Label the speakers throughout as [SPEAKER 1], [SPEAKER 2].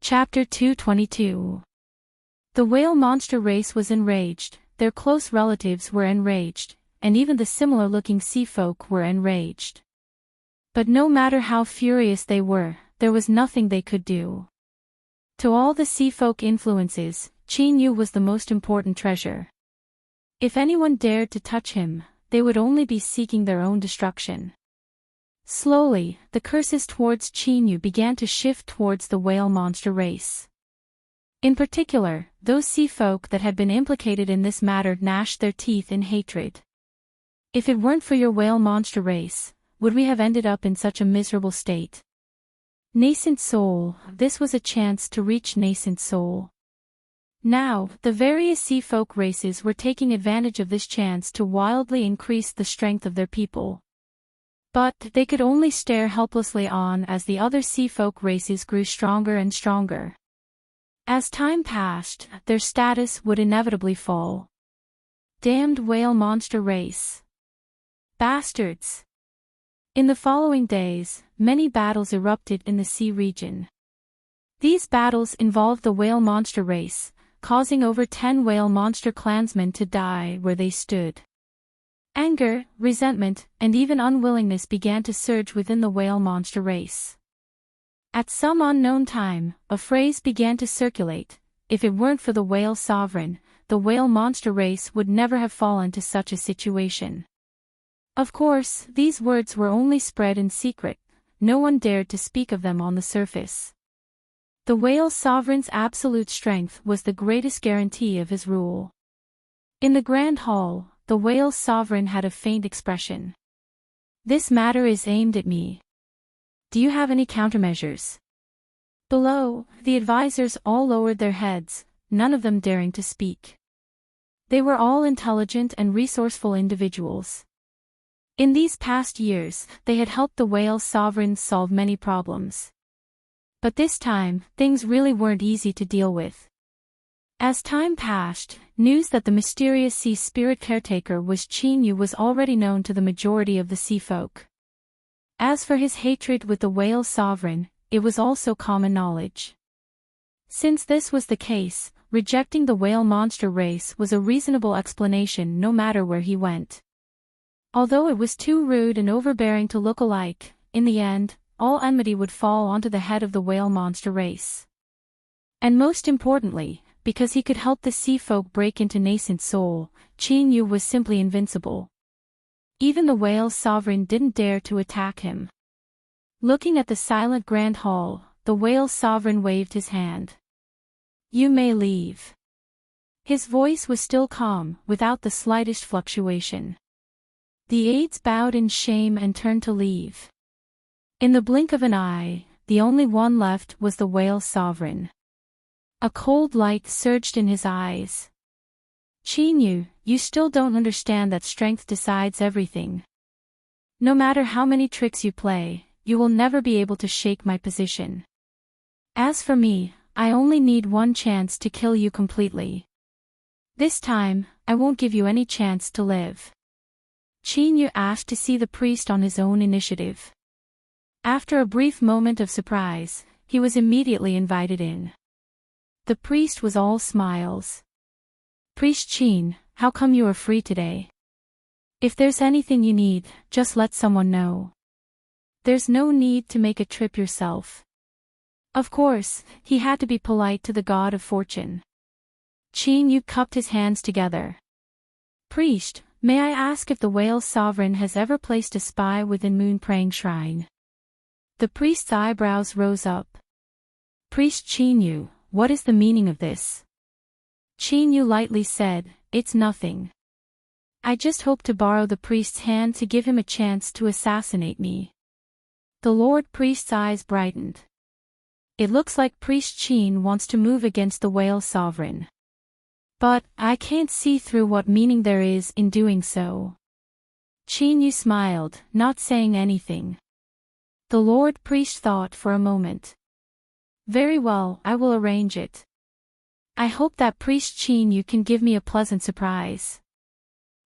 [SPEAKER 1] Chapter 222. The whale monster race was enraged, their close relatives were enraged, and even the similar-looking sea folk were enraged. But no matter how furious they were, there was nothing they could do. To all the sea folk influences, Chinyu was the most important treasure. If anyone dared to touch him, they would only be seeking their own destruction. Slowly, the curses towards Chinyu began to shift towards the whale monster race. In particular, those sea folk that had been implicated in this matter gnashed their teeth in hatred. If it weren't for your whale monster race, would we have ended up in such a miserable state? Nascent soul, this was a chance to reach nascent soul. Now, the various sea folk races were taking advantage of this chance to wildly increase the strength of their people. But they could only stare helplessly on as the other sea folk races grew stronger and stronger. As time passed, their status would inevitably fall. Damned whale monster race. Bastards! In the following days, many battles erupted in the sea region. These battles involved the whale monster race, causing over 10 whale monster clansmen to die where they stood. Anger, resentment, and even unwillingness began to surge within the whale monster race. At some unknown time, a phrase began to circulate: if it weren't for the whale sovereign, the whale monster race would never have fallen to such a situation. Of course, these words were only spread in secret, no one dared to speak of them on the surface. The whale sovereign's absolute strength was the greatest guarantee of his rule. In the Grand Hall, the whale sovereign had a faint expression. This matter is aimed at me. Do you have any countermeasures? Below, the advisors all lowered their heads, none of them daring to speak. They were all intelligent and resourceful individuals. In these past years, they had helped the whale sovereigns solve many problems. But this time, things really weren't easy to deal with. As time passed, news that the mysterious sea spirit caretaker was Chinyu was already known to the majority of the sea folk. As for his hatred with the whale sovereign, it was also common knowledge. Since this was the case, rejecting the whale monster race was a reasonable explanation no matter where he went. Although it was too rude and overbearing to look alike, in the end, all enmity would fall onto the head of the whale monster race. And most importantly, because he could help the sea folk break into nascent soul, Chinyu was simply invincible. Even the whale sovereign didn't dare to attack him. Looking at the silent Grand Hall, the whale sovereign waved his hand. You may leave. His voice was still calm, without the slightest fluctuation. The aides bowed in shame and turned to leave. In the blink of an eye, the only one left was the whale sovereign. A cold light surged in his eyes. Chinyu, you still don't understand that strength decides everything. No matter how many tricks you play, you will never be able to shake my position. As for me, I only need one chance to kill you completely. This time, I won't give you any chance to live. Chinyu asked to see the priest on his own initiative. After a brief moment of surprise, he was immediately invited in. The priest was all smiles. Priest Chin, how come you are free today? If there's anything you need, just let someone know. There's no need to make a trip yourself. Of course, he had to be polite to the god of fortune. Chinyu cupped his hands together. Priest, may I ask if the whale sovereign has ever placed a spy within Moon Praying Shrine? The priest's eyebrows rose up. Priest Chinyu, what is the meaning of this? Chinyu lightly said, it's nothing. I just hope to borrow the priest's hand to give him a chance to assassinate me. The Lord Priest's eyes brightened. It looks like Priest Chin wants to move against the whale sovereign. But, I can't see through what meaning there is in doing so. Chinyu smiled, not saying anything. The Lord Priest thought for a moment. Very well, I will arrange it. I hope that Priest Chinyu can give me a pleasant surprise.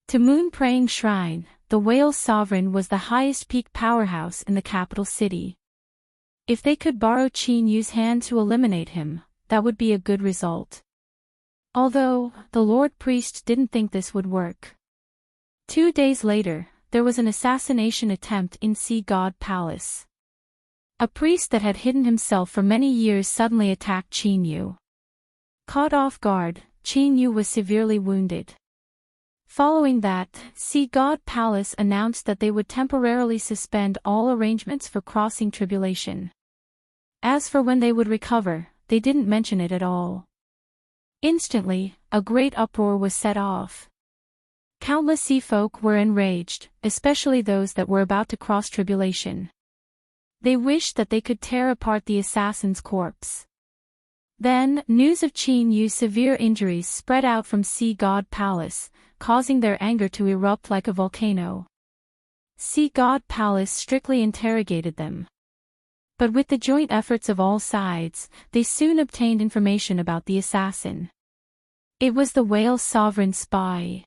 [SPEAKER 1] To Moon Praying Shrine, the whale sovereign was the highest peak powerhouse in the capital city. If they could borrow Qin Yu's hand to eliminate him, that would be a good result. Although, the Lord Priest didn't think this would work. 2 days later, there was an assassination attempt in Sea God Palace. A priest that had hidden himself for many years suddenly attacked Qin Yu. Caught off guard, Qin Yu was severely wounded. Following that, Sea God Palace announced that they would temporarily suspend all arrangements for crossing tribulation. As for when they would recover, they didn't mention it at all. Instantly, a great uproar was set off. Countless sea folk were enraged, especially those that were about to cross tribulation. They wished that they could tear apart the assassin's corpse. Then, news of Qin Yu's severe injuries spread out from Sea God Palace, causing their anger to erupt like a volcano. Sea God Palace strictly interrogated them. But with the joint efforts of all sides, they soon obtained information about the assassin. It was the whale sovereign spy.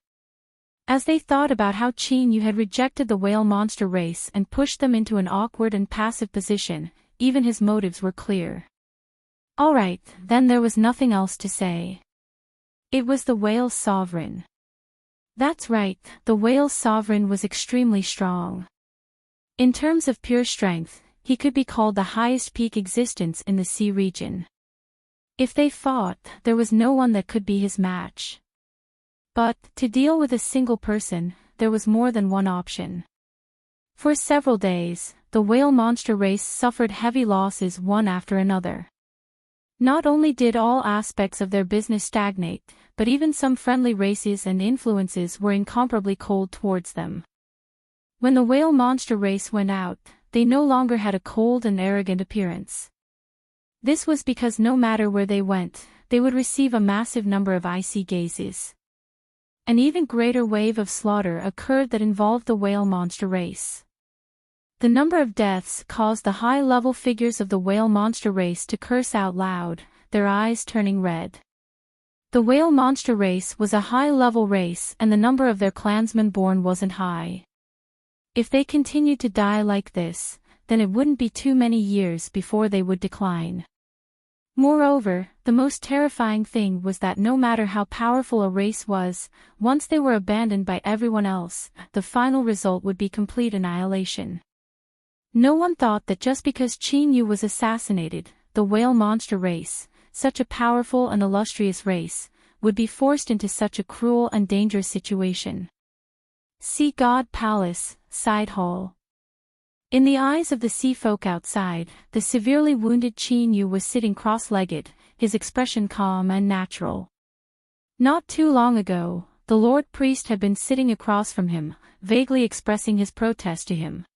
[SPEAKER 1] As they thought about how Qin Yu had rejected the whale monster race and pushed them into an awkward and passive position, even his motives were clear. Alright, then there was nothing else to say. It was the whale sovereign. That's right, the whale sovereign was extremely strong. In terms of pure strength, he could be called the highest peak existence in the sea region. If they fought, there was no one that could be his match. But, to deal with a single person, there was more than one option. For several days, the whale monster race suffered heavy losses one after another. Not only did all aspects of their business stagnate, but even some friendly races and influences were incomparably cold towards them. When the whale monster race went out, they no longer had a cold and arrogant appearance. This was because no matter where they went, they would receive a massive number of icy gazes. An even greater wave of slaughter occurred that involved the whale monster race. The number of deaths caused the high-level figures of the whale monster race to curse out loud, their eyes turning red. The whale monster race was a high-level race and the number of their clansmen born wasn't high. If they continued to die like this, then it wouldn't be too many years before they would decline. Moreover, the most terrifying thing was that no matter how powerful a race was, once they were abandoned by everyone else, the final result would be complete annihilation. No one thought that just because Qin Yu was assassinated, the whale monster race, such a powerful and illustrious race, would be forced into such a cruel and dangerous situation. Sea God Palace, Side Hall. In the eyes of the sea folk outside, the severely wounded Qin Yu was sitting cross-legged, his expression calm and natural. Not too long ago, the Lord Priest had been sitting across from him, vaguely expressing his protest to him.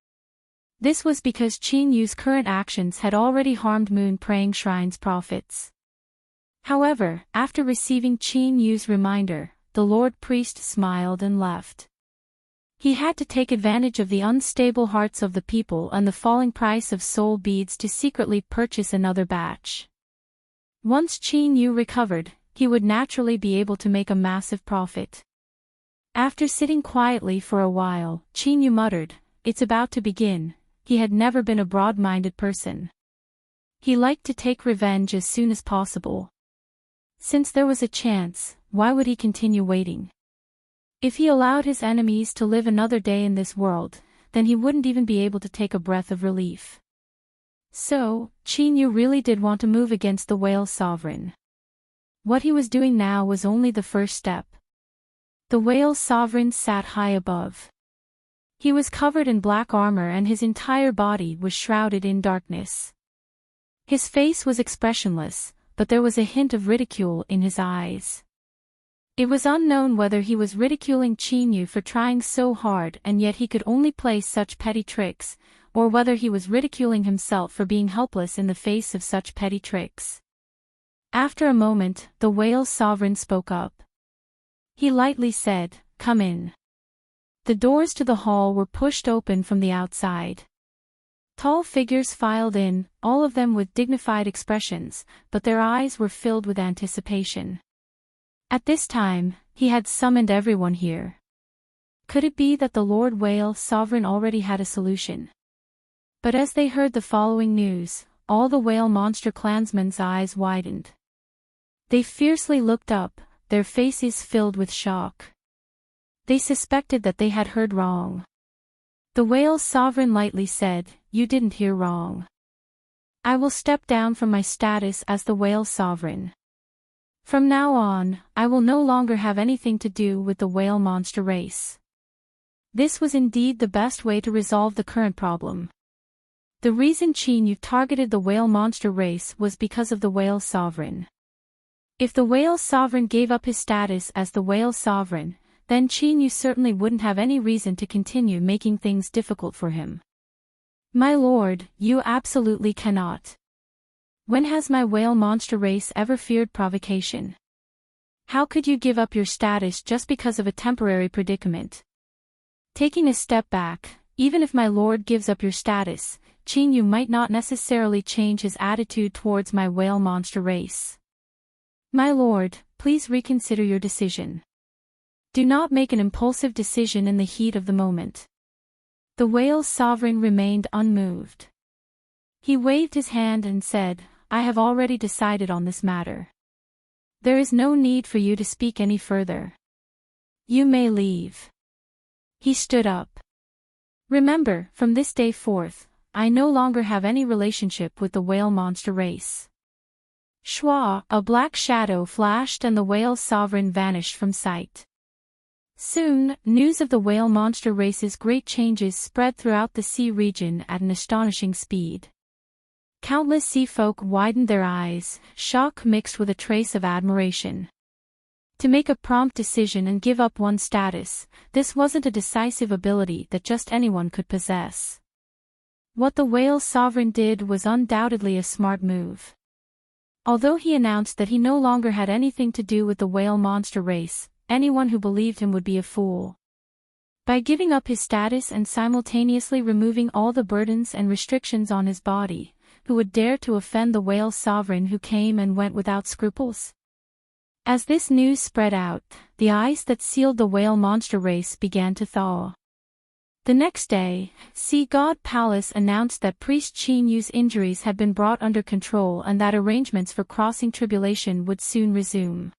[SPEAKER 1] This was because Qin Yu's current actions had already harmed Moon Praying Shrine's profits. However, after receiving Qin Yu's reminder, the Lord Priest smiled and left. He had to take advantage of the unstable hearts of the people and the falling price of soul beads to secretly purchase another batch. Once Qin Yu recovered, he would naturally be able to make a massive profit. After sitting quietly for a while, Qin Yu muttered, "It's about to begin." He had never been a broad-minded person. He liked to take revenge as soon as possible. Since there was a chance, why would he continue waiting? If he allowed his enemies to live another day in this world, then he wouldn't even be able to take a breath of relief. So, Qin Yu really did want to move against the whale sovereign. What he was doing now was only the first step. The whale sovereign sat high above. He was covered in black armor and his entire body was shrouded in darkness. His face was expressionless, but there was a hint of ridicule in his eyes. It was unknown whether he was ridiculing Qin Yu for trying so hard and yet he could only play such petty tricks, or whether he was ridiculing himself for being helpless in the face of such petty tricks. After a moment, the whale sovereign spoke up. He lightly said, "Come in." The doors to the hall were pushed open from the outside. Tall figures filed in, all of them with dignified expressions, but their eyes were filled with anticipation. At this time, he had summoned everyone here. Could it be that the Lord Whale Sovereign already had a solution? But as they heard the following news, all the whale monster clansmen's eyes widened. They fiercely looked up, their faces filled with shock. They suspected that they had heard wrong. The whale sovereign lightly said, "You didn't hear wrong. I will step down from my status as the whale sovereign. From now on, I will no longer have anything to do with the whale monster race." This was indeed the best way to resolve the current problem. The reason Chinyu targeted the whale monster race was because of the whale sovereign. If the whale sovereign gave up his status as the whale sovereign, then Chinyu certainly wouldn't have any reason to continue making things difficult for him. "My lord, you absolutely cannot. When has my whale monster race ever feared provocation? How could you give up your status just because of a temporary predicament?" Taking a step back, even if my lord gives up your status, Chinyu might not necessarily change his attitude towards my whale monster race. "My lord, please reconsider your decision. Do not make an impulsive decision in the heat of the moment." The whale sovereign remained unmoved. He waved his hand and said, "I have already decided on this matter. There is no need for you to speak any further. You may leave." He stood up. "Remember, from this day forth, I no longer have any relationship with the whale monster race." Shwa, a black shadow flashed and the whale sovereign vanished from sight. Soon, news of the whale monster race's great changes spread throughout the sea region at an astonishing speed. Countless sea folk widened their eyes, shock mixed with a trace of admiration. To make a prompt decision and give up one's status, this wasn't a decisive ability that just anyone could possess. What the whale sovereign did was undoubtedly a smart move. Although he announced that he no longer had anything to do with the whale monster race, anyone who believed him would be a fool. By giving up his status and simultaneously removing all the burdens and restrictions on his body, who would dare to offend the whale sovereign who came and went without scruples? As this news spread out, the ice that sealed the whale monster race began to thaw. The next day, Sea God Palace announced that Priest Chinyu's injuries had been brought under control and that arrangements for crossing tribulation would soon resume.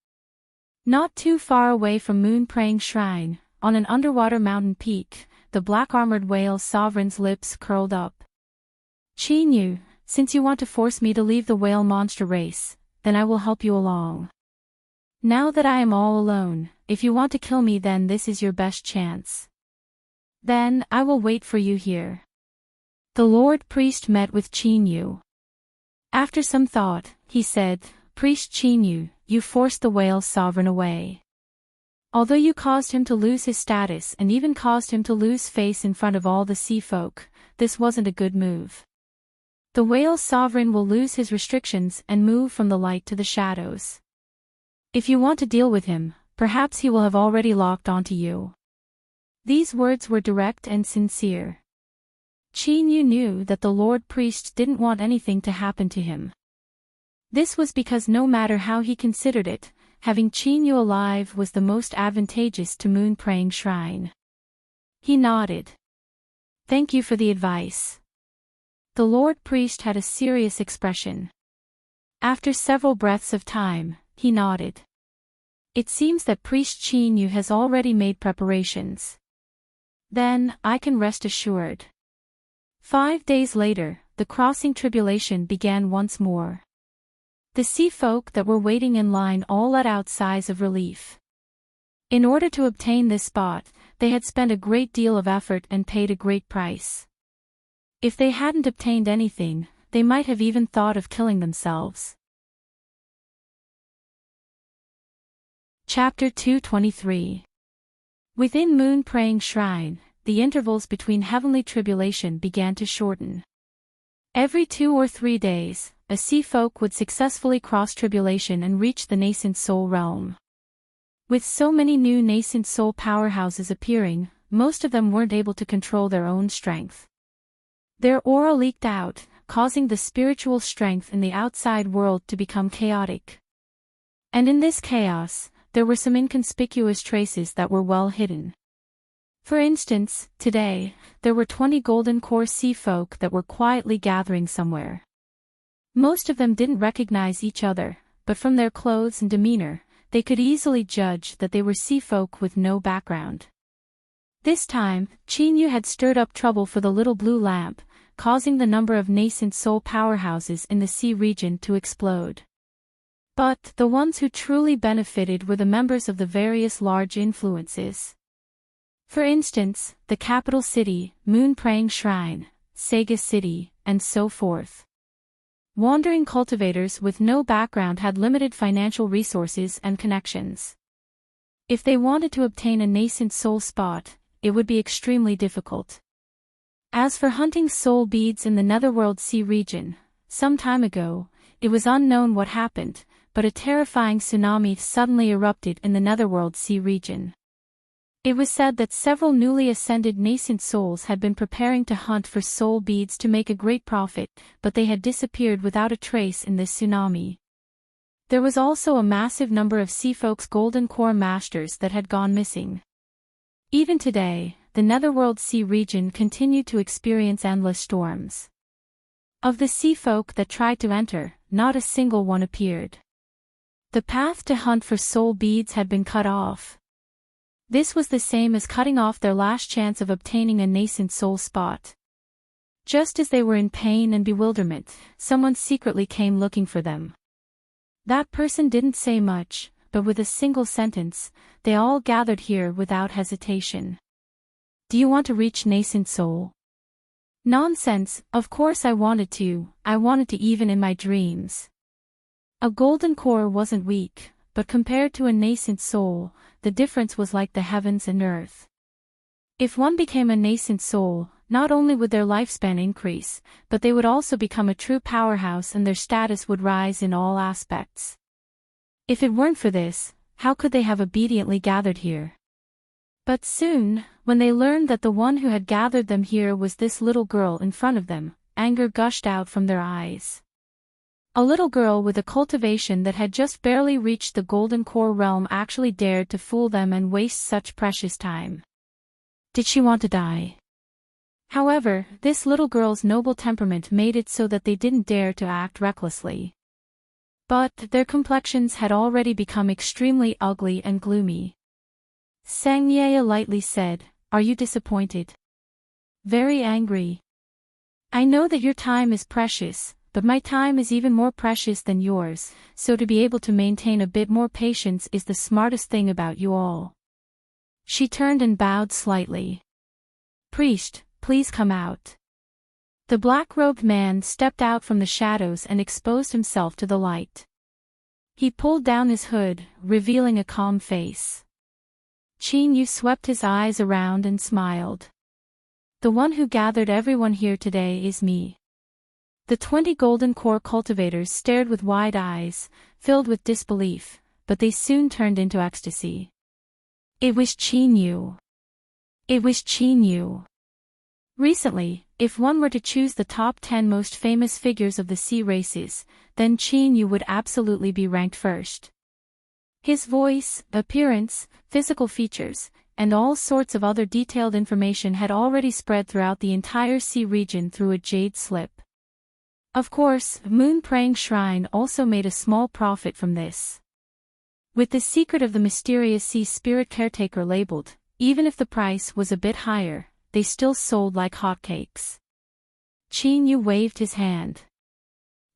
[SPEAKER 1] Not too far away from Moon Praying Shrine, on an underwater mountain peak, the black-armored whale sovereign's lips curled up. "Chinyu, since you want to force me to leave the whale monster race, then I will help you along. Now that I am all alone, if you want to kill me, then this is your best chance. Then, I will wait for you here." The Lord Priest met with Chinyu. After some thought, he said, "Priest Chinyu, you forced the whale sovereign away. Although you caused him to lose his status and even caused him to lose face in front of all the sea folk, this wasn't a good move. The whale sovereign will lose his restrictions and move from the light to the shadows. If you want to deal with him, perhaps he will have already locked onto you." These words were direct and sincere. Chinyu knew that the Lord Priest didn't want anything to happen to him. This was because no matter how he considered it, having Chinyu alive was the most advantageous to Moon Praying Shrine. He nodded. "Thank you for the advice." The Lord Priest had a serious expression. After several breaths of time, he nodded. "It seems that Priest Chinyu has already made preparations. Then, I can rest assured." 5 days later, the crossing tribulation began once more. The sea folk that were waiting in line all let out sighs of relief. In order to obtain this spot, they had spent a great deal of effort and paid a great price. If they hadn't obtained anything, they might have even thought of killing themselves. Chapter 223. Within Moon Praying Shrine, the intervals between heavenly tribulation began to shorten. Every 2 or 3 days, a sea folk would successfully cross tribulation and reach the nascent soul realm. With so many new nascent soul powerhouses appearing, most of them weren't able to control their own strength. Their aura leaked out, causing the spiritual strength in the outside world to become chaotic. And in this chaos, there were some inconspicuous traces that were well hidden. For instance, today, there were 20 golden core sea folk that were quietly gathering somewhere. Most of them didn't recognize each other, but from their clothes and demeanor, they could easily judge that they were sea folk with no background. This time, Chinyu had stirred up trouble for the little blue lamp, causing the number of nascent soul powerhouses in the sea region to explode. But the ones who truly benefited were the members of the various large influences. For instance, the capital city, Moon-Praying Shrine, Sega City, and so forth. Wandering cultivators with no background had limited financial resources and connections. If they wanted to obtain a nascent soul spot, it would be extremely difficult. As for hunting soul beads in the Netherworld Sea region, some time ago, it was unknown what happened, but a terrifying tsunami suddenly erupted in the Netherworld Sea region. It was said that several newly ascended nascent souls had been preparing to hunt for soul beads to make a great profit, but they had disappeared without a trace in this tsunami. There was also a massive number of Seafolk's golden core masters that had gone missing. Even today, the Netherworld Sea region continued to experience endless storms. Of the Seafolk that tried to enter, not a single one appeared. The path to hunt for soul beads had been cut off. This was the same as cutting off their last chance of obtaining a nascent soul spot. Just as they were in pain and bewilderment, someone secretly came looking for them. That person didn't say much, but with a single sentence, they all gathered here without hesitation. Do you want to reach nascent soul? Nonsense, of course I wanted to even in my dreams. A golden core wasn't weak, but compared to a nascent soul, the difference was like the heavens and earth. If one became a nascent soul, not only would their lifespan increase, but they would also become a true powerhouse and their status would rise in all aspects. If it weren't for this, how could they have obediently gathered here? But soon, when they learned that the one who had gathered them here was this little girl in front of them, anger gushed out from their eyes. A little girl with a cultivation that had just barely reached the golden core realm actually dared to fool them and waste such precious time. Did she want to die? However, this little girl's noble temperament made it so that they didn't dare to act recklessly. But their complexions had already become extremely ugly and gloomy. Sangnyeya lightly said, "Are you disappointed?" "Very angry. I know that your time is precious, but my time is even more precious than yours, so to be able to maintain a bit more patience is the smartest thing about you all." She turned and bowed slightly. "Priest, please come out." The black-robed man stepped out from the shadows and exposed himself to the light. He pulled down his hood, revealing a calm face. Chinyu swept his eyes around and smiled. "The one who gathered everyone here today is me." The 20 golden core cultivators stared with wide eyes, filled with disbelief, but they soon turned into ecstasy. It was Chinyu. It was Chinyu. Recently, if one were to choose the top 10 most famous figures of the sea races, then Chinyu would absolutely be ranked first. His voice, appearance, physical features, and all sorts of other detailed information had already spread throughout the entire sea region through a jade slip. Of course, Moon-Praying Shrine also made a small profit from this. With the secret of the mysterious sea spirit caretaker labeled, even if the price was a bit higher, they still sold like hotcakes. Chinyu waved his hand.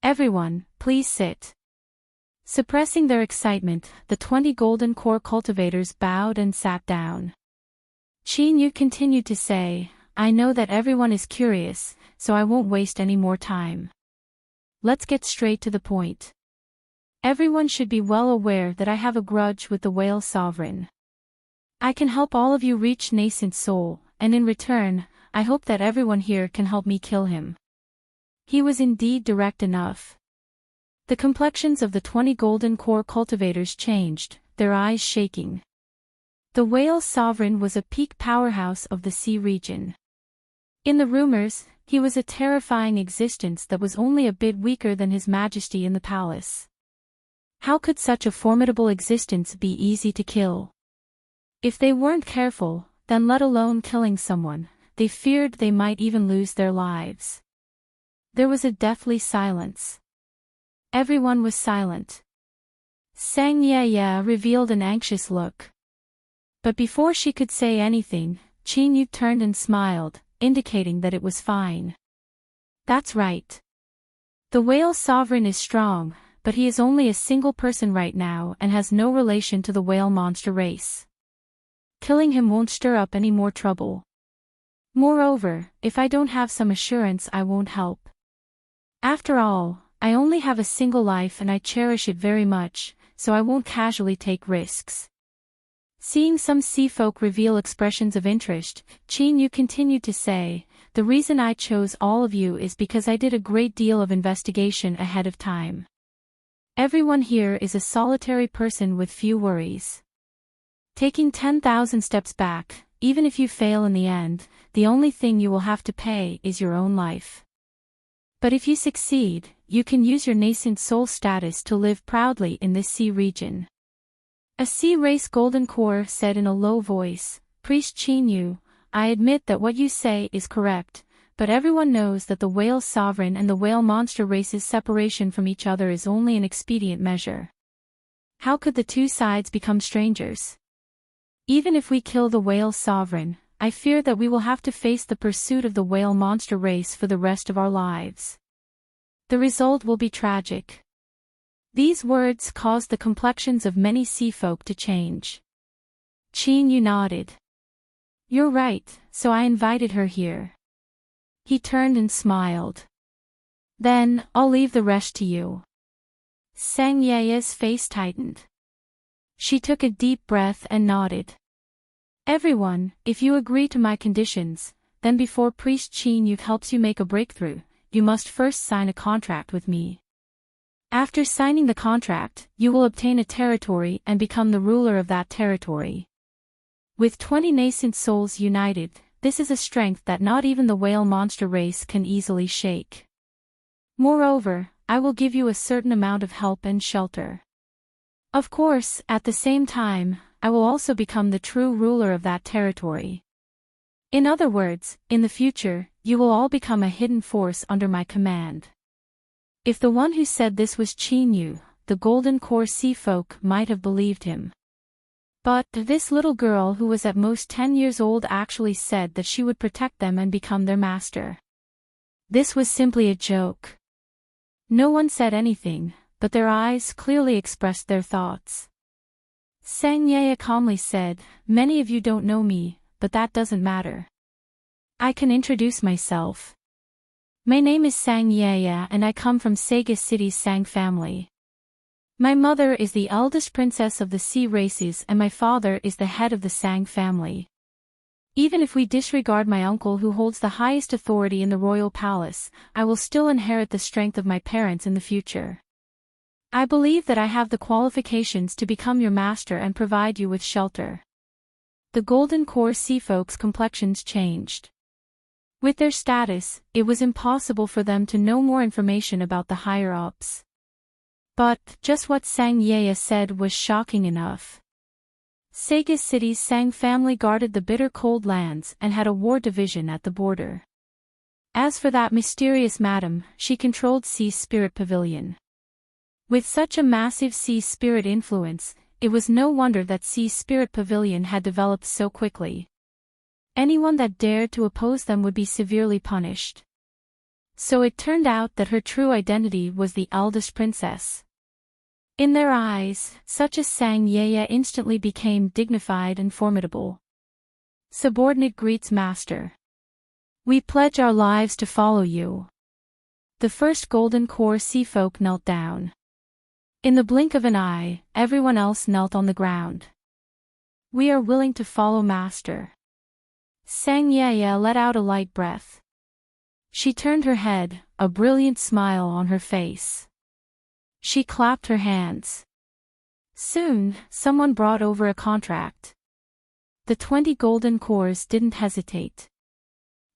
[SPEAKER 1] "Everyone, please sit." Suppressing their excitement, the 20 golden core cultivators bowed and sat down. Chinyu continued to say, "I know that everyone is curious, so I won't waste any more time. Let's get straight to the point. Everyone should be well aware that I have a grudge with the Whale Sovereign. I can help all of you reach nascent soul, and in return, I hope that everyone here can help me kill him." He was indeed direct enough. The complexions of the 20 golden core cultivators changed, their eyes shaking. The Whale Sovereign was a peak powerhouse of the sea region. In the rumors, he was a terrifying existence that was only a bit weaker than His Majesty in the palace. How could such a formidable existence be easy to kill? If they weren't careful, then let alone killing someone, they feared they might even lose their lives. There was a deathly silence. Everyone was silent. Sang Yaya revealed an anxious look. But before she could say anything, Qin Yu turned and smiled, indicating that it was fine. That's right. The whale sovereign is strong, but he is only a single person right now and has no relation to the whale monster race. Killing him won't stir up any more trouble. Moreover, if I don't have some assurance, I won't help. After all, I only have a single life and I cherish it very much, so I won't casually take risks. Seeing some sea folk reveal expressions of interest, Qin Yu continued to say, the reason I chose all of you is because I did a great deal of investigation ahead of time. Everyone here is a solitary person with few worries. Taking 10,000 steps back, even if you fail in the end, the only thing you will have to pay is your own life. But if you succeed, you can use your nascent soul status to live proudly in this sea region. A sea race golden core said in a low voice, Priest Qin Yu, I admit that what you say is correct, but everyone knows that the whale sovereign and the whale monster race's separation from each other is only an expedient measure. How could the two sides become strangers? Even if we kill the whale sovereign, I fear that we will have to face the pursuit of the whale monster race for the rest of our lives. The result will be tragic. These words caused the complexions of many sea folk to change. Qin Yu nodded. You're right, so I invited her here. He turned and smiled. Then, I'll leave the rest to you. Sang Yaya's face tightened. She took a deep breath and nodded. Everyone, if you agree to my conditions, then before Priest Qin Yu helps you make a breakthrough, you must first sign a contract with me. After signing the contract, you will obtain a territory and become the ruler of that territory. With 20 nascent souls united, this is a strength that not even the whale monster race can easily shake. Moreover, I will give you a certain amount of help and shelter. Of course, at the same time, I will also become the true ruler of that territory. In other words, in the future, you will all become a hidden force under my command. If the one who said this was Qin Yu, the golden core sea folk might have believed him. But this little girl who was at most 10 years old actually said that she would protect them and become their master. This was simply a joke. No one said anything, but their eyes clearly expressed their thoughts. Sang Yaya calmly said, Many of you don't know me, but that doesn't matter. I can introduce myself. My name is Sang Yaya and I come from Sega City's Sang family. My mother is the eldest princess of the sea races and my father is the head of the Sang family. Even if we disregard my uncle who holds the highest authority in the royal palace, I will still inherit the strength of my parents in the future. I believe that I have the qualifications to become your master and provide you with shelter. The golden core sea folks' complexions changed. With their status, it was impossible for them to know more information about the higher-ups. But, just what Sang Yaya said was shocking enough. Sega City's Sang family guarded the bitter cold lands and had a war division at the border. As for that mysterious madam, she controlled Sea Spirit Pavilion. With such a massive sea spirit influence, it was no wonder that Sea Spirit Pavilion had developed so quickly. Anyone that dared to oppose them would be severely punished. So it turned out that her true identity was the eldest princess. In their eyes, such as Sang Yaya instantly became dignified and formidable. Subordinate greets master. We pledge our lives to follow you. The first golden core sea folk knelt down. In the blink of an eye, everyone else knelt on the ground. We are willing to follow master. Sang Yaya let out a light breath. She turned her head, a brilliant smile on her face. She clapped her hands. Soon, someone brought over a contract. The 20 golden cores didn't hesitate.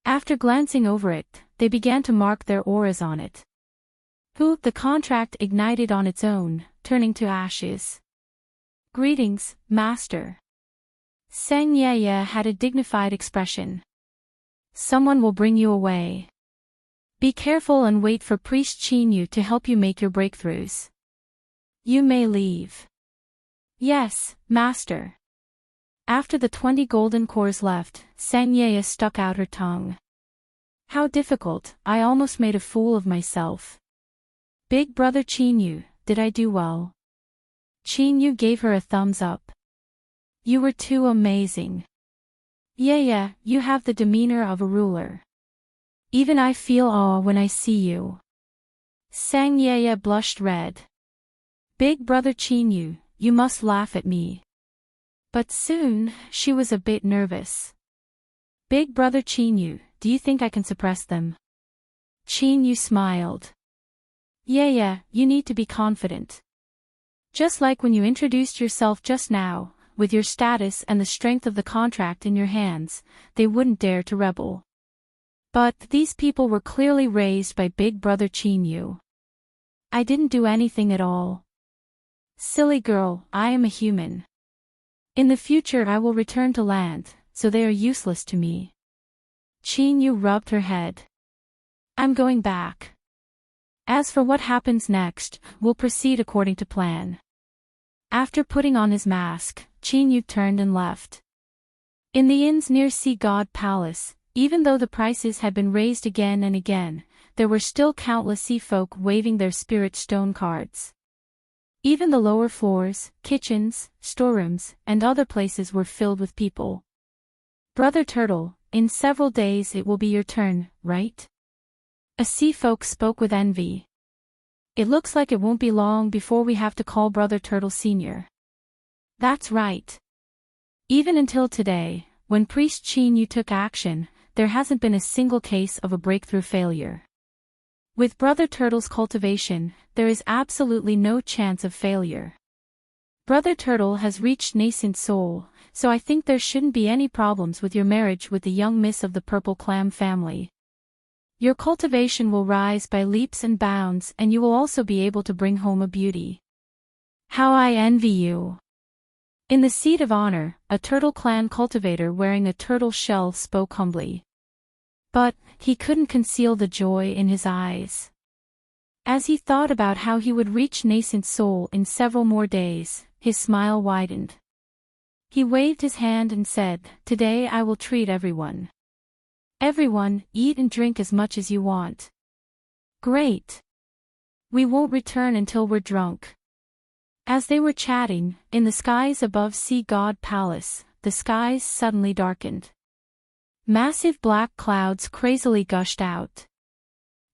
[SPEAKER 1] After glancing over it, they began to mark their auras on it. The contract ignited on its own, turning to ashes. Greetings, master. Sang Yaya had a dignified expression. Someone will bring you away. Be careful and wait for Priest Chinyu to help you make your breakthroughs. You may leave. Yes, Master. After the 20 golden cores left, Sangyeya stuck out her tongue. How difficult, I almost made a fool of myself. Big brother Chinyu, did I do well? Chinyu gave her a thumbs up. You were too amazing. Yeah, you have the demeanor of a ruler. Even I feel awe when I see you. Sangyeya blushed red. Big brother Chinyu, you must laugh at me. But soon, she was a bit nervous. Big brother Chinyu, do you think I can suppress them? Chinyu smiled. Yeah, you need to be confident. Just like when you introduced yourself just now, with your status and the strength of the contract in your hands, they wouldn't dare to rebel. But these people were clearly raised by Big Brother Chinyu. I didn't do anything at all. Silly girl, I am a human. In the future I will return to land, so they are useless to me. Chinyu rubbed her head. I'm going back. As for what happens next, we'll proceed according to plan. After putting on his mask, Chinyu turned and left. In the inns near Sea God Palace, even though the prices had been raised again and again, there were still countless sea folk waving their spirit stone cards. Even the lower floors, kitchens, storerooms, and other places were filled with people. Brother Turtle, in several days it will be your turn, right? A sea folk spoke with envy. It looks like it won't be long before we have to call Brother Turtle Sr. That's right. Even until today, when Priest Chinyu took action, there hasn't been a single case of a breakthrough failure. With Brother Turtle's cultivation, there is absolutely no chance of failure. Brother Turtle has reached nascent soul, so I think there shouldn't be any problems with your marriage with the young miss of the Purple Clam family. Your cultivation will rise by leaps and bounds and you will also be able to bring home a beauty. How I envy you. In the seat of honor, a Turtle Clan cultivator wearing a turtle shell spoke humbly. But, he couldn't conceal the joy in his eyes. As he thought about how he would reach nascent soul in several more days, his smile widened. He waved his hand and said, "Today I will treat everyone. Everyone, eat and drink as much as you want." Great. We won't return until we're drunk. As they were chatting, in the skies above Sea God Palace, the skies suddenly darkened. Massive black clouds crazily gushed out.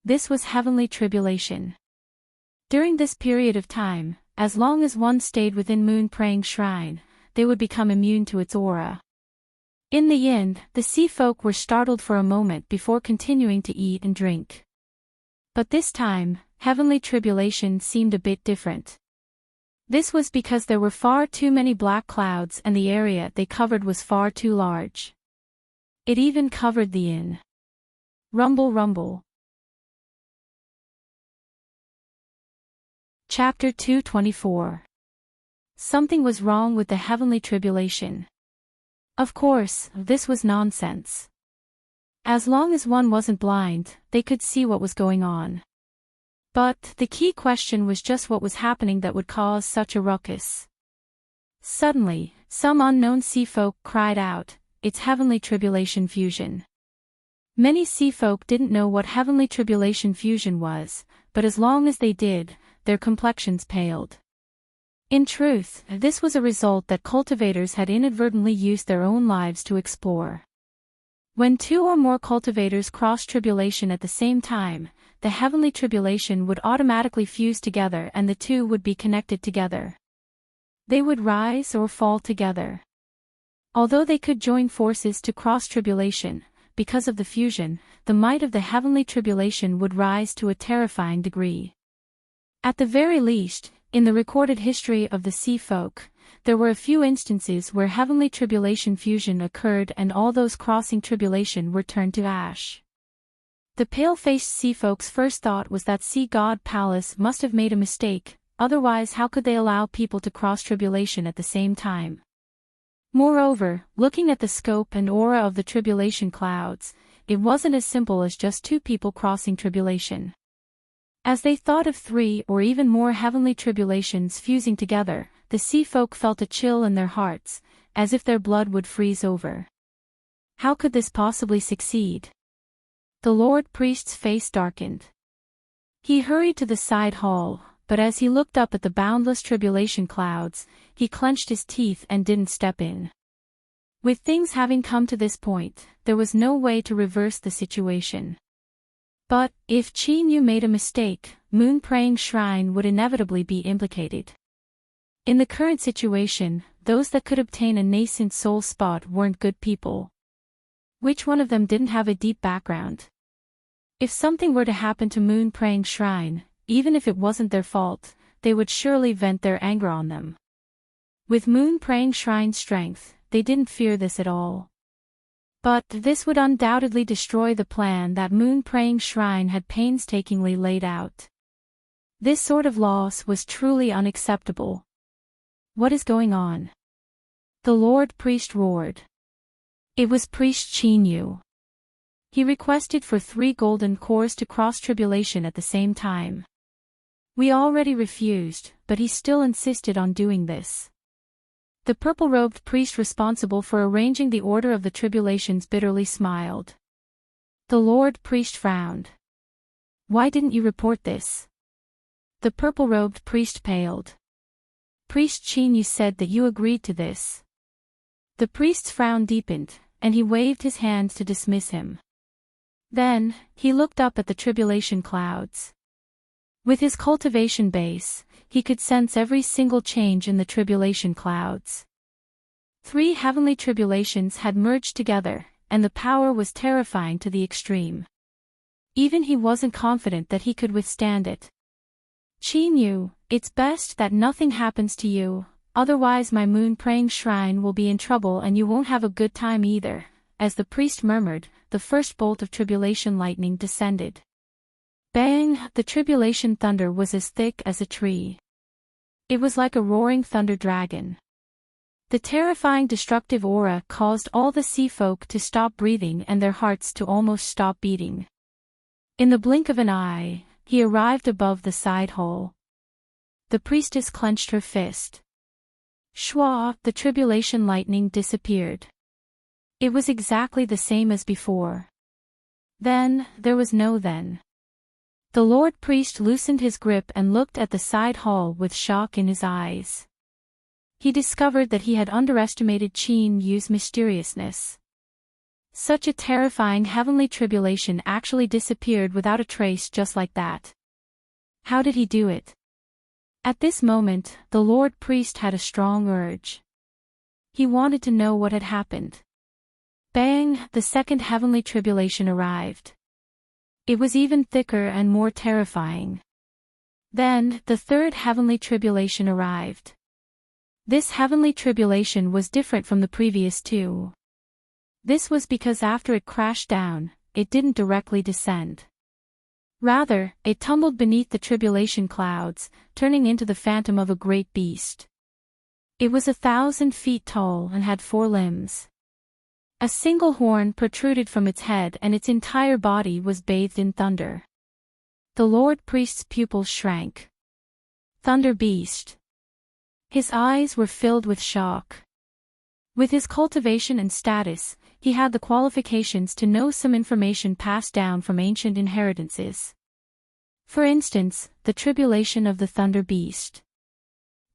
[SPEAKER 1] This was heavenly tribulation. During this period of time, as long as one stayed within Moon Praying Shrine, they would become immune to its aura. In the end, the sea folk were startled for a moment before continuing to eat and drink. But this time, heavenly tribulation seemed a bit different. This was because there were far too many black clouds and the area they covered was far too large. It even covered the inn. Rumble rumble. Chapter 224. Something was wrong with the heavenly tribulation. Of course, this was nonsense. As long as one wasn't blind, they could see what was going on. But the key question was just what was happening that would cause such a ruckus. Suddenly, some unknown sea folk cried out, "It's heavenly tribulation fusion." Many sea folk didn't know what heavenly tribulation fusion was, but as long as they did, their complexions paled. In truth, this was a result that cultivators had inadvertently used their own lives to explore. When two or more cultivators crossed tribulation at the same time, the heavenly tribulation would automatically fuse together and the two would be connected together. They would rise or fall together. Although they could join forces to cross tribulation, because of the fusion, the might of the heavenly tribulation would rise to a terrifying degree. At the very least, in the recorded history of the sea folk, there were a few instances where heavenly tribulation fusion occurred and all those crossing tribulation were turned to ash. The pale-faced sea folk's first thought was that Sea God Palace must have made a mistake, otherwise how could they allow people to cross tribulation at the same time? Moreover, looking at the scope and aura of the tribulation clouds, it wasn't as simple as just two people crossing tribulation. As they thought of 3 or even more heavenly tribulations fusing together, the sea folk felt a chill in their hearts, as if their blood would freeze over. How could this possibly succeed? The Lord Priest's face darkened. He hurried to the side hall, but as he looked up at the boundless tribulation clouds, he clenched his teeth and didn't step in. With things having come to this point, there was no way to reverse the situation. But, if Chinyu made a mistake, Moon Praying Shrine would inevitably be implicated. In the current situation, those that could obtain a nascent soul spot weren't good people. Which one of them didn't have a deep background? If something were to happen to Moon Praying Shrine, even if it wasn't their fault, they would surely vent their anger on them. With Moon Praying Shrine's strength, they didn't fear this at all. But this would undoubtedly destroy the plan that Moon Praying Shrine had painstakingly laid out. This sort of loss was truly unacceptable. What is going on? The Lord Priest roared. It was Priest Chinyu. He requested for 3 golden cores to cross tribulation at the same time. We already refused, but he still insisted on doing this. The purple-robed priest responsible for arranging the order of the tribulations bitterly smiled. The Lord Priest frowned. Why didn't you report this? The purple-robed priest paled. Priest Chinyu said that you agreed to this. The priest's frown deepened, and he waved his hand to dismiss him. Then, he looked up at the tribulation clouds. With his cultivation base, he could sense every single change in the tribulation clouds. 3 heavenly tribulations had merged together, and the power was terrifying to the extreme. Even he wasn't confident that he could withstand it. Chinyu, it's best that nothing happens to you, otherwise my Moon Praying Shrine will be in trouble and you won't have a good time either. As the priest murmured, the first bolt of tribulation lightning descended. Bang! The tribulation thunder was as thick as a tree. It was like a roaring thunder dragon. The terrifying destructive aura caused all the sea folk to stop breathing and their hearts to almost stop beating. In the blink of an eye, he arrived above the side hole. The priestess clenched her fist. Shwa! The tribulation lightning disappeared. It was exactly the same as before. Then, there was no then. The Lord Priest loosened his grip and looked at the side hall with shock in his eyes. He discovered that he had underestimated Chinyu's mysteriousness. Such a terrifying heavenly tribulation actually disappeared without a trace just like that. How did he do it? At this moment, the Lord Priest had a strong urge. He wanted to know what had happened. Bang! The second heavenly tribulation arrived. It was even thicker and more terrifying. Then, the third heavenly tribulation arrived. This heavenly tribulation was different from the previous 2. This was because after it crashed down, it didn't directly descend. Rather, it tumbled beneath the tribulation clouds, turning into the phantom of a great beast. It was 1,000 feet tall and had 4 limbs. A single horn protruded from its head and its entire body was bathed in thunder. The Lord Priest's pupils shrank. Thunder Beast. His eyes were filled with shock. With his cultivation and status, he had the qualifications to know some information passed down from ancient inheritances. For instance, the tribulation of the Thunder Beast.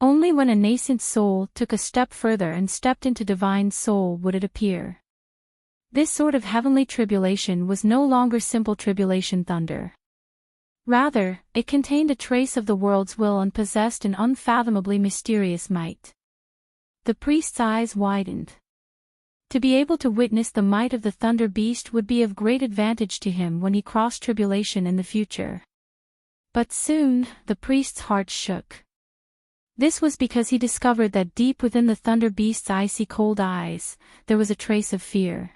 [SPEAKER 1] Only when a nascent soul took a step further and stepped into divine soul would it appear. This sort of heavenly tribulation was no longer simple tribulation thunder. Rather, it contained a trace of the world's will and possessed an unfathomably mysterious might. The priest's eyes widened. To be able to witness the might of the Thunder Beast would be of great advantage to him when he crossed tribulation in the future. But soon, the priest's heart shook. This was because he discovered that deep within the Thunder Beast's icy cold eyes, there was a trace of fear.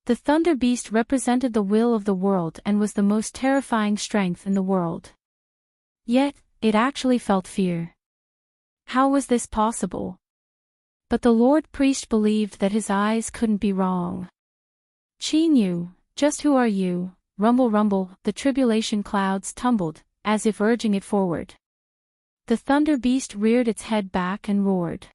[SPEAKER 1] The Thunder Beast represented the will of the world and was the most terrifying strength in the world. Yet, it actually felt fear. How was this possible? But the Lord Priest believed that his eyes couldn't be wrong. Chinyu, Just who are you? Rumble rumble, the tribulation clouds tumbled, as if urging it forward. The thunder beast reared its head back and roared.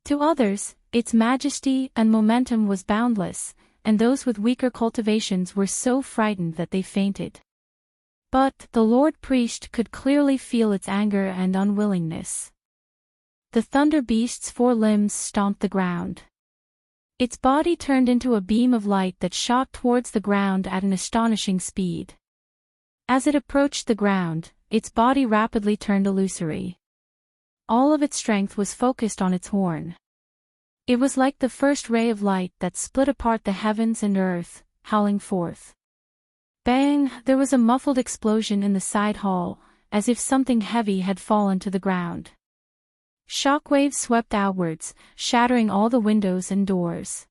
[SPEAKER 1] To others, its majesty and momentum was boundless, and those with weaker cultivations were so frightened that they fainted. But the Lord Priest could clearly feel its anger and unwillingness. The thunder beast's 4 limbs stomped the ground. Its body turned into a beam of light that shot towards the ground at an astonishing speed. As it approached the ground, its body rapidly turned illusory. All of its strength was focused on its horn. It was like the first ray of light that split apart the heavens and earth, howling forth. Bang! There was a muffled explosion in the side hall, as if something heavy had fallen to the ground. Shockwaves swept outwards, shattering all the windows and doors.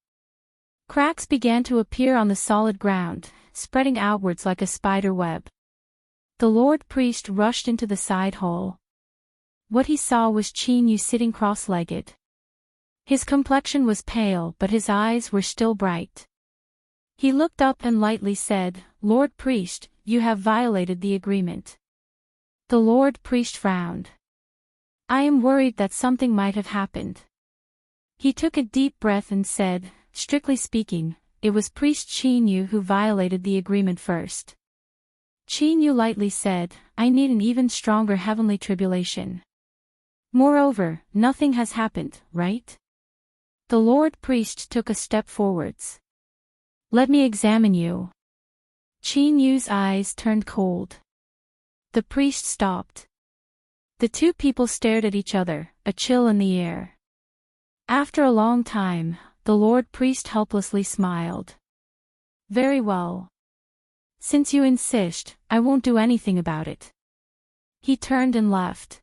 [SPEAKER 1] Cracks began to appear on the solid ground, spreading outwards like a spider web. The Lord Priest rushed into the side hall. What he saw was Chinyu sitting cross-legged. His complexion was pale, but his eyes were still bright. He looked up and lightly said, "Lord Priest, you have violated the agreement." The Lord Priest frowned. "I am worried that something might have happened." He took a deep breath and said, "Strictly speaking, it was Priest Chinyu who violated the agreement first." Chinyu lightly said, "I need an even stronger heavenly tribulation. Moreover, nothing has happened, right?" The Lord Priest took a step forwards. "Let me examine you." Chinyu's eyes turned cold. The priest stopped. The 2 people stared at each other, a chill in the air. After a long time, the Lord Priest helplessly smiled. "Very well. Since you insist, I won't do anything about it." He turned and left.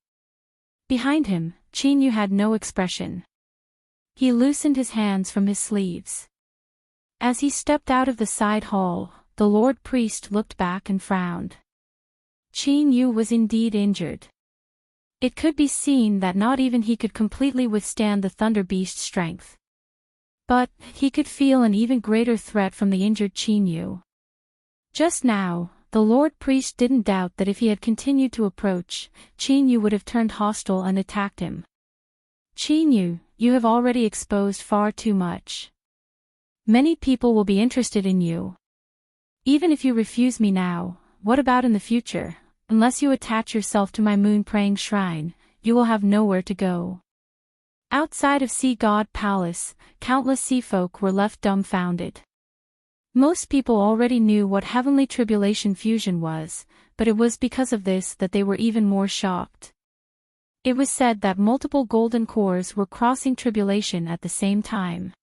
[SPEAKER 1] Behind him, Chinyu had no expression. He loosened his hands from his sleeves. As he stepped out of the side hall, the Lord Priest looked back and frowned. Chinyu was indeed injured. It could be seen that not even he could completely withstand the Thunder Beast's strength. But he could feel an even greater threat from the injured Chinyu. Just now, the Lord Priest didn't doubt that if he had continued to approach, Chinyu would have turned hostile and attacked him. "Chinyu, you have already exposed far too much. Many people will be interested in you. Even if you refuse me now, what about in the future? Unless you attach yourself to my moon-praying shrine, you will have nowhere to go." Outside of Sea God Palace, countless sea folk were left dumbfounded. Most people already knew what heavenly tribulation fusion was, but it was because of this that they were even more shocked. It was said that multiple golden cores were crossing tribulation at the same time.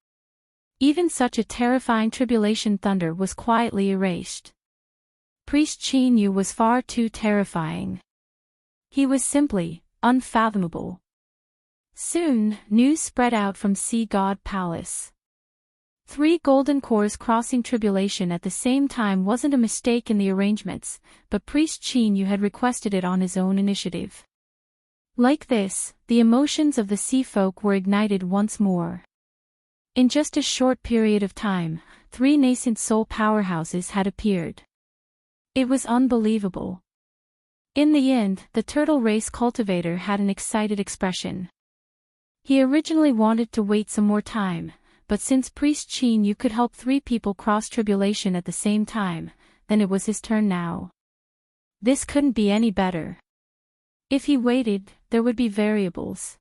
[SPEAKER 1] Even such a terrifying tribulation thunder was quietly erased. Priest Chinyu was far too terrifying. He was simply unfathomable. Soon, news spread out from Sea God Palace. 3 golden cores crossing tribulation at the same time wasn't a mistake in the arrangements, but Priest Chinyu had requested it on his own initiative. Like this, the emotions of the sea folk were ignited once more. In just a short period of time, 3 nascent soul powerhouses had appeared. It was unbelievable. In the end, the turtle race cultivator had an excited expression. He originally wanted to wait some more time, but since Priest Chinyu could help 3 people cross tribulation at the same time, then it was his turn now. This couldn't be any better. If he waited, there would be variables.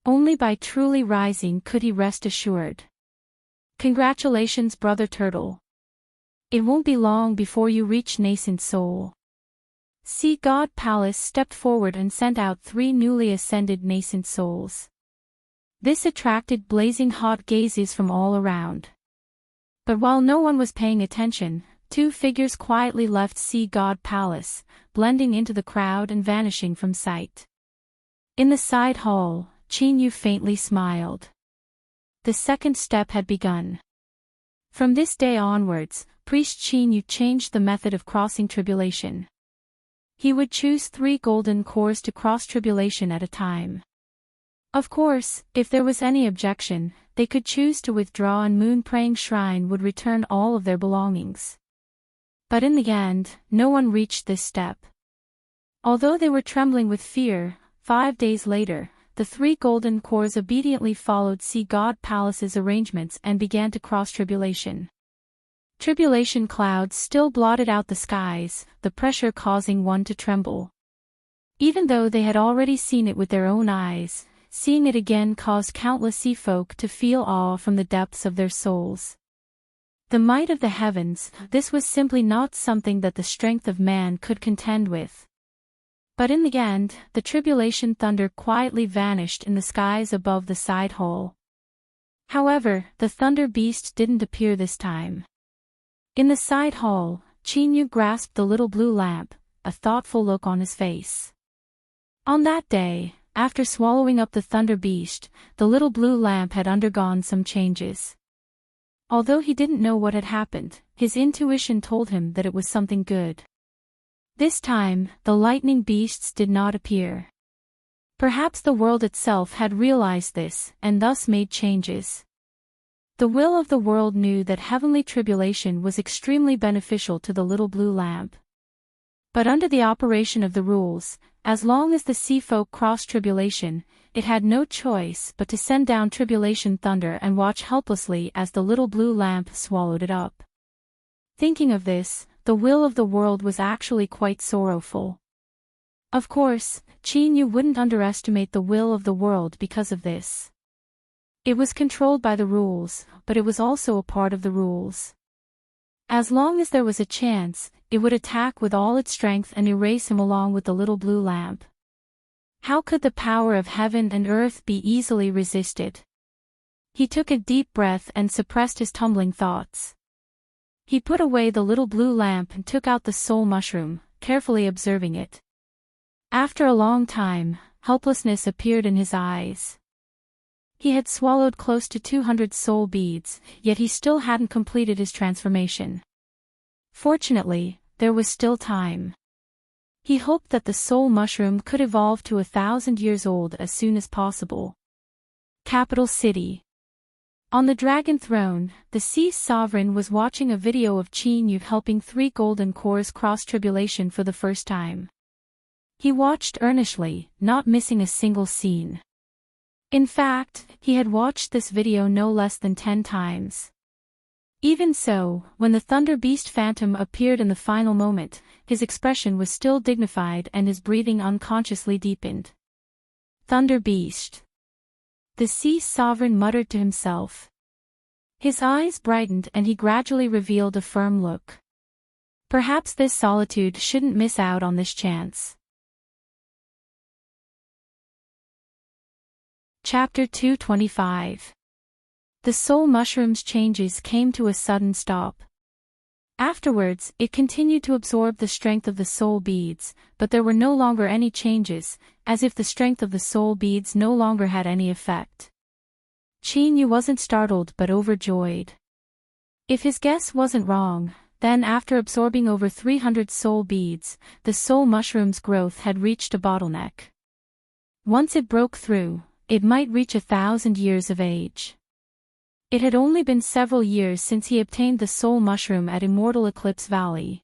[SPEAKER 1] Only by truly rising could he rest assured. Congratulations, Brother Turtle. It won't be long before you reach nascent soul. Sea God Palace stepped forward and sent out 3 newly ascended nascent souls. This attracted blazing hot gazes from all around. But while no one was paying attention, 2 figures quietly left Sea God Palace, blending into the crowd and vanishing from sight. In the side hall, Chinyu faintly smiled. The second step had begun. From this day onwards, Priest Chinyu changed the method of crossing tribulation. He would choose 3 golden cores to cross tribulation at a time. Of course, if there was any objection, they could choose to withdraw and Moon-Praying Shrine would return all of their belongings. But in the end, no one reached this step. Although they were trembling with fear, 5 days later, the 3 golden cores obediently followed Sea God Palace's arrangements and began to cross tribulation. Tribulation clouds still blotted out the skies, the pressure causing one to tremble. Even though they had already seen it with their own eyes, seeing it again caused countless sea folk to feel awe from the depths of their souls. The might of the heavens, this was simply not something that the strength of man could contend with. But in the end, the tribulation thunder quietly vanished in the skies above the side hall. However, the thunder beast didn't appear this time. In the side hall, Chinyu grasped the little blue lamp, a thoughtful look on his face. On that day, after swallowing up the thunder beast, the little blue lamp had undergone some changes. Although he didn't know what had happened, his intuition told him that it was something good. This time, the lightning beasts did not appear. Perhaps the world itself had realized this, and thus made changes. The will of the world knew that heavenly tribulation was extremely beneficial to the little blue lamp. But under the operation of the rules, as long as the sea folk crossed tribulation, it had no choice but to send down tribulation thunder and watch helplessly as the little blue lamp swallowed it up. Thinking of this, the will of the world was actually quite sorrowful. Of course, Chinyu wouldn't underestimate the will of the world because of this. It was controlled by the rules, but it was also a part of the rules. As long as there was a chance, it would attack with all its strength and erase him along with the little blue lamp. How could the power of heaven and earth be easily resisted? He took a deep breath and suppressed his tumbling thoughts. He put away the little blue lamp and took out the soul mushroom, carefully observing it. After a long time, helplessness appeared in his eyes. He had swallowed close to 200 soul beads, yet he still hadn't completed his transformation. Fortunately, there was still time. He hoped that the soul mushroom could evolve to 1,000 years old as soon as possible. Capital City. On the dragon throne, the sea sovereign was watching a video of Chinyu helping 3 golden cores cross tribulation for the first time. He watched earnestly, not missing a single scene. In fact, he had watched this video no less than 10 times. Even so, when the Thunder Beast Phantom appeared in the final moment, his expression was still dignified and his breathing unconsciously deepened. Thunder Beast. The Sea Sovereign muttered to himself. His eyes brightened and he gradually revealed a firm look. Perhaps this solitude shouldn't miss out on this chance. Chapter 225. The soul mushroom's changes came to a sudden stop. Afterwards, it continued to absorb the strength of the soul beads, but there were no longer any changes, as if the strength of the soul beads no longer had any effect. Chinyu wasn't startled but overjoyed. If his guess wasn't wrong, then after absorbing over 300 soul beads, the soul mushroom's growth had reached a bottleneck. Once it broke through, it might reach 1,000 years of age. It had only been several years since he obtained the soul mushroom at Immortal Eclipse Valley.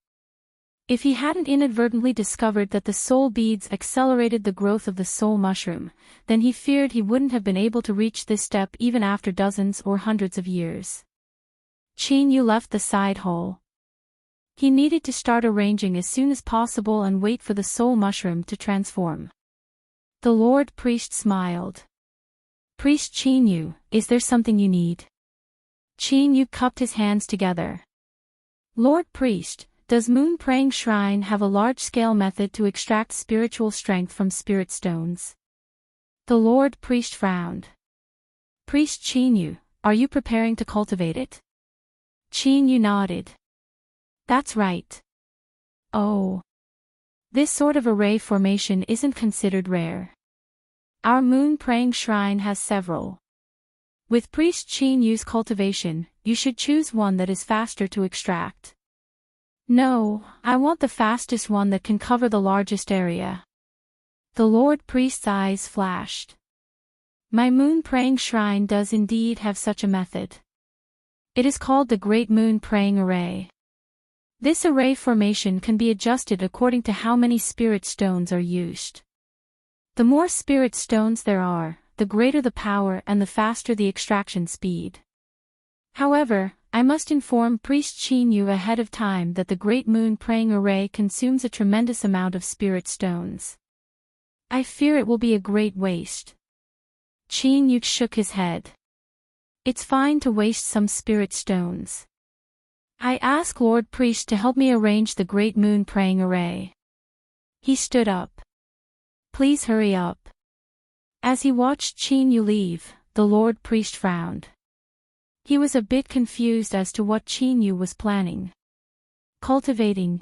[SPEAKER 1] If he hadn't inadvertently discovered that the soul beads accelerated the growth of the soul mushroom, then he feared he wouldn't have been able to reach this step even after dozens or hundreds of years. Chinyu left the side hall. He needed to start arranging as soon as possible and wait for the soul mushroom to transform. The Lord Priest smiled. Priest Chinyu, is there something you need? Chinyu cupped his hands together. Lord Priest, does Moon-Praying Shrine have a large-scale method to extract spiritual strength from spirit stones? The Lord Priest frowned. Priest Chinyu, are you preparing to cultivate it? Chinyu nodded. That's right. Oh. This sort of array formation isn't considered rare. Our Moon-Praying Shrine has several. With Priest Chinyu's cultivation, you should choose one that is faster to extract. No, I want the fastest one that can cover the largest area. The Lord Priest's eyes flashed. My moon-praying shrine does indeed have such a method. It is called the Great Moon-Praying Array. This array formation can be adjusted according to how many spirit stones are used. The more spirit stones there are, the greater the power and the faster the extraction speed. However, I must inform Priest Qin Yu ahead of time that the Great Moon Praying Array consumes a tremendous amount of spirit stones. I fear it will be a great waste. Qin Yu shook his head. It's fine to waste some spirit stones. I ask Lord Priest to help me arrange the Great Moon Praying Array. He stood up. Please hurry up. As he watched Qin Yu leave, the Lord Priest frowned. He was a bit confused as to what Qin Yu was planning. Cultivating.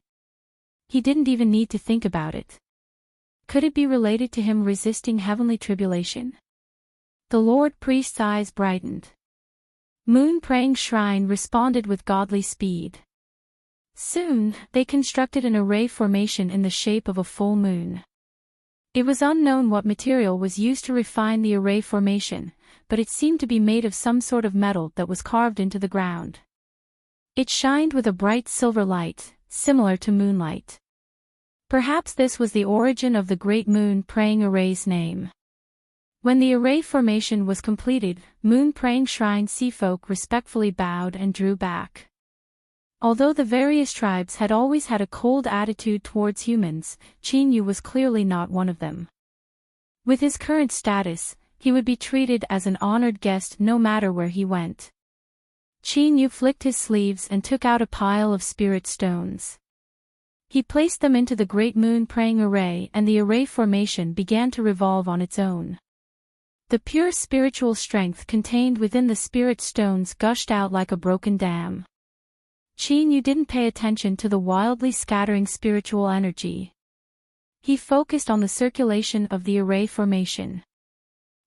[SPEAKER 1] He didn't even need to think about it. Could it be related to him resisting heavenly tribulation? The Lord Priest's eyes brightened. Moon-Praying Shrine responded with godly speed. Soon, they constructed an array formation in the shape of a full moon. It was unknown what material was used to refine the array formation, but it seemed to be made of some sort of metal that was carved into the ground. It shined with a bright silver light, similar to moonlight. Perhaps this was the origin of the Great Moon Praying Array's name. When the array formation was completed, Moon-Praying Shrine Seafolk respectfully bowed and drew back. Although the various tribes had always had a cold attitude towards humans, Qin Yu was clearly not one of them. With his current status, he would be treated as an honored guest no matter where he went. Qin Yu flicked his sleeves and took out a pile of spirit stones. He placed them into the Great Moon Praying Array and the array formation began to revolve on its own. The pure spiritual strength contained within the spirit stones gushed out like a broken dam. Qin Yu didn't pay attention to the wildly scattering spiritual energy. He focused on the circulation of the array formation.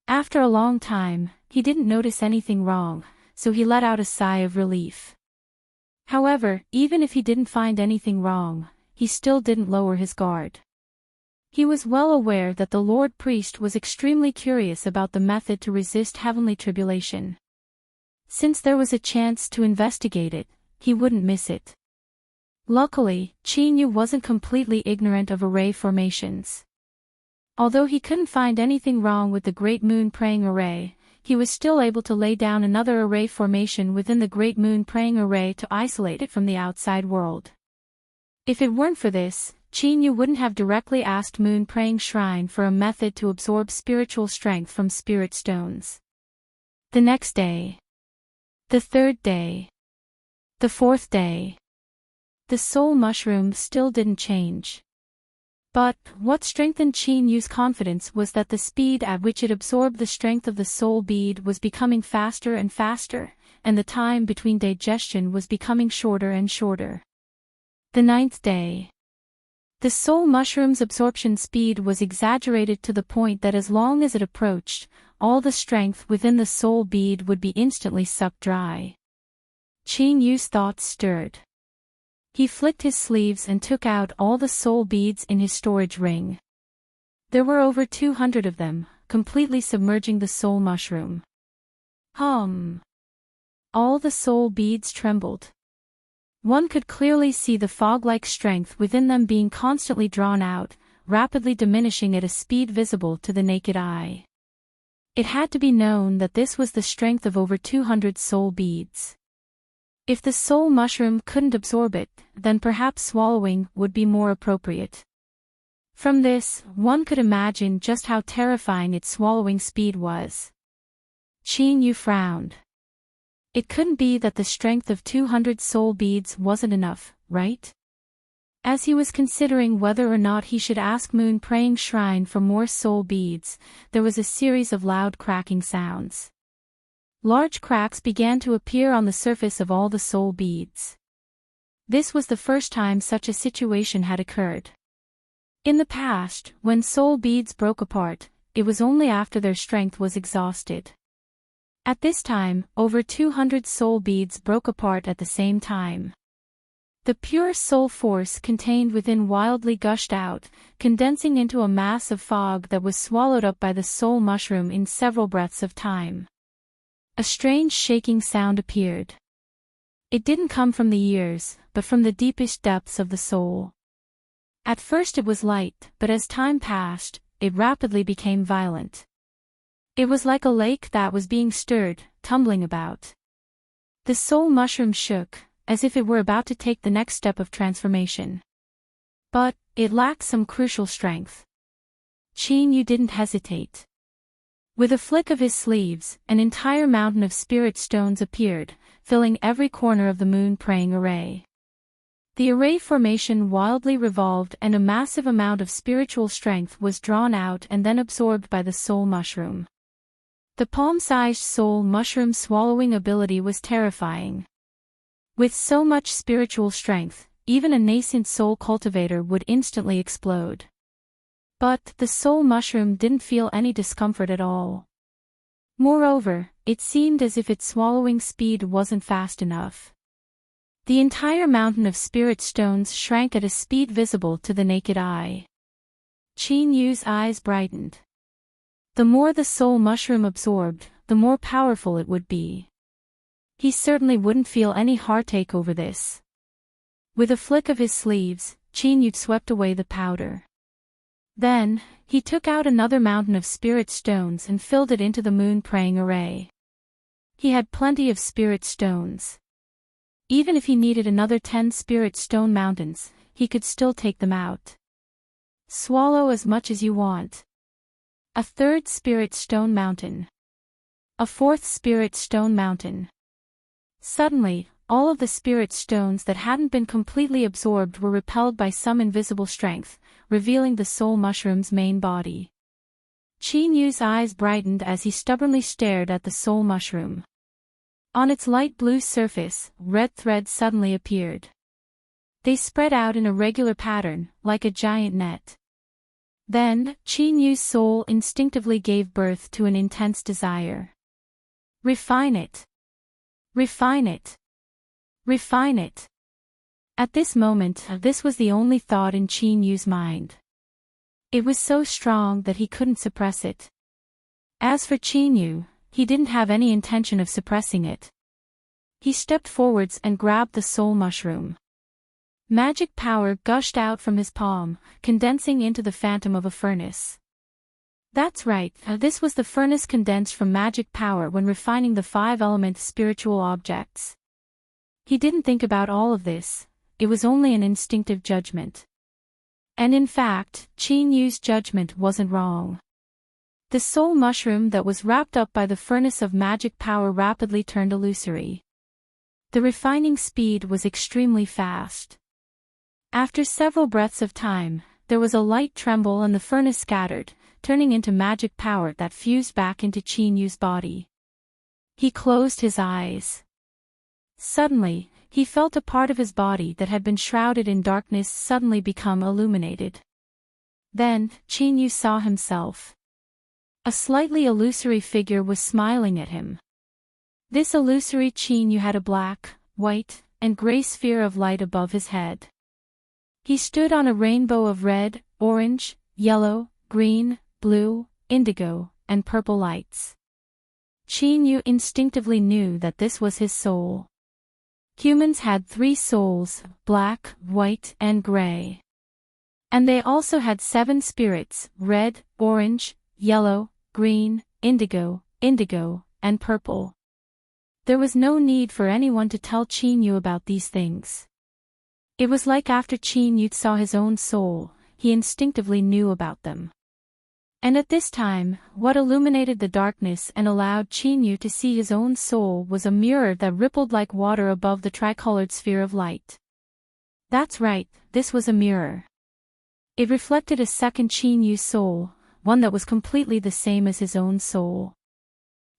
[SPEAKER 1] After a long time, he didn't notice anything wrong, so he let out a sigh of relief. However, even if he didn't find anything wrong, he still didn't lower his guard. He was well aware that the Lord Priest was extremely curious about the method to resist heavenly tribulation. Since there was a chance to investigate it, he wouldn't miss it. Luckily, Qin Yu wasn't completely ignorant of array formations. Although he couldn't find anything wrong with the Great Moon Praying Array, he was still able to lay down another array formation within the Great Moon Praying Array to isolate it from the outside world. If it weren't for this, Qin Yu wouldn't have directly asked Moon-Praying Shrine for a method to absorb spiritual strength from spirit stones. The next day. The third day. The fourth day. The soul mushroom still didn't change. But, what strengthened Qin Yu's confidence was that the speed at which it absorbed the strength of the soul bead was becoming faster and faster, and the time between digestion was becoming shorter and shorter. The ninth day. The soul mushroom's absorption speed was exaggerated to the point that as long as it approached, all the strength within the soul bead would be instantly sucked dry. Qin Yu's thoughts stirred. He flicked his sleeves and took out all the soul beads in his storage ring. There were over 200 of them, completely submerging the soul mushroom. All the soul beads trembled. One could clearly see the fog-like strength within them being constantly drawn out, rapidly diminishing at a speed visible to the naked eye. It had to be known that this was the strength of over 200 soul beads. If the soul mushroom couldn't absorb it, then perhaps swallowing would be more appropriate. From this, one could imagine just how terrifying its swallowing speed was. Qin Yu frowned. It couldn't be that the strength of 200 soul beads wasn't enough, right? As he was considering whether or not he should ask Moon-Praying Shrine for more soul beads, there was a series of loud cracking sounds. Large cracks began to appear on the surface of all the soul beads. This was the first time such a situation had occurred. In the past, when soul beads broke apart, it was only after their strength was exhausted. At this time, over 200 soul beads broke apart at the same time. The pure soul force contained within wildly gushed out, condensing into a mass of fog that was swallowed up by the soul mushroom in several breaths of time. A strange shaking sound appeared. It didn't come from the ears, but from the deepest depths of the soul. At first it was light, but as time passed, it rapidly became violent. It was like a lake that was being stirred, tumbling about. The soul mushroom shook, as if it were about to take the next step of transformation. But it lacked some crucial strength. Chin-Yu didn't hesitate. With a flick of his sleeves, an entire mountain of spirit stones appeared, filling every corner of the moon-praying array. The array formation wildly revolved and a massive amount of spiritual strength was drawn out and then absorbed by the soul mushroom. The palm-sized soul mushroom swallowing ability was terrifying. With so much spiritual strength, even a nascent soul cultivator would instantly explode. But the soul mushroom didn't feel any discomfort at all. Moreover, it seemed as if its swallowing speed wasn't fast enough. The entire mountain of spirit stones shrank at a speed visible to the naked eye. Chin-Yu's eyes brightened. The more the soul mushroom absorbed, the more powerful it would be. He certainly wouldn't feel any heartache over this. With a flick of his sleeves, Chin-Yu swept away the powder. Then, he took out another mountain of spirit stones and filled it into the moon-praying array. He had plenty of spirit stones. Even if he needed another 10 spirit stone mountains, he could still take them out. Swallow as much as you want. A third spirit stone mountain. A fourth spirit stone mountain. Suddenly, all of the spirit stones that hadn't been completely absorbed were repelled by some invisible strength, revealing the soul mushroom's main body. Chin-Yu's eyes brightened as he stubbornly stared at the soul mushroom. On its light blue surface, red threads suddenly appeared. They spread out in a regular pattern, like a giant net. Then, Chin-Yu's soul instinctively gave birth to an intense desire. Refine it. Refine it. Refine it. At this moment, this was the only thought in Chin-Yu's mind. It was so strong that he couldn't suppress it. As for Chin-Yu, he didn't have any intention of suppressing it. He stepped forwards and grabbed the soul mushroom. Magic power gushed out from his palm, condensing into the phantom of a furnace. That's right, this was the furnace condensed from magic power when refining the 5-element spiritual objects. He didn't think about all of this, it was only an instinctive judgment. And in fact, Chin-Yu's judgment wasn't wrong. The soul mushroom that was wrapped up by the furnace of magic power rapidly turned illusory. The refining speed was extremely fast. After several breaths of time, there was a light tremble and the furnace scattered, turning into magic power that fused back into Chin-Yu's body. He closed his eyes. Suddenly, he felt a part of his body that had been shrouded in darkness suddenly become illuminated. Then, Chin-Yu saw himself. A slightly illusory figure was smiling at him. This illusory Chin-Yu had a black, white, and gray sphere of light above his head. He stood on a rainbow of red, orange, yellow, green, blue, indigo, and purple lights. Chin-Yu instinctively knew that this was his soul. Humans had 3 souls, black, white, and gray. And they also had 7 spirits, red, orange, yellow, green, indigo, and purple. There was no need for anyone to tell Chin-Yu about these things. It was like after Chin-Yu saw his own soul, he instinctively knew about them. And at this time, what illuminated the darkness and allowed Chin-Yu to see his own soul was a mirror that rippled like water above the tricolored sphere of light. That's right, this was a mirror. It reflected a second Chin-Yu's soul, one that was completely the same as his own soul.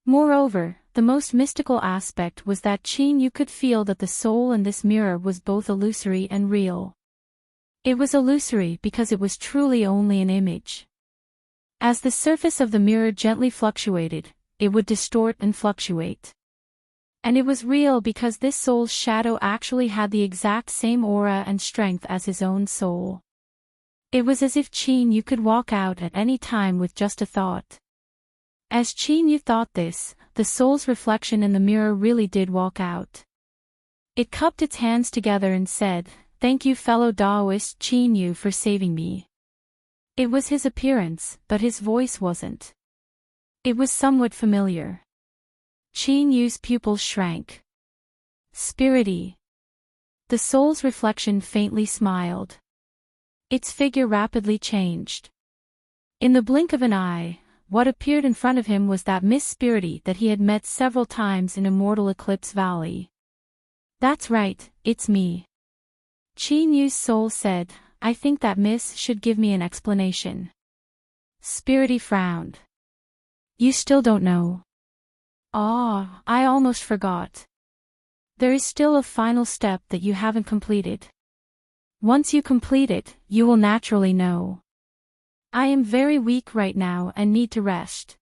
[SPEAKER 1] Moreover, the most mystical aspect was that Chin-Yu could feel that the soul in this mirror was both illusory and real. It was illusory because it was truly only an image. As the surface of the mirror gently fluctuated, it would distort and fluctuate. And it was real because this soul's shadow actually had the exact same aura and strength as his own soul. It was as if Yu could walk out at any time with just a thought. As Yu thought this, the soul's reflection in the mirror really did walk out. It cupped its hands together and said, "Thank you, fellow Taoist Yu, for saving me." It was his appearance, but his voice wasn't. It was somewhat familiar. Yu's pupils shrank. "Spirity." The soul's reflection faintly smiled. Its figure rapidly changed. In the blink of an eye, what appeared in front of him was that Miss Spirity that he had met several times in Immortal Eclipse Valley. "That's right, it's me." Yu's soul said, "I think that Miss should give me an explanation." Spirity frowned. "You still don't know?" "Ah, I almost forgot. There is still a final step that you haven't completed. Once you complete it, you will naturally know. I am very weak right now and need to rest.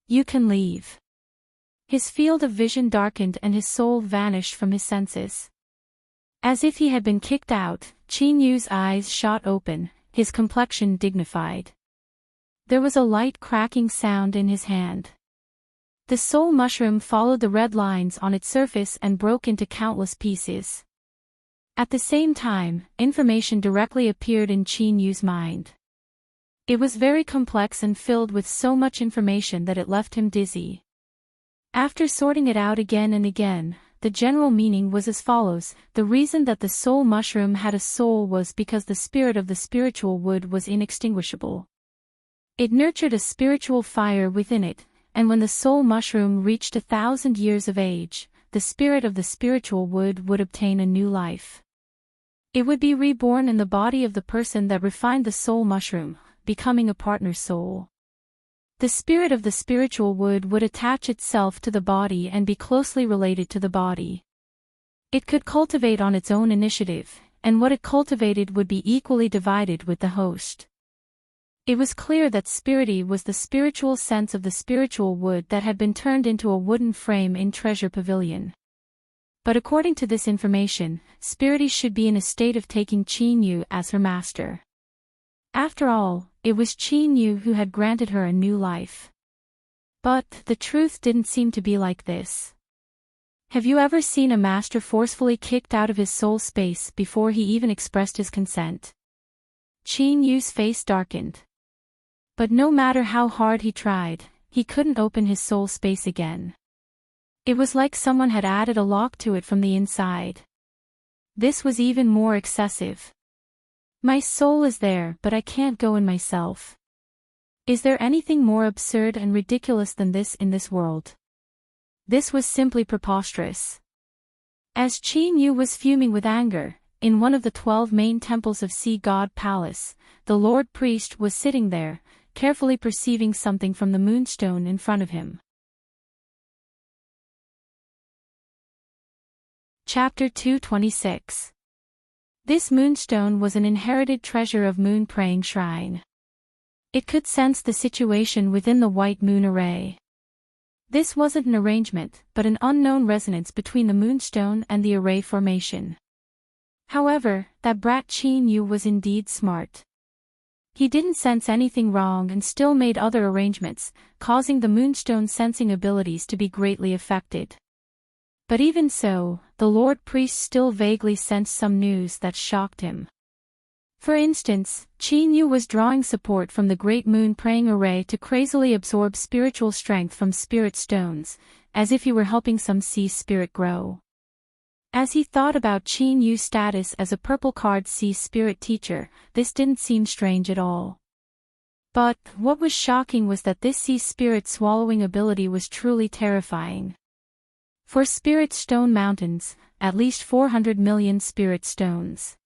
[SPEAKER 1] You can leave." His field of vision darkened and his soul vanished from his senses. As if he had been kicked out, Yu's eyes shot open, his complexion dignified. There was a light cracking sound in his hand. The soul mushroom followed the red lines on its surface and broke into countless pieces. At the same time, information directly appeared in Yu's mind. It was very complex and filled with so much information that it left him dizzy. After sorting it out again and again, the general meaning was as follows: the reason that the soul mushroom had a soul was because the spirit of the spiritual wood was inextinguishable. It nurtured a spiritual fire within it, and when the soul mushroom reached 1,000 years of age, the spirit of the spiritual wood would obtain a new life. It would be reborn in the body of the person that refined the soul mushroom, becoming a partner soul. The spirit of the spiritual wood would attach itself to the body and be closely related to the body. It could cultivate on its own initiative, and what it cultivated would be equally divided with the host. It was clear that spirity was the spiritual sense of the spiritual wood that had been turned into a wooden frame in Treasure Pavilion. But according to this information, spirity should be in a state of taking Yu as her master. After all, it was Yu who had granted her a new life. But the truth didn't seem to be like this. Have you ever seen a master forcefully kicked out of his soul space before he even expressed his consent? Yu's face darkened. But no matter how hard he tried, he couldn't open his soul space again. It was like someone had added a lock to it from the inside. This was even more excessive. My soul is there, but I can't go in myself. Is there anything more absurd and ridiculous than this in this world? This was simply preposterous. As Yu was fuming with anger, in one of the 12 main temples of Sea God Palace, the Lord Priest was sitting there, carefully perceiving something from the moonstone in front of him. Chapter 226. This moonstone was an inherited treasure of Moon Praying Shrine. It could sense the situation within the white moon array. This wasn't an arrangement, but an unknown resonance between the moonstone and the array formation. However, that brat Yu was indeed smart. He didn't sense anything wrong and still made other arrangements, causing the moonstone's sensing abilities to be greatly affected. But even so, the Lord Priest still vaguely sensed some news that shocked him. For instance, Yu was drawing support from the Great Moon Praying Array to crazily absorb spiritual strength from spirit stones, as if he were helping some sea spirit grow. As he thought about Yu's status as a purple card sea spirit teacher, this didn't seem strange at all. But what was shocking was that this sea spirit swallowing ability was truly terrifying. For spirit stone mountains, at least 400 million spirit stones.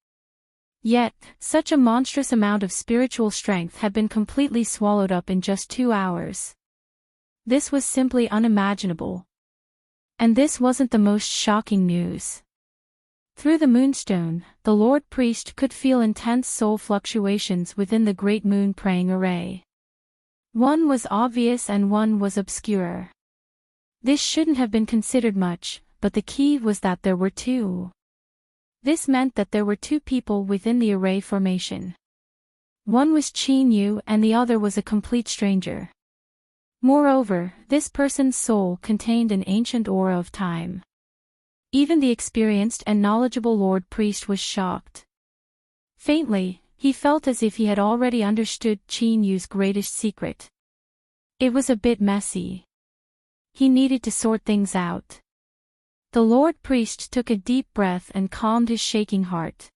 [SPEAKER 1] Yet, such a monstrous amount of spiritual strength had been completely swallowed up in just 2 hours. This was simply unimaginable. And this wasn't the most shocking news. Through the moonstone, the Lord Priest could feel intense soul fluctuations within the Great Moon Praying Array. One was obvious and one was obscure. This shouldn't have been considered much, but the key was that there were two. This meant that there were two people within the array formation. One was Qin Yu and the other was a complete stranger. Moreover, this person's soul contained an ancient aura of time. Even the experienced and knowledgeable Lord Priest was shocked. Faintly, he felt as if he had already understood Qin Yu's greatest secret. It was a bit messy. He needed to sort things out. The Lord Priest took a deep breath and calmed his shaking heart.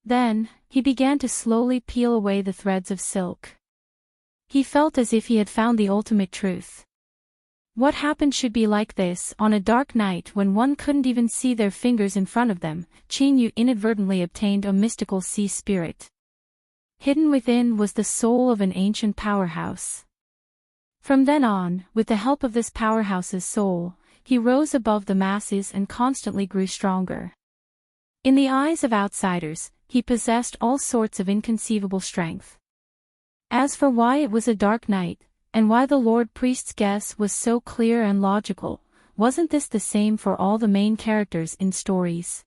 [SPEAKER 1] Then, he began to slowly peel away the threads of silk. He felt as if he had found the ultimate truth. What happened should be like this: on a dark night when one couldn't even see their fingers in front of them, Qin Yu inadvertently obtained a mystical sea spirit. Hidden within was the soul of an ancient powerhouse. From then on, with the help of this powerhouse's soul, he rose above the masses and constantly grew stronger. In the eyes of outsiders, he possessed all sorts of inconceivable strength. As for why it was a dark night, and why the Lord Priest's guess was so clear and logical, wasn't this the same for all the main characters in stories?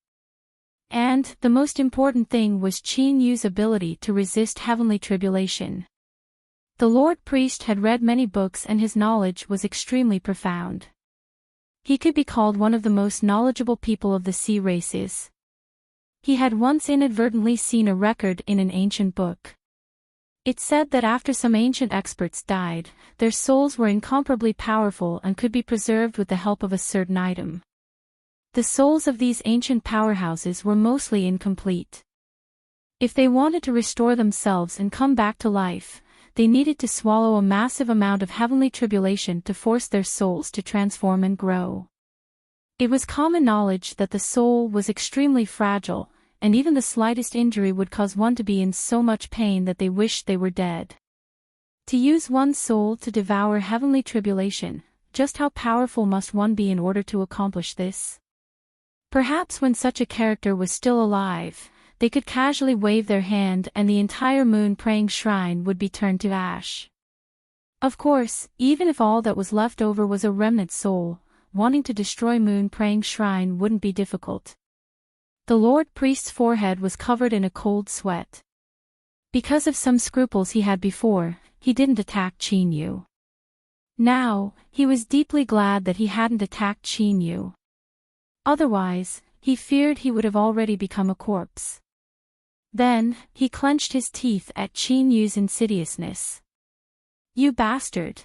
[SPEAKER 1] And, the most important thing was Qin Yu's ability to resist heavenly tribulation. The Lord Priest had read many books and his knowledge was extremely profound. He could be called one of the most knowledgeable people of the sea races. He had once inadvertently seen a record in an ancient book. It said that after some ancient experts died, their souls were incomparably powerful and could be preserved with the help of a certain item. The souls of these ancient powerhouses were mostly incomplete. If they wanted to restore themselves and come back to life, they needed to swallow a massive amount of heavenly tribulation to force their souls to transform and grow. It was common knowledge that the soul was extremely fragile, and even the slightest injury would cause one to be in so much pain that they wished they were dead. To use one's soul to devour heavenly tribulation, just how powerful must one be in order to accomplish this? Perhaps when such a character was still alive, they could casually wave their hand and the entire moon-praying shrine would be turned to ash. Of course, even if all that was left over was a remnant soul, wanting to destroy moon-praying shrine wouldn't be difficult. The Lord Priest's forehead was covered in a cold sweat. Because of some scruples he had before, he didn't attack Qin Yu. Now, he was deeply glad that he hadn't attacked Qin Yu. Otherwise, he feared he would have already become a corpse. Then, he clenched his teeth at Qin Yu's insidiousness. "You bastard!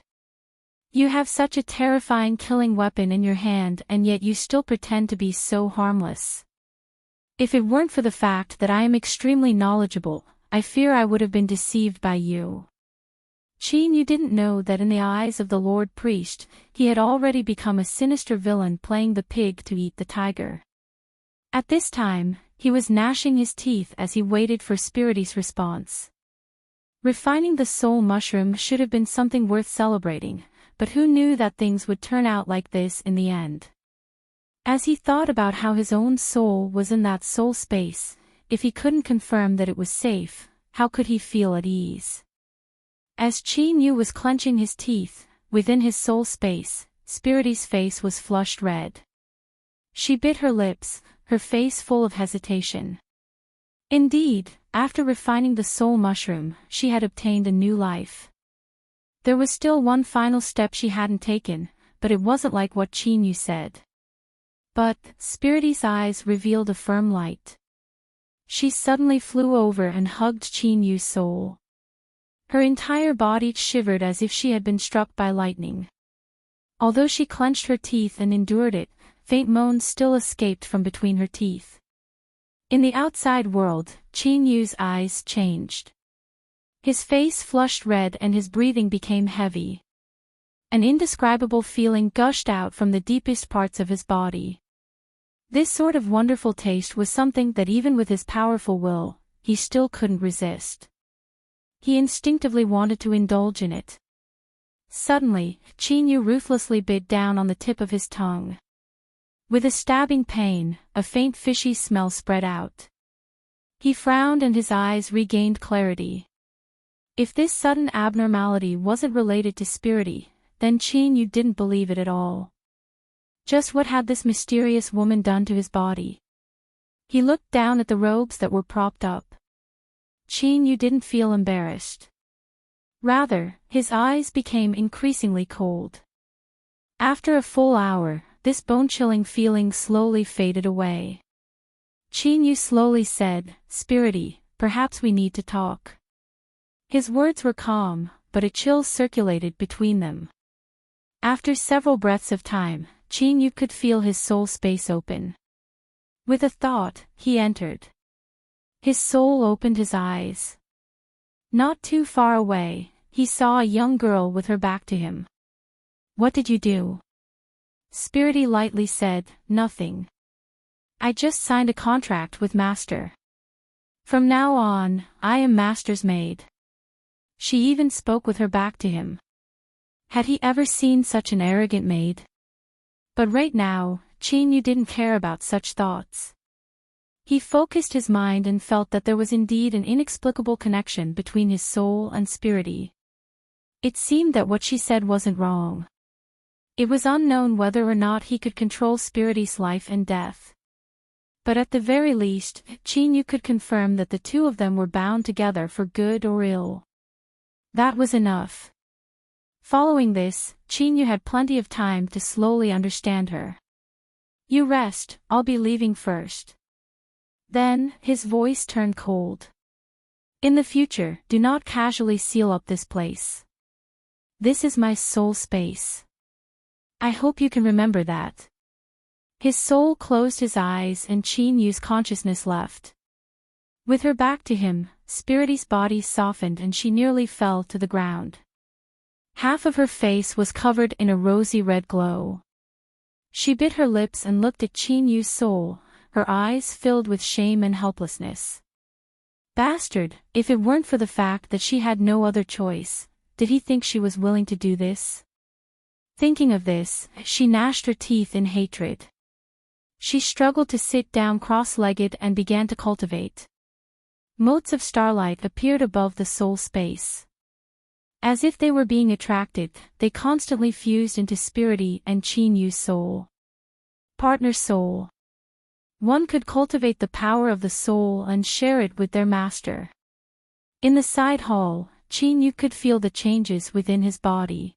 [SPEAKER 1] You have such a terrifying killing weapon in your hand and yet you still pretend to be so harmless. If it weren't for the fact that I am extremely knowledgeable, I fear I would have been deceived by you." Qin Yu didn't know that in the eyes of the Lord Priest, he had already become a sinister villain playing the pig to eat the tiger. At this time, he was gnashing his teeth as he waited for Spirity's response. Refining the soul mushroom should have been something worth celebrating, but who knew that things would turn out like this in the end? As he thought about how his own soul was in that soul space, if he couldn't confirm that it was safe, how could he feel at ease? As Qin Yu was clenching his teeth, within his soul space, Spirity's face was flushed red. She bit her lips, her face full of hesitation. Indeed, after refining the soul mushroom, she had obtained a new life. There was still one final step she hadn't taken, but it wasn't like what Qin Yu said. But, Spirity's eyes revealed a firm light. She suddenly flew over and hugged Qin Yu's soul. Her entire body shivered as if she had been struck by lightning. Although she clenched her teeth and endured it, faint moans still escaped from between her teeth. In the outside world, Qin Yu's eyes changed. His face flushed red and his breathing became heavy. An indescribable feeling gushed out from the deepest parts of his body. This sort of wonderful taste was something that even with his powerful will, he still couldn't resist. He instinctively wanted to indulge in it. Suddenly, Qin Yu ruthlessly bit down on the tip of his tongue. With a stabbing pain, a faint fishy smell spread out. He frowned and his eyes regained clarity. If this sudden abnormality wasn't related to Spirity, then Qin Yu didn't believe it at all. Just what had this mysterious woman done to his body? He looked down at the robes that were propped up. Yu didn't feel embarrassed. Rather, his eyes became increasingly cold. After a full hour, this bone-chilling feeling slowly faded away. Yu slowly said, "Spirity, perhaps we need to talk." His words were calm, but a chill circulated between them. After several breaths of time, Yu could feel his soul space open. With a thought, he entered. His soul opened his eyes. Not too far away, he saw a young girl with her back to him. "What did you do?" Spirity lightly said, "Nothing. I just signed a contract with Master. From now on, I am Master's maid." She even spoke with her back to him. Had he ever seen such an arrogant maid? But right now, Yu didn't care about such thoughts. He focused his mind and felt that there was indeed an inexplicable connection between his soul and Spirity. It seemed that what she said wasn't wrong. It was unknown whether or not he could control Spirity's life and death. But at the very least, Yu could confirm that the two of them were bound together for good or ill. That was enough. Following this, Yu had plenty of time to slowly understand her. "You rest, I'll be leaving first." Then, his voice turned cold. "In the future, do not casually seal up this place. This is my soul space. I hope you can remember that." His soul closed his eyes and Yu's consciousness left. With her back to him, Spirity's body softened and she nearly fell to the ground. Half of her face was covered in a rosy red glow. She bit her lips and looked at Yu's soul, her eyes filled with shame and helplessness. Bastard, if it weren't for the fact that she had no other choice, did he think she was willing to do this? Thinking of this, she gnashed her teeth in hatred. She struggled to sit down cross-legged and began to cultivate. Motes of starlight appeared above the soul space. As if they were being attracted, they constantly fused into Spirity and Yu's soul. Partner soul. One could cultivate the power of the soul and share it with their master. In the side hall, Yu could feel the changes within his body.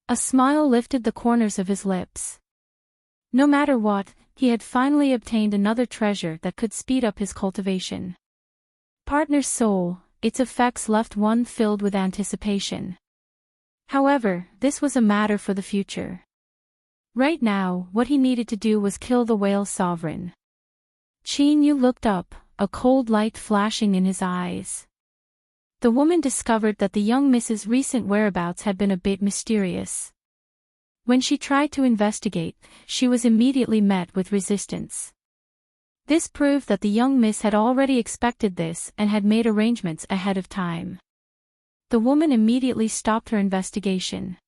[SPEAKER 1] A smile lifted the corners of his lips. No matter what, he had finally obtained another treasure that could speed up his cultivation. Partner soul, its effects left one filled with anticipation. However, this was a matter for the future. Right now, what he needed to do was kill the whale sovereign. Yu looked up, a cold light flashing in his eyes. The woman discovered that the young Miss's recent whereabouts had been a bit mysterious. When she tried to investigate, she was immediately met with resistance. This proved that the young Miss had already expected this and had made arrangements ahead of time. The woman immediately stopped her investigation.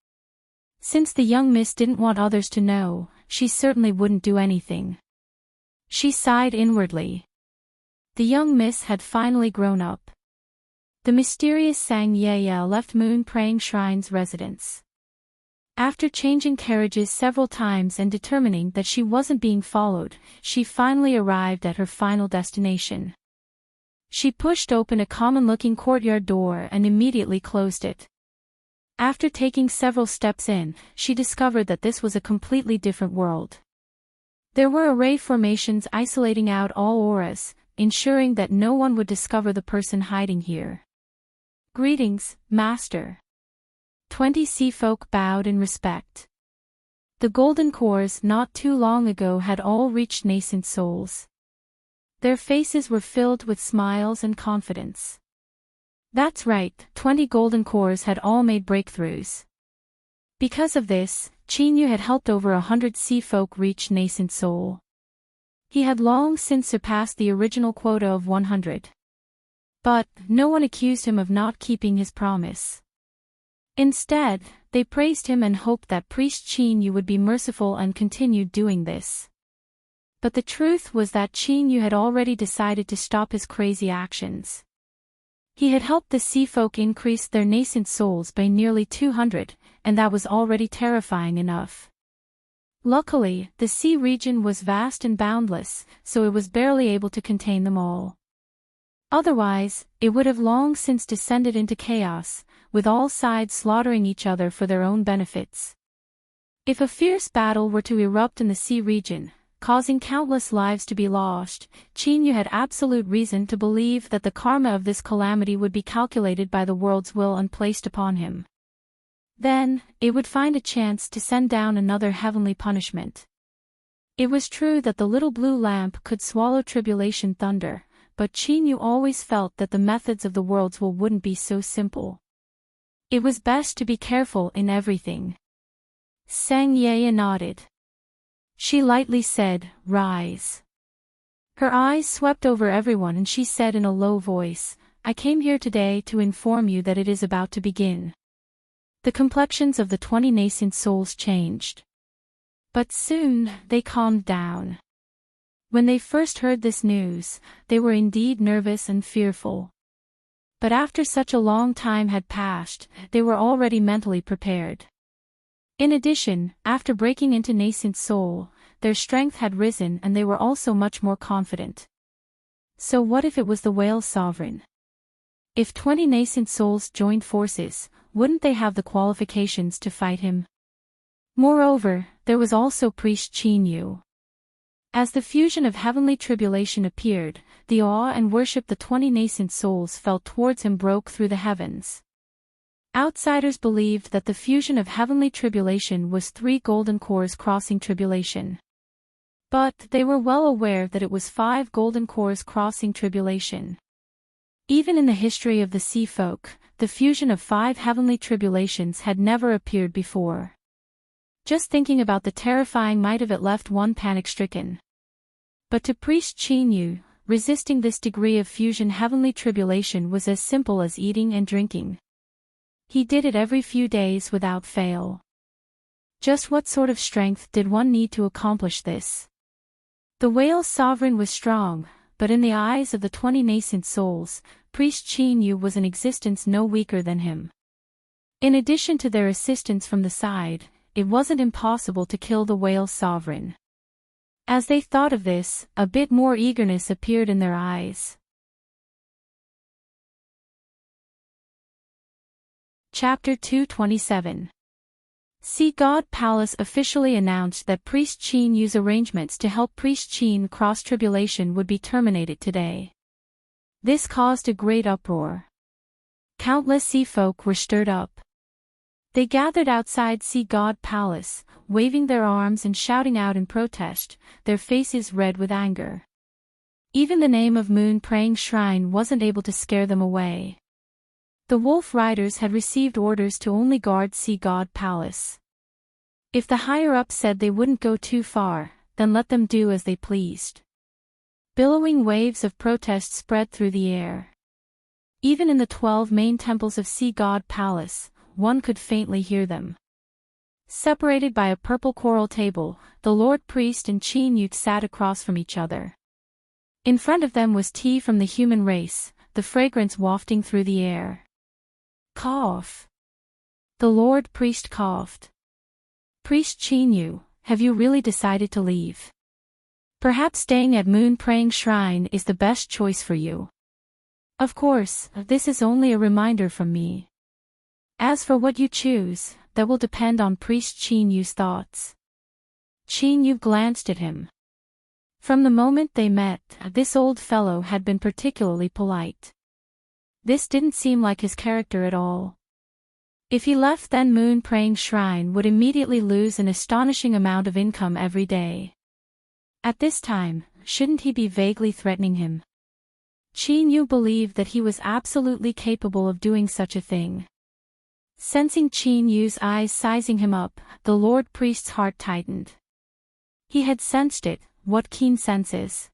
[SPEAKER 1] Since the young Miss didn't want others to know, she certainly wouldn't do anything. She sighed inwardly. The young Miss had finally grown up. The mysterious Sang Yaya left Moon Praying Shrine's residence. After changing carriages several times and determining that she wasn't being followed, she finally arrived at her final destination. She pushed open a common-looking courtyard door and immediately closed it. After taking several steps in, she discovered that this was a completely different world. There were array formations isolating out all auras, ensuring that no one would discover the person hiding here. "Greetings, Master." 20 sea folk bowed in respect. The golden cores not too long ago had all reached nascent souls. Their faces were filled with smiles and confidence. That's right, 20 golden cores had all made breakthroughs. Because of this, Yu had helped over 100 sea folk reach nascent soul. He had long since surpassed the original quota of 100. But, no one accused him of not keeping his promise. Instead, they praised him and hoped that Priest Yu would be merciful and continued doing this. But the truth was that Yu had already decided to stop his crazy actions. He had helped the sea folk increase their nascent souls by nearly 200, and that was already terrifying enough. Luckily, the sea region was vast and boundless, so it was barely able to contain them all. Otherwise, it would have long since descended into chaos, with all sides slaughtering each other for their own benefits. If a fierce battle were to erupt in the sea region, causing countless lives to be lost, Chinyu had absolute reason to believe that the karma of this calamity would be calculated by the world's will and placed upon him. Then, it would find a chance to send down another heavenly punishment. It was true that the little blue lamp could swallow tribulation thunder, but Chinyu always felt that the methods of the world's will wouldn't be so simple. It was best to be careful in everything. Sang Yaya nodded. She lightly said, "Rise." Her eyes swept over everyone and she said in a low voice, "I came here today to inform you that it is about to begin." The complexions of the 20 nascent souls changed. But soon, they calmed down. When they first heard this news, they were indeed nervous and fearful. But after such a long time had passed, they were already mentally prepared. In addition, after breaking into nascent soul, their strength had risen and they were also much more confident. So what if it was the whale sovereign? If 20 nascent souls joined forces, wouldn't they have the qualifications to fight him? Moreover, there was also priest Chinyu. As the fusion of heavenly tribulation appeared, the awe and worship the 20 nascent souls felt towards him broke through the heavens. Outsiders believed that the fusion of heavenly tribulation was 3 golden cores crossing tribulation. But they were well aware that it was 5 golden cores crossing tribulation. Even in the history of the sea folk, the fusion of 5 heavenly tribulations had never appeared before. Just thinking about the terrifying might of it left one panic-stricken. But to priest Chinyu, resisting this degree of fusion heavenly tribulation was as simple as eating and drinking. He did it every few days without fail. Just what sort of strength did one need to accomplish this? The whale sovereign was strong, but in the eyes of the 20 nascent souls, priest Chinyu was in existence no weaker than him. In addition to their assistance from the side, it wasn't impossible to kill the whale sovereign. As they thought of this, a bit more eagerness appeared in their eyes. Chapter 227. Sea God Palace officially announced that Priest Chinyu's arrangements to help Priest Chin cross tribulation would be terminated today. This caused a great uproar. Countless sea folk were stirred up. They gathered outside Sea God Palace, waving their arms and shouting out in protest, their faces red with anger. Even the name of Moon Praying Shrine wasn't able to scare them away. The Wolf Riders had received orders to only guard Sea God Palace. If the higher-ups said they wouldn't go too far, then let them do as they pleased. Billowing waves of protest spread through the air. Even in the 12 main temples of Sea God Palace, one could faintly hear them. Separated by a purple coral table, the Lord Priest and Chinyu sat across from each other. In front of them was tea from the human race, the fragrance wafting through the air. Cough. The Lord Priest coughed. Priest Chinyu, have you really decided to leave? Perhaps staying at Moon Praying Shrine is the best choice for you. Of course, this is only a reminder from me. As for what you choose, that will depend on Priest Chinyu's thoughts. Chinyu glanced at him. From the moment they met, this old fellow had been particularly polite. This didn't seem like his character at all. If he left, then Moon Praying Shrine would immediately lose an astonishing amount of income every day. At this time, shouldn't he be vaguely threatening him? Chinyu believed that he was absolutely capable of doing such a thing. Sensing Chinyu's eyes sizing him up, the Lord Priest's heart tightened. He had sensed it, what keen senses.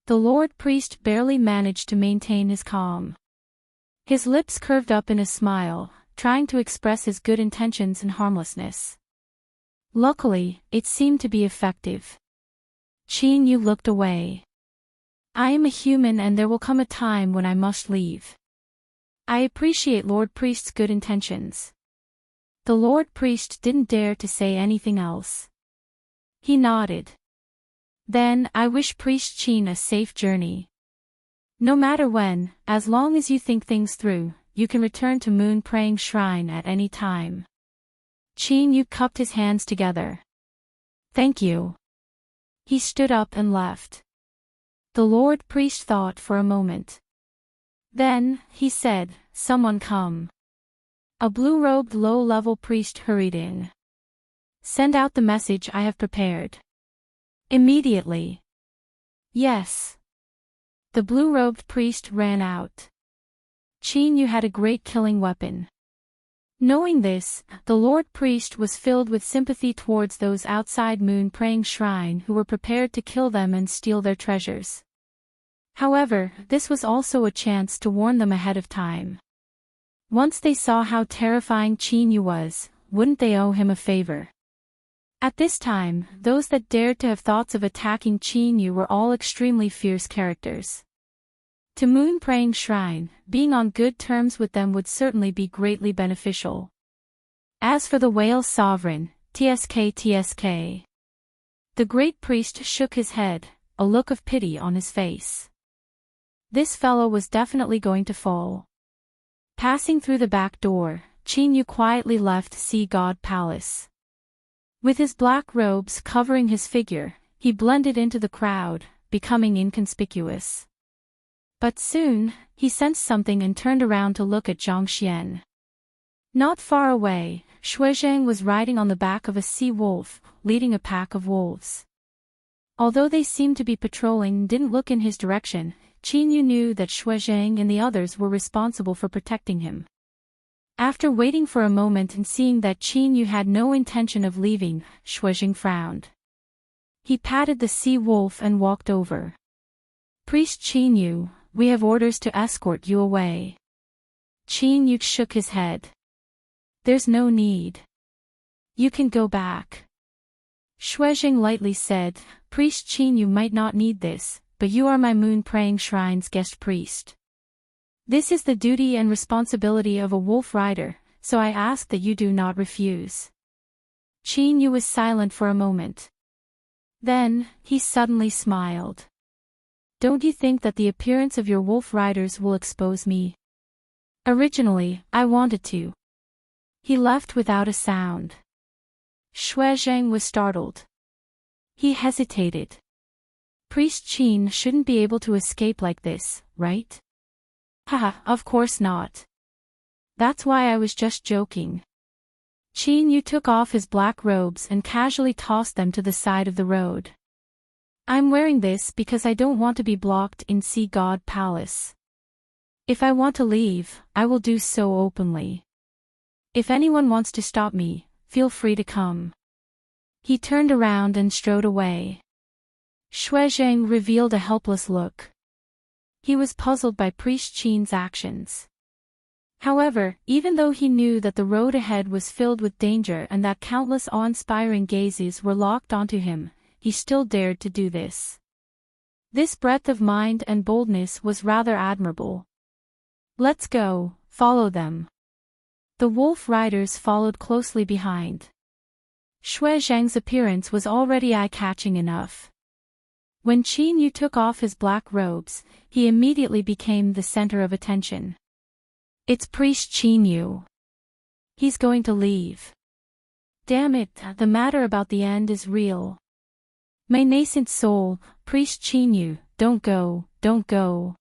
[SPEAKER 1] The Lord Priest barely managed to maintain his calm. His lips curved up in a smile, trying to express his good intentions and harmlessness. Luckily, it seemed to be effective. Chinyu looked away. I am a human and there will come a time when I must leave. I appreciate Lord Priest's good intentions. The Lord Priest didn't dare to say anything else. He nodded. Then, I wish Priest Qin a safe journey. No matter when, as long as you think things through, you can return to Moon Praying Shrine at any time. Qin Yu cupped his hands together. Thank you. He stood up and left. The Lord Priest thought for a moment. Then, he said, someone come. A blue-robed low-level priest hurried in. Send out the message I have prepared. Immediately. Yes. The blue-robed priest ran out. Qin Yu had a great killing weapon. Knowing this, the Lord Priest was filled with sympathy towards those outside Moon Praying Shrine who were prepared to kill them and steal their treasures. However, this was also a chance to warn them ahead of time. Once they saw how terrifying Qin Yu was, wouldn't they owe him a favor? At this time, those that dared to have thoughts of attacking Qin Yu were all extremely fierce characters. To Moon Praying Shrine, being on good terms with them would certainly be greatly beneficial. As for the Whale Sovereign, TSK. The great priest shook his head, a look of pity on his face. This fellow was definitely going to fall. Passing through the back door, Qin Yu quietly left Sea God Palace. With his black robes covering his figure, he blended into the crowd, becoming inconspicuous. But soon, he sensed something and turned around to look at Zhang Xian. Not far away, Shuizhang was riding on the back of a sea wolf, leading a pack of wolves. Although they seemed to be patrolling and didn't look in his direction, Qin Yu knew that Shuizhang and the others were responsible for protecting him. After waiting for a moment and seeing that Qin Yu had no intention of leaving, Shuizhang frowned. He patted the sea wolf and walked over. Priest Qin Yu, we have orders to escort you away. Qin Yu shook his head. There's no need. You can go back. Shuizhang lightly said, Priest Qin Yu might not need this, but you are my Moon Praying Shrine's guest priest. This is the duty and responsibility of a wolf rider, so I ask that you do not refuse. Qin Yu was silent for a moment. Then, he suddenly smiled. Don't you think that the appearance of your wolf riders will expose me? Originally, I wanted to. He left without a sound. Shuizhang was startled. He hesitated. Priest Qin shouldn't be able to escape like this, right? Haha, of course not. That's why I was just joking. Qin Yu took off his black robes and casually tossed them to the side of the road. I'm wearing this because I don't want to be blocked in Sea God Palace. If I want to leave, I will do so openly. If anyone wants to stop me, feel free to come. He turned around and strode away. Shuizhang revealed a helpless look. He was puzzled by Priest Qin's actions. However, even though he knew that the road ahead was filled with danger and that countless awe-inspiring gazes were locked onto him, he still dared to do this. This breadth of mind and boldness was rather admirable. Let's go, follow them. The wolf riders followed closely behind. Shuizhang's appearance was already eye-catching enough. When Qin Yu took off his black robes, he immediately became the center of attention. It's Priest Qin Yu. He's going to leave. Damn it, the matter about the end is real. My nascent soul, Priest Qin Yu, don't go, don't go.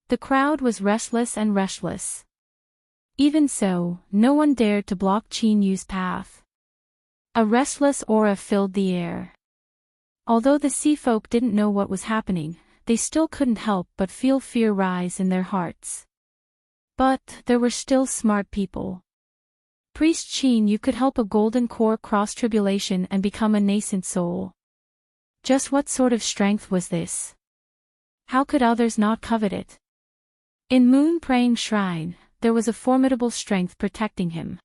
[SPEAKER 1] The crowd was restless and restless. Even so, no one dared to block Qin Yu's path. A restless aura filled the air. Although the sea folk didn't know what was happening, they still couldn't help but feel fear rise in their hearts. But, there were still smart people. Priest Qin Yu could help a golden core cross tribulation and become a nascent soul. Just what sort of strength was this? How could others not covet it? In Moon Praying Shrine, there was a formidable strength protecting him.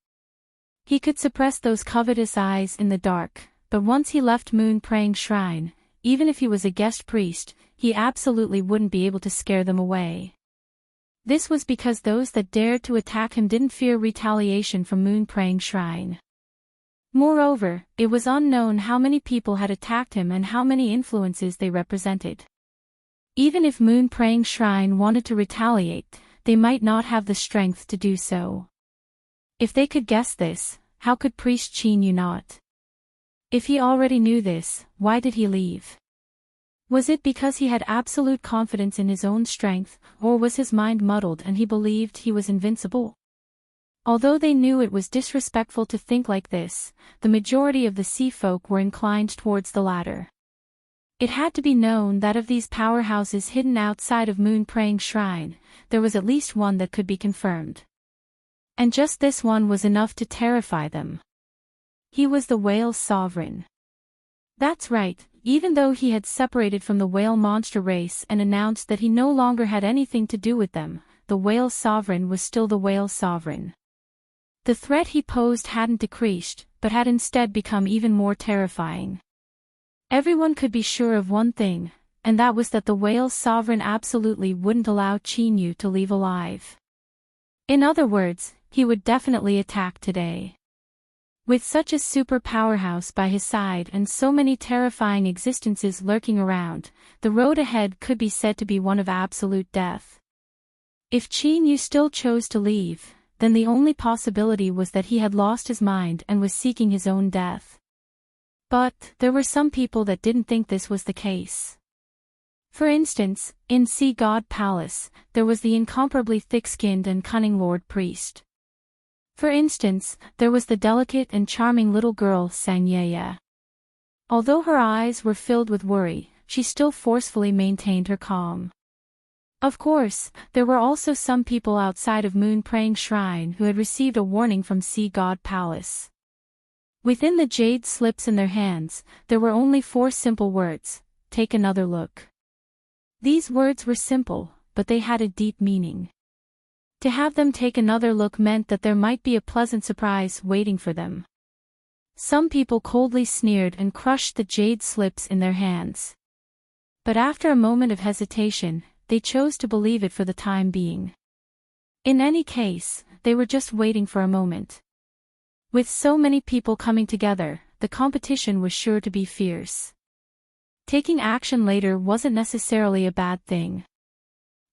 [SPEAKER 1] He could suppress those covetous eyes in the dark, but once he left Moon Praying Shrine, even if he was a guest priest, he absolutely wouldn't be able to scare them away. This was because those that dared to attack him didn't fear retaliation from Moon Praying Shrine. Moreover, it was unknown how many people had attacked him and how many influences they represented. Even if Moon Praying Shrine wanted to retaliate, they might not have the strength to do so. If they could guess this, how could Priest Chin Yu not? If he already knew this, why did he leave? Was it because he had absolute confidence in his own strength, or was his mind muddled and he believed he was invincible? Although they knew it was disrespectful to think like this, the majority of the sea folk were inclined towards the latter. It had to be known that of these powerhouses hidden outside of Moon Praying Shrine, there was at least one that could be confirmed. And just this one was enough to terrify them. He was the whale sovereign. That's right, even though he had separated from the whale monster race and announced that he no longer had anything to do with them, the whale sovereign was still the whale sovereign. The threat he posed hadn't decreased, but had instead become even more terrifying. Everyone could be sure of one thing, and that was that the whale sovereign absolutely wouldn't allow Chin Yu to leave alive. In other words, he would definitely attack today. With such a super powerhouse by his side and so many terrifying existences lurking around, the road ahead could be said to be one of absolute death. If Chin Yu still chose to leave, then the only possibility was that he had lost his mind and was seeking his own death. But there were some people that didn't think this was the case. For instance, in Sea God Palace, there was the incomparably thick-skinned and cunning Lord Priest. For instance, there was the delicate and charming little girl Sanyaya. Although her eyes were filled with worry, she still forcefully maintained her calm. Of course, there were also some people outside of Moon Praying Shrine who had received a warning from Sea God Palace. Within the jade slips in their hands, there were only 4 simple words: take another look. These words were simple, but they had a deep meaning. To have them take another look meant that there might be a pleasant surprise waiting for them. Some people coldly sneered and crushed the jade slips in their hands. But after a moment of hesitation, they chose to believe it for the time being. In any case, they were just waiting for a moment. With so many people coming together, the competition was sure to be fierce. Taking action later wasn't necessarily a bad thing.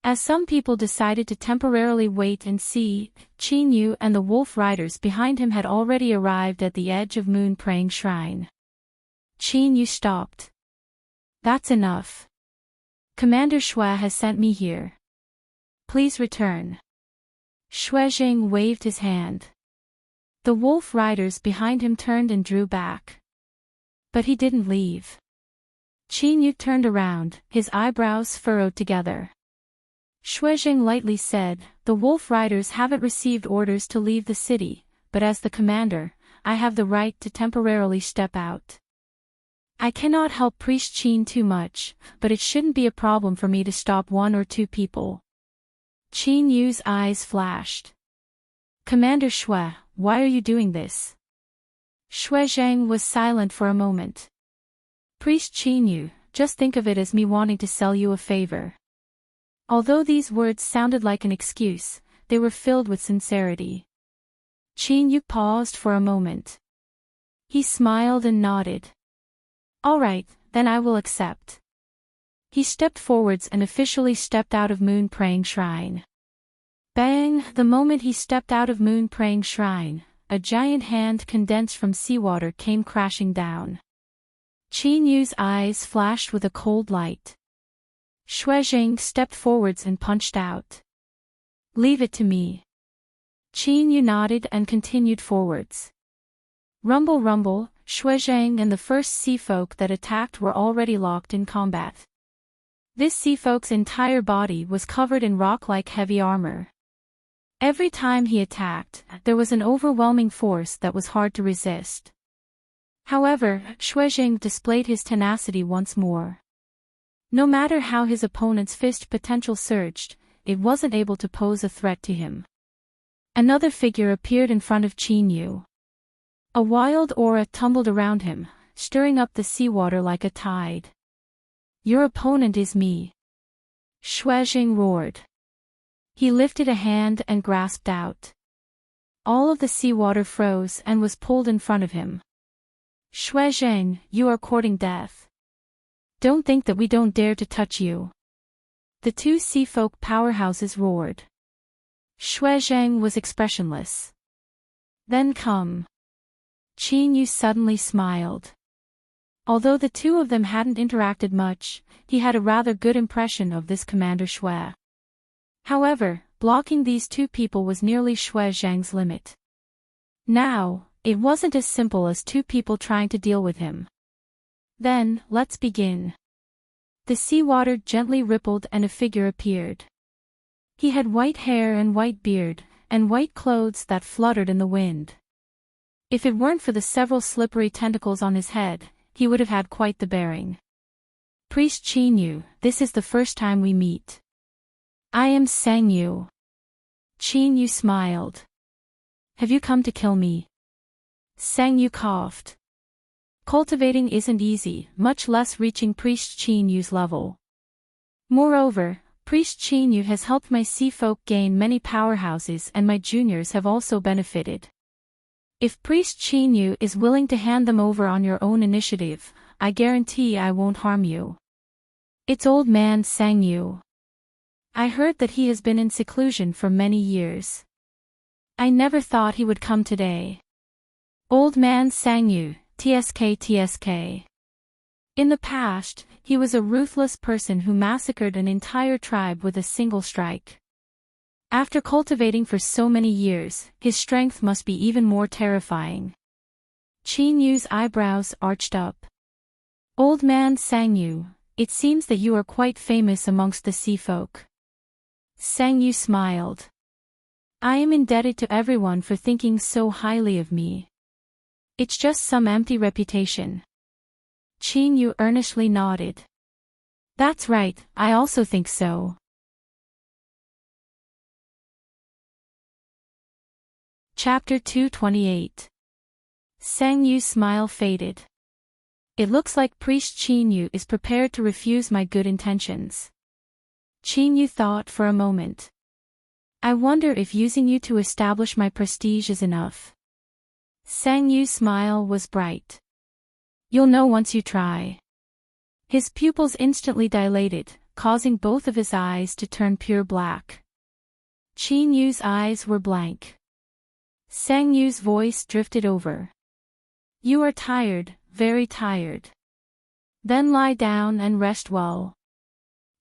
[SPEAKER 1] As some people decided to temporarily wait and see, Chin Yu and the wolf riders behind him had already arrived at the edge of Moon Praying Shrine. Chin Yu stopped. That's enough. Commander Shui has sent me here. Please return. Shuizheng waved his hand. The wolf riders behind him turned and drew back. But he didn't leave. Chin Yu turned around, his eyebrows furrowed together. Shuizheng lightly said, "The wolf riders haven't received orders to leave the city, but as the commander, I have the right to temporarily step out. I cannot help Priest Chin too much, but it shouldn't be a problem for me to stop 1 or 2 people." Chin Yu's eyes flashed. "Commander Shui, why are you doing this?" Shuizheng was silent for a moment. "Priest Chin Yu, just think of it as me wanting to sell you a favor." Although these words sounded like an excuse, they were filled with sincerity. Chin Yu paused for a moment. He smiled and nodded. "All right, then I will accept." He stepped forwards and officially stepped out of Moon Praying Shrine. Bang! The moment he stepped out of Moon Praying Shrine, a giant hand condensed from seawater came crashing down. Chin Yu's eyes flashed with a cold light. Shuizheng stepped forwards and punched out. "Leave it to me." Chin Yu nodded and continued forwards. Rumble rumble, Shuizheng and the first sea folk that attacked were already locked in combat. This sea folk's entire body was covered in rock-like heavy armor. Every time he attacked, there was an overwhelming force that was hard to resist. However, Shuizheng displayed his tenacity once more. No matter how his opponent's fist potential surged, it wasn't able to pose a threat to him. Another figure appeared in front of Chin Yu. A wild aura tumbled around him, stirring up the seawater like a tide. "Your opponent is me." Shuizheng roared. He lifted a hand and grasped out. All of the seawater froze and was pulled in front of him. Shui Zheng, you are courting death. Don't think that we don't dare to touch you. The two sea folk powerhouses roared. Shui Zheng was expressionless. Then come. Qin Yu suddenly smiled. Although the two of them hadn't interacted much, he had a rather good impression of this Commander Shui. However, blocking these two people was nearly Shui Zheng's limit. Now, it wasn't as simple as two people trying to deal with him. Then, let's begin. The seawater gently rippled and a figure appeared. He had white hair and white beard, and white clothes that fluttered in the wind. If it weren't for the several slippery tentacles on his head, he would have had quite the bearing. Priest Qin Yu, this is the first time we meet. I am Sang Yu. Qin Yu smiled. Have you come to kill me? Sang Yu coughed. Cultivating isn't easy, much less reaching Priest Qin Yu's level. Moreover, Priest Qin Yu has helped my sea folk gain many powerhouses and my juniors have also benefited. If Priest Qin Yu is willing to hand them over on your own initiative, I guarantee I won't harm you. It's old man Sang Yu. I heard that he has been in seclusion for many years. I never thought he would come today. Old man Sang Yu, TSK. In the past, he was a ruthless person who massacred an entire tribe with a single strike. After cultivating for so many years, his strength must be even more terrifying. Qin Yu's eyebrows arched up. Old man Sang Yu, it seems that you are quite famous amongst the sea folk. Sang Yu smiled. I am indebted to everyone for thinking so highly of me. It's just some empty reputation. Qin Yu earnestly nodded. That's right, I also think so. Chapter 228. Sang Yu's smile faded. It looks like Priest Qin Yu is prepared to refuse my good intentions. Qin Yu thought for a moment. I wonder if using you to establish my prestige is enough. Sang Yu's smile was bright. You'll know once you try. His pupils instantly dilated, causing both of his eyes to turn pure black. Qin Yu's eyes were blank. Sang Yu's voice drifted over. You are tired, very tired. Then lie down and rest well.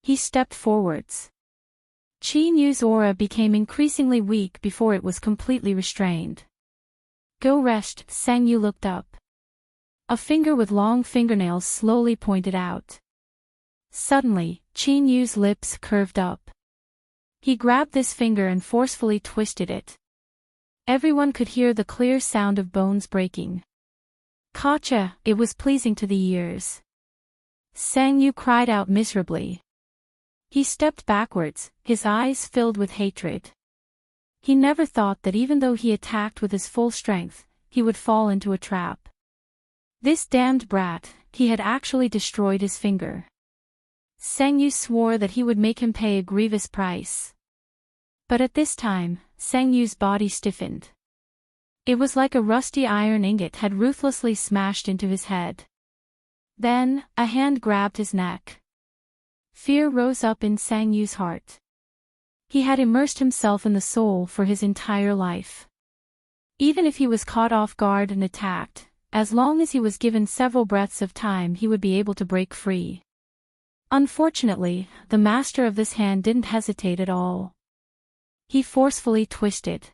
[SPEAKER 1] He stepped forwards. Qin Yu's aura became increasingly weak before it was completely restrained. Go rest, Sang Yu looked up. A finger with long fingernails slowly pointed out. Suddenly, Qin Yu's lips curved up. He grabbed this finger and forcefully twisted it. Everyone could hear the clear sound of bones breaking. Gotcha, it was pleasing to the ears. Sang Yu cried out miserably. He stepped backwards, his eyes filled with hatred. He never thought that even though he attacked with his full strength, he would fall into a trap. This damned brat, he had actually destroyed his finger. Sang Yu swore that he would make him pay a grievous price. But at this time, Sang Yu's body stiffened. It was like a rusty iron ingot had ruthlessly smashed into his head. Then, a hand grabbed his neck. Fear rose up in Sang Yu's heart. He had immersed himself in the soul for his entire life. Even if he was caught off guard and attacked, as long as he was given several breaths of time he would be able to break free. Unfortunately, the master of this hand didn't hesitate at all. He forcefully twisted.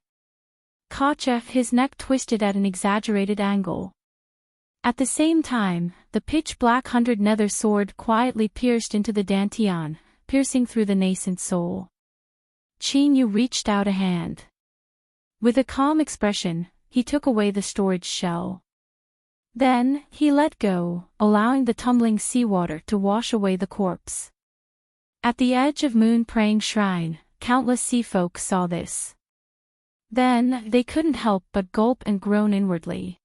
[SPEAKER 1] Gotcha, his neck twisted at an exaggerated angle. At the same time, the pitch-black 100 nether sword quietly pierced into the dantian, piercing through the nascent soul. Qin Yu reached out a hand. With a calm expression, he took away the storage shell. Then, he let go, allowing the tumbling seawater to wash away the corpse. At the edge of Moon Praying Shrine, countless sea folk saw this. Then, they couldn't help but gulp and groan inwardly.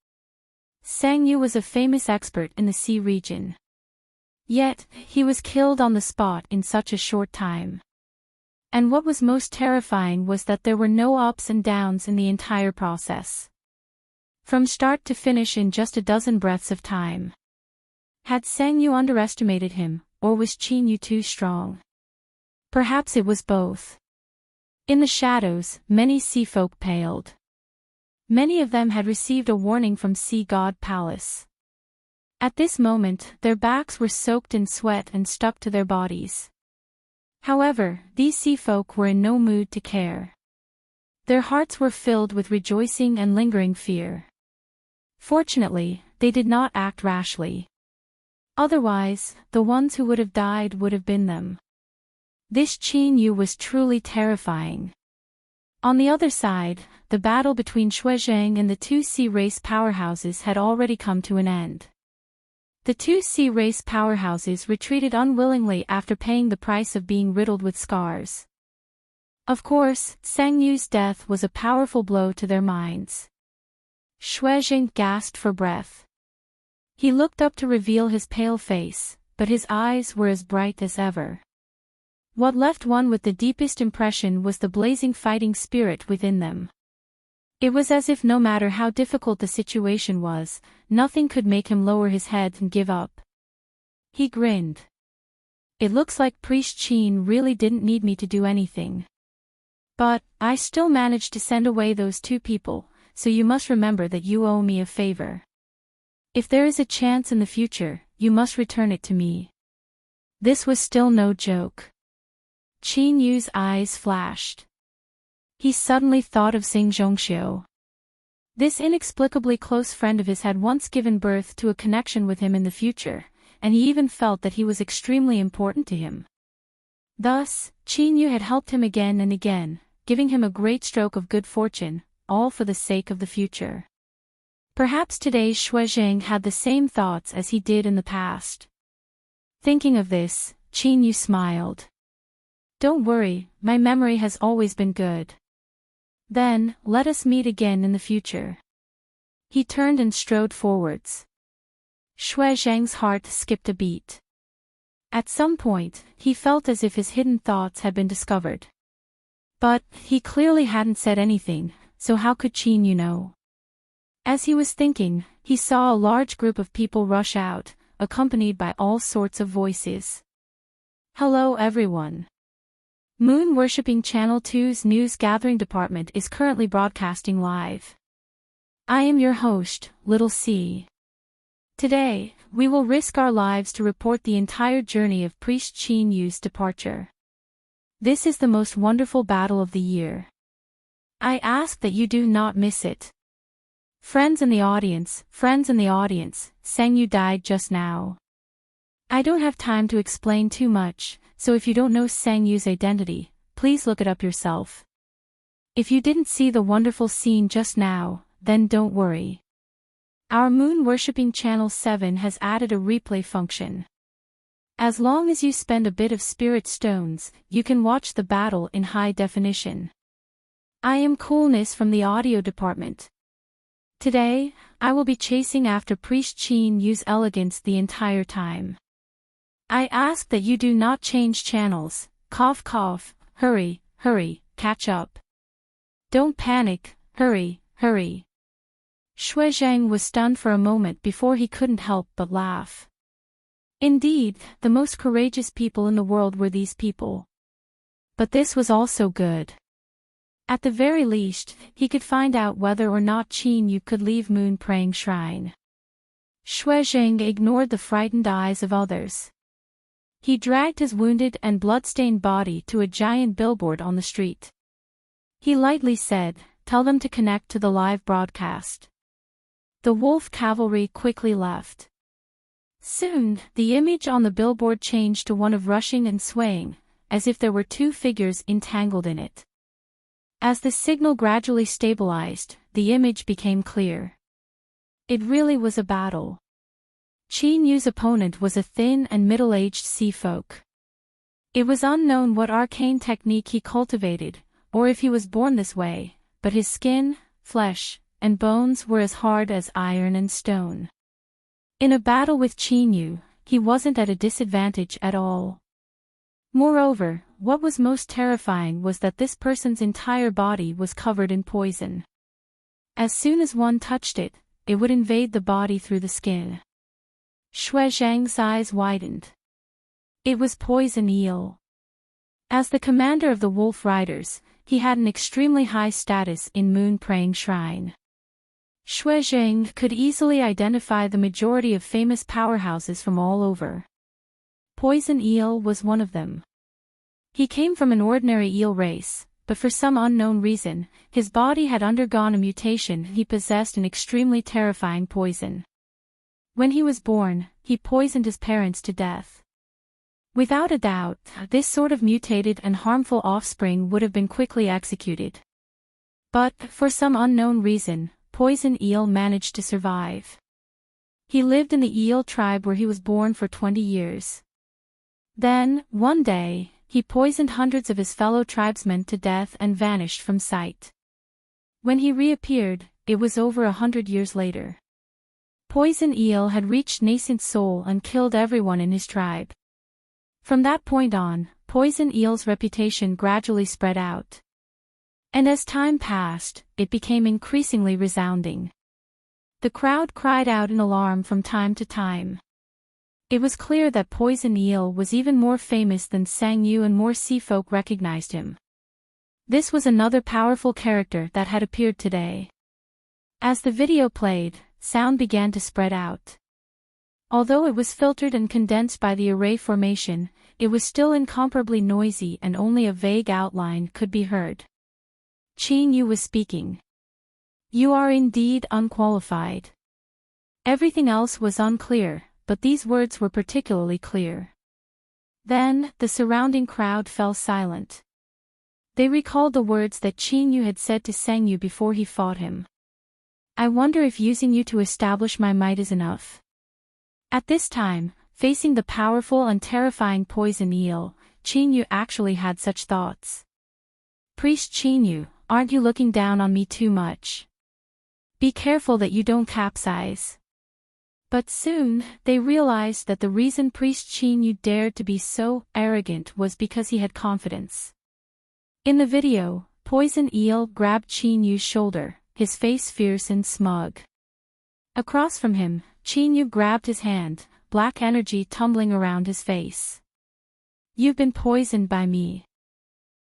[SPEAKER 1] Sang Yu was a famous expert in the sea region. Yet, he was killed on the spot in such a short time. And what was most terrifying was that there were no ups and downs in the entire process. from start to finish in just a dozen breaths of time. Had Sang Yu underestimated him, or was Qin Yu too strong? Perhaps it was both. In the shadows, many sea folk paled. Many of them had received a warning from Sea God Palace. At this moment, their backs were soaked in sweat and stuck to their bodies. However, these sea folk were in no mood to care. Their hearts were filled with rejoicing and lingering fear. Fortunately, they did not act rashly. Otherwise, the ones who would have died would have been them. This Qin Yu was truly terrifying. On the other side, the battle between Shuizhang and the two sea race powerhouses had already come to an end. The two sea race powerhouses retreated unwillingly after paying the price of being riddled with scars. Of course, Sang Yu's death was a powerful blow to their minds. Shuizhang gasped for breath. He looked up to reveal his pale face, but his eyes were as bright as ever. What left one with the deepest impression was the blazing fighting spirit within them. It was as if no matter how difficult the situation was, nothing could make him lower his head and give up. He grinned. It looks like Priest Qin really didn't need me to do anything. But, I still managed to send away those two people, so you must remember that you owe me a favor. If there is a chance in the future, you must return it to me. This was still no joke. Qin Yu's eyes flashed. He suddenly thought of Xing Zhongxiu. This inexplicably close friend of his had once given birth to a connection with him in the future, and he even felt that he was extremely important to him. Thus, Qin Yu had helped him again and again, giving him a great stroke of good fortune, all for the sake of the future. Perhaps today's Shuizhang had the same thoughts as he did in the past. Thinking of this, Qin Yu smiled. Don't worry, my memory has always been good. Then, let us meet again in the future. He turned and strode forwards. Shuizhang's heart skipped a beat. At some point, he felt as if his hidden thoughts had been discovered. But, he clearly hadn't said anything, so how could Qin Yu know? As he was thinking, he saw a large group of people rush out, accompanied by all sorts of voices. Hello everyone. Moon Worshipping Channel 2's News Gathering Department is currently broadcasting live. I am your host, Little C. Today, we will risk our lives to report the entire journey of Priest Qin Yu's departure. This is the most wonderful battle of the year. I ask that you do not miss it. Friends in the audience, Sang Yu died just now. I don't have time to explain too much, so if you don't know Sang Yu's identity, please look it up yourself. If you didn't see the wonderful scene just now, then don't worry. Our Moon Worshipping Channel 7 has added a replay function. As long as you spend a bit of spirit stones, you can watch the battle in high definition. I am Coolness from the audio department. Today, I will be chasing after Priest Qin Yu's elegance the entire time. I ask that you do not change channels, cough cough, hurry, catch up. Don't panic, hurry. Shuizhang was stunned for a moment before he couldn't help but laugh. Indeed, the most courageous people in the world were these people. But this was also good. At the very least, he could find out whether or not Qin Yu could leave Moon Praying Shrine. Shuizhang ignored the frightened eyes of others. He dragged his wounded and blood-stained body to a giant billboard on the street. He lightly said, "Tell them to connect to the live broadcast." The wolf cavalry quickly left. Soon, the image on the billboard changed to one of rushing and swaying, as if there were two figures entangled in it. As the signal gradually stabilized, the image became clear. It really was a battle. Qin Yu's opponent was a thin and middle-aged sea folk. It was unknown what arcane technique he cultivated, or if he was born this way, but his skin, flesh, and bones were as hard as iron and stone. In a battle with Qin Yu, he wasn't at a disadvantage at all. Moreover, what was most terrifying was that this person's entire body was covered in poison. As soon as one touched it, it would invade the body through the skin. Shui Zhang's eyes widened. It was poison eel. As the commander of the Wolf Riders, he had an extremely high status in Moon Praying Shrine. Shui Zhang could easily identify the majority of famous powerhouses from all over. Poison eel was one of them. He came from an ordinary eel race, but for some unknown reason, his body had undergone a mutation. He possessed an extremely terrifying poison. When he was born, he poisoned his parents to death. Without a doubt, this sort of mutated and harmful offspring would have been quickly executed. But, for some unknown reason, Poison Eel managed to survive. He lived in the eel tribe where he was born for 20 years. Then, one day, he poisoned hundreds of his fellow tribesmen to death and vanished from sight. When he reappeared, it was over 100 years later. Poison Eel had reached nascent soul and killed everyone in his tribe. From that point on, Poison Eel's reputation gradually spread out. And as time passed, it became increasingly resounding. The crowd cried out in alarm from time to time. It was clear that Poison Eel was even more famous than Sang Yu, and more sea folk recognized him. This was another powerful character that had appeared today. As the video played, sound began to spread out. Although it was filtered and condensed by the array formation, it was still incomparably noisy and only a vague outline could be heard. Qin Yu was speaking. You are indeed unqualified. Everything else was unclear, but these words were particularly clear. Then, the surrounding crowd fell silent. They recalled the words that Qin Yu had said to Sang Yu before he fought him. I wonder if using you to establish my might is enough. At this time, facing the powerful and terrifying Poison Eel, Qin Yu actually had such thoughts. Priest Qin Yu, aren't you looking down on me too much? Be careful that you don't capsize. But soon, they realized that the reason Priest Qin Yu dared to be so arrogant was because he had confidence. In the video, Poison Eel grabbed Qin Yu's shoulder, his face fierce and smug. Across from him, Qin Yu grabbed his hand, black energy tumbling around his face. You've been poisoned by me.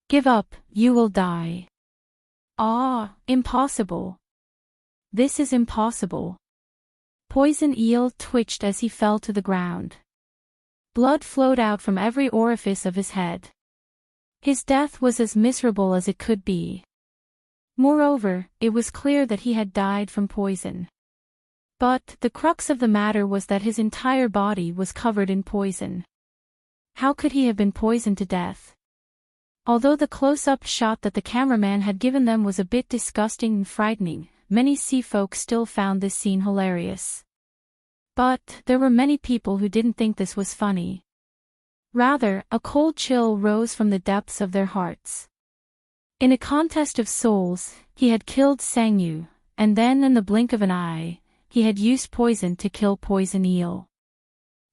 [SPEAKER 1] Give up, you will die. Ah, impossible. This is impossible. Poison Eel twitched as he fell to the ground. Blood flowed out from every orifice of his head. His death was as miserable as it could be. Moreover, it was clear that he had died from poison. But the crux of the matter was that his entire body was covered in poison. How could he have been poisoned to death? Although the close-up shot that the cameraman had given them was a bit disgusting and frightening, many sea folk still found this scene hilarious. But there were many people who didn't think this was funny. Rather, a cold chill rose from the depths of their hearts. In a contest of souls, he had killed Sang Yu, and then in the blink of an eye, he had used poison to kill Poison Eel.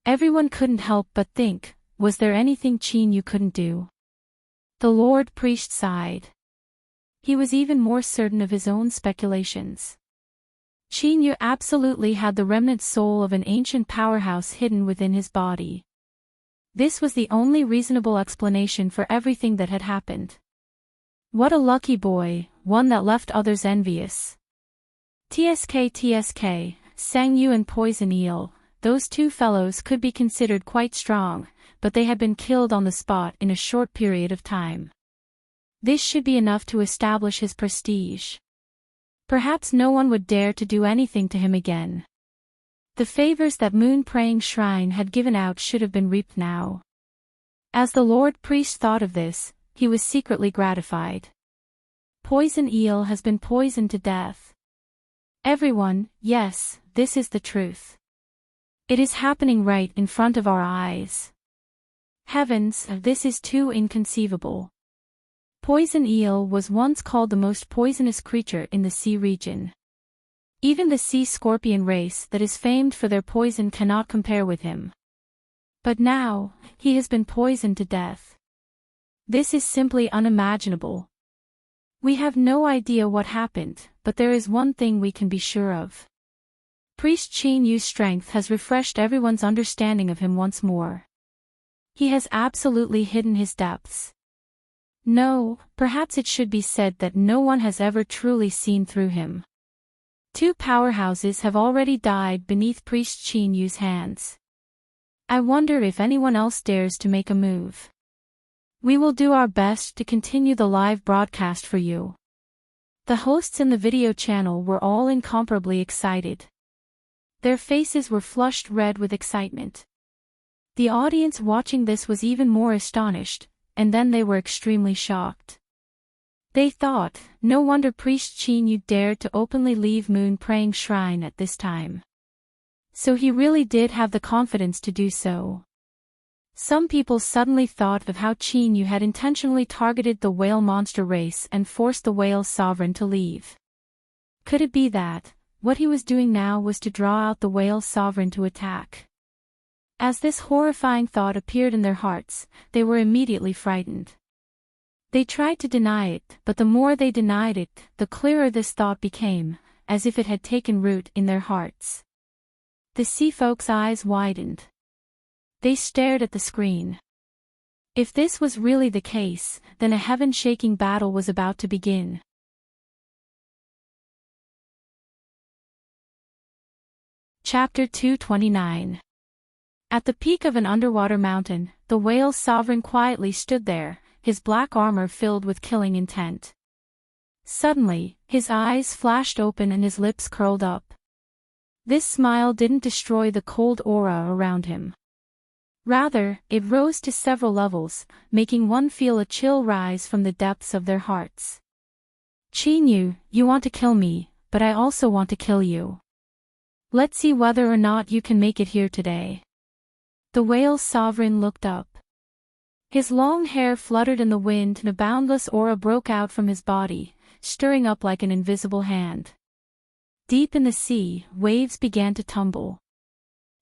[SPEAKER 1] Everyone couldn't help but think, was there anything Qin Yu couldn't do? The Lord Priest sighed. He was even more certain of his own speculations. Qin Yu absolutely had the remnant soul of an ancient powerhouse hidden within his body. This was the only reasonable explanation for everything that had happened. What a lucky boy, one that left others envious. TSK, Sang Yu and Poison Eel, those two fellows could be considered quite strong, but they had been killed on the spot in a short period of time. This should be enough to establish his prestige. Perhaps no one would dare to do anything to him again. The favors that Moon Praying Shrine had given out should have been reaped now. As the Lord Priest thought of this, he was secretly gratified. Poison Eel has been poisoned to death. Everyone, yes, this is the truth. It is happening right in front of our eyes. Heavens, this is too inconceivable. Poison Eel was once called the most poisonous creature in the sea region. Even the sea scorpion race that is famed for their poison cannot compare with him. But now, he has been poisoned to death. This is simply unimaginable. We have no idea what happened, but there is one thing we can be sure of. Priest Qin Yu's strength has refreshed everyone's understanding of him once more. He has absolutely hidden his depths. No, perhaps it should be said that no one has ever truly seen through him. 2 powerhouses have already died beneath Priest Qin Yu's hands. I wonder if anyone else dares to make a move. We will do our best to continue the live broadcast for you. The hosts in the video channel were all incomparably excited. Their faces were flushed red with excitement. The audience watching this was even more astonished, and then they were extremely shocked. They thought, no wonder Priest Qin Yu dared to openly leave Moon Praying Shrine at this time. So he really did have the confidence to do so. Some people suddenly thought of how Qin Yu had intentionally targeted the whale monster race and forced the whale sovereign to leave. Could it be that, what he was doing now was to draw out the whale sovereign to attack? As this horrifying thought appeared in their hearts, they were immediately frightened. They tried to deny it, but the more they denied it, the clearer this thought became, as if it had taken root in their hearts. The sea folks' eyes widened. They stared at the screen. If this was really the case, then a heaven-shaking battle was about to begin. Chapter 229. At the peak of an underwater mountain, the whale sovereign quietly stood there, his black armor filled with killing intent. Suddenly, his eyes flashed open and his lips curled up. This smile didn't destroy the cold aura around him. Rather, it rose to several levels, making one feel a chill rise from the depths of their hearts. Qin Yu, you want to kill me, but I also want to kill you. Let's see whether or not you can make it here today. The whale sovereign looked up. His long hair fluttered in the wind and a boundless aura broke out from his body, stirring up like an invisible hand. Deep in the sea, waves began to tumble.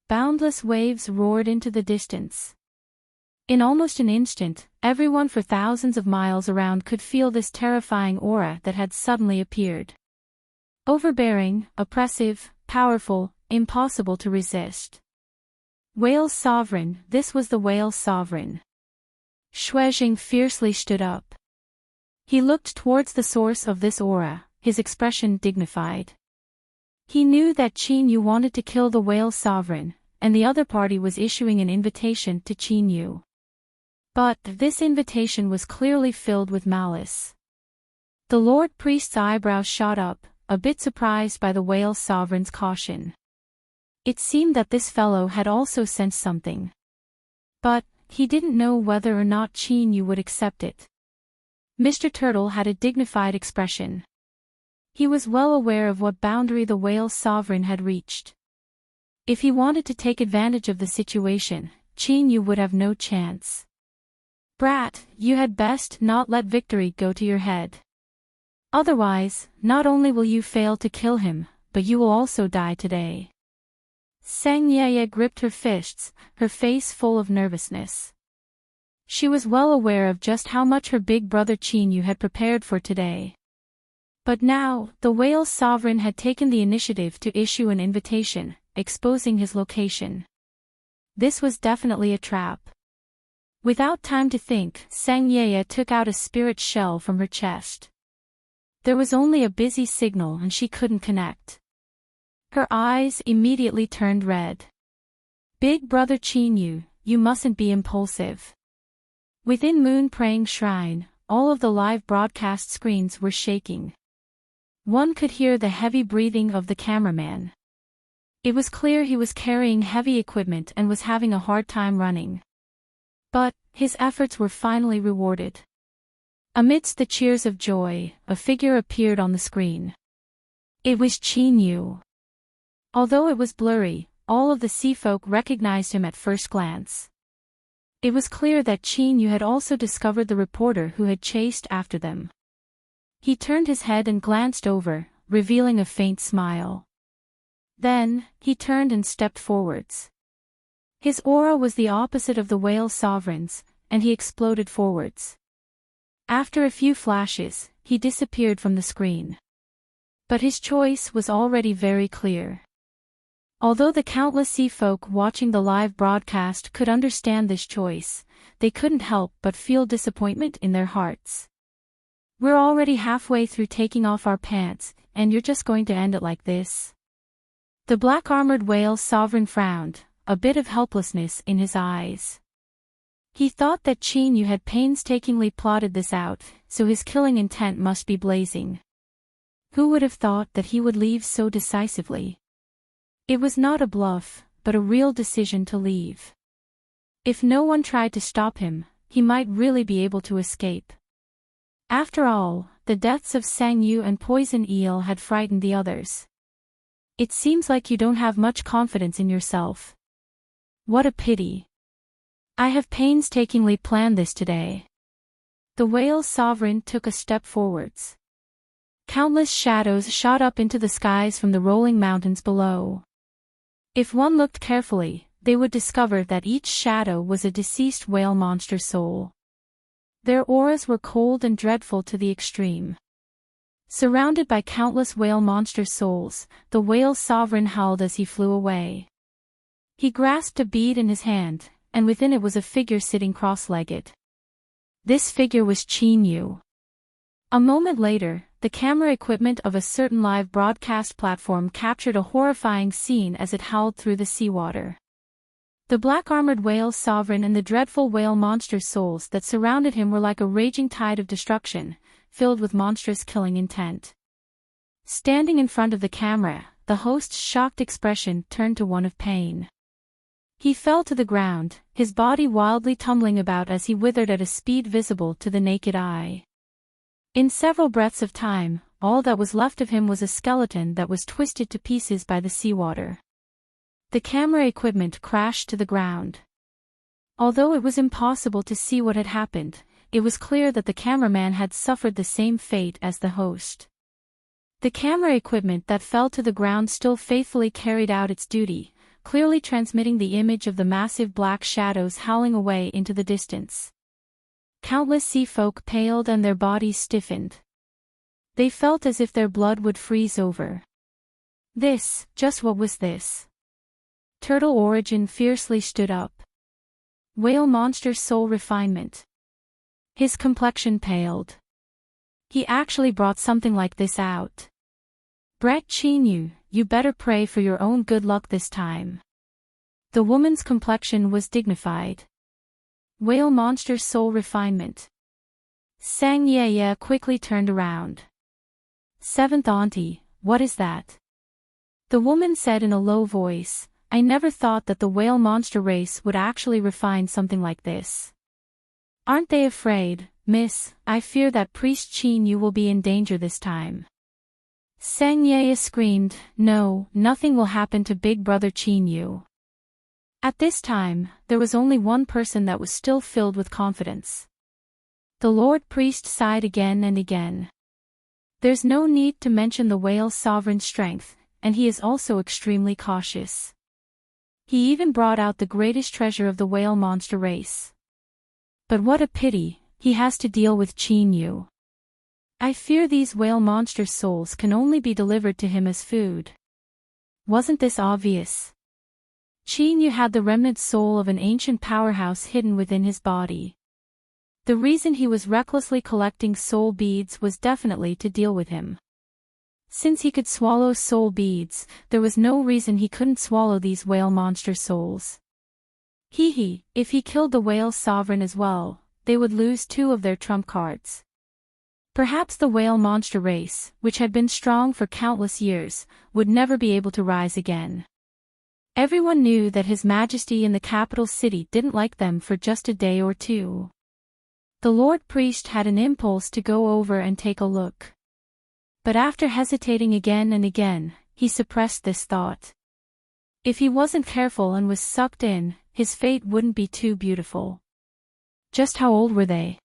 [SPEAKER 1] Boundless waves roared into the distance. In almost an instant, everyone for thousands of miles around could feel this terrifying aura that had suddenly appeared. Overbearing, oppressive, powerful, impossible to resist. Whale sovereign, this was the whale sovereign. Xuejing fiercely stood up. He looked towards the source of this aura, his expression dignified. He knew that Qin Yu wanted to kill the whale sovereign, and the other party was issuing an invitation to Qin Yu. But this invitation was clearly filled with malice. The Lord Priest's eyebrows shot up, a bit surprised by the whale sovereign's caution. It seemed that this fellow had also sensed something. But he didn't know whether or not Qin Yu would accept it. Mr. Turtle had a dignified expression. He was well aware of what boundary the whale sovereign had reached. If he wanted to take advantage of the situation, Qin Yu would have no chance. Brat, you had best not let victory go to your head. Otherwise, not only will you fail to kill him, but you will also die today. Sang Yeye gripped her fists, her face full of nervousness. She was well aware of just how much her big brother Qin Yu had prepared for today. But now, the whale sovereign had taken the initiative to issue an invitation, exposing his location. This was definitely a trap. Without time to think, Sang Yeye took out a spirit shell from her chest. There was only a busy signal and she couldn't connect. Her eyes immediately turned red. Big brother Qin Yu, you mustn't be impulsive. Within Moon Praying Shrine, all of the live broadcast screens were shaking. One could hear the heavy breathing of the cameraman. It was clear he was carrying heavy equipment and was having a hard time running. But his efforts were finally rewarded. Amidst the cheers of joy, a figure appeared on the screen. It was Qin Yu. Although it was blurry, all of the sea folk recognized him at first glance. It was clear that Qin Yu had also discovered the reporter who had chased after them. He turned his head and glanced over, revealing a faint smile. Then, he turned and stepped forwards. His aura was the opposite of the whale sovereign's, and he exploded forwards. After a few flashes, he disappeared from the screen. But his choice was already very clear. Although the countless sea folk watching the live broadcast could understand this choice, they couldn't help but feel disappointment in their hearts. We're already halfway through taking off our pants, and you're just going to end it like this? The black-armored whale's sovereign frowned, a bit of helplessness in his eyes. He thought that Chinyu had painstakingly plotted this out, so his killing intent must be blazing. Who would have thought that he would leave so decisively? It was not a bluff, but a real decision to leave. If no one tried to stop him, he might really be able to escape. After all, the deaths of Sang Yu and Poison Eel had frightened the others. It seems like you don't have much confidence in yourself. What a pity. I have painstakingly planned this today. The whale's sovereign took a step forwards. Countless shadows shot up into the skies from the rolling mountains below. If one looked carefully, they would discover that each shadow was a deceased whale monster soul. Their auras were cold and dreadful to the extreme. Surrounded by countless whale monster souls, the whale's sovereign howled as he flew away. He grasped a bead in his hand, and within it was a figure sitting cross-legged. This figure was Chinyu. A moment later, the camera equipment of a certain live broadcast platform captured a horrifying scene as it howled through the seawater. The black-armored whale's sovereign and the dreadful whale monster souls that surrounded him were like a raging tide of destruction, filled with monstrous killing intent. Standing in front of the camera, the host's shocked expression turned to one of pain. He fell to the ground, his body wildly tumbling about as he withered at a speed visible to the naked eye. In several breaths of time, all that was left of him was a skeleton that was twisted to pieces by the seawater. The camera equipment crashed to the ground. Although it was impossible to see what had happened, it was clear that the cameraman had suffered the same fate as the host. The camera equipment that fell to the ground still faithfully carried out its duty, clearly transmitting the image of the massive black shadows howling away into the distance. Countless sea folk paled and their bodies stiffened. They felt as if their blood would freeze over. Just what was this? Turtle Origin fiercely stood up. Whale monster soul refinement. His complexion paled. He actually brought something like this out. Brett Chinyu, you better pray for your own good luck this time. The woman's complexion was dignified. Whale monster soul refinement. Sang Ye quickly turned around. Seventh auntie, what is that? The woman said in a low voice, I never thought that the whale monster race would actually refine something like this. Aren't they afraid, miss? I fear that Priest Chinyu will be in danger this time. Sang Ye screamed, no, nothing will happen to Big Brother Chinyu. At this time, there was only one person that was still filled with confidence. The Lord Priest sighed again and again. There's no need to mention the whale's sovereign strength, and he is also extremely cautious. He even brought out the greatest treasure of the whale monster race. But what a pity, he has to deal with Chinyu. I fear these whale monster souls can only be delivered to him as food. Wasn't this obvious? Chinyu had the remnant soul of an ancient powerhouse hidden within his body. The reason he was recklessly collecting soul beads was definitely to deal with him. Since he could swallow soul beads, there was no reason he couldn't swallow these whale monster souls. If he killed the whale sovereign as well, they would lose two of their trump cards. Perhaps the whale monster race, which had been strong for countless years, would never be able to rise again. Everyone knew that His Majesty in the capital city didn't like them for just a day or two. The Lord Priest had an impulse to go over and take a look. But after hesitating again and again, he suppressed this thought. If he wasn't careful and was sucked in, his fate wouldn't be too beautiful. Just how old were they?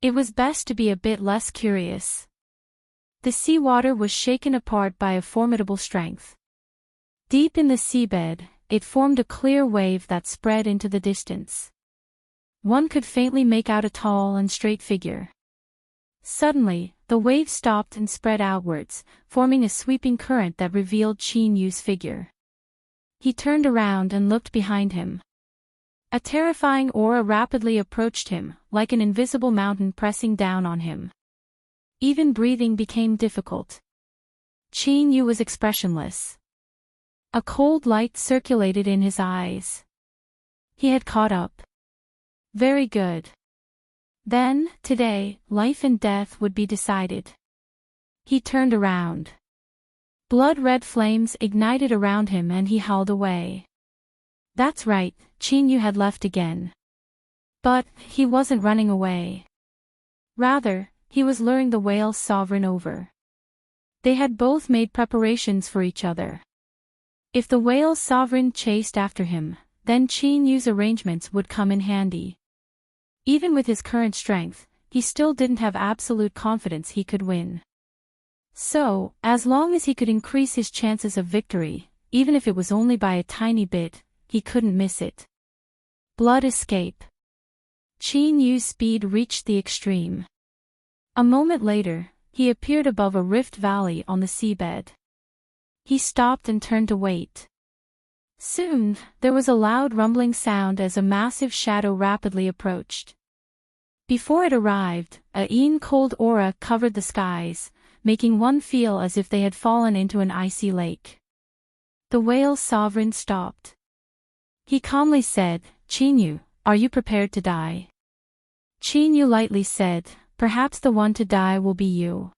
[SPEAKER 1] It was best to be a bit less curious. The seawater was shaken apart by a formidable strength. Deep in the seabed, it formed a clear wave that spread into the distance. One could faintly make out a tall and straight figure. Suddenly, the wave stopped and spread outwards, forming a sweeping current that revealed Qin Yu's figure. He turned around and looked behind him. A terrifying aura rapidly approached him, like an invisible mountain pressing down on him. Even breathing became difficult. Qin Yu was expressionless. A cold light circulated in his eyes. He had caught up. Very good. Then, today, life and death would be decided. He turned around. Blood-red flames ignited around him and he hauled away. That's right, Qin Yu had left again. But, he wasn't running away. Rather, he was luring the whale sovereign over. They had both made preparations for each other. If the whale sovereign chased after him, then Qin Yu's arrangements would come in handy. Even with his current strength, he still didn't have absolute confidence he could win. So, as long as he could increase his chances of victory, even if it was only by a tiny bit, he couldn't miss it. Blood escape. Qin Yu's speed reached the extreme. A moment later, he appeared above a rift valley on the seabed. He stopped and turned to wait. Soon, there was a loud rumbling sound as a massive shadow rapidly approached. Before it arrived, a cold aura covered the skies, making one feel as if they had fallen into an icy lake. The whale sovereign stopped. He calmly said, "Qin Yu, are you prepared to die?" Qin Yu lightly said, "Perhaps the one to die will be you."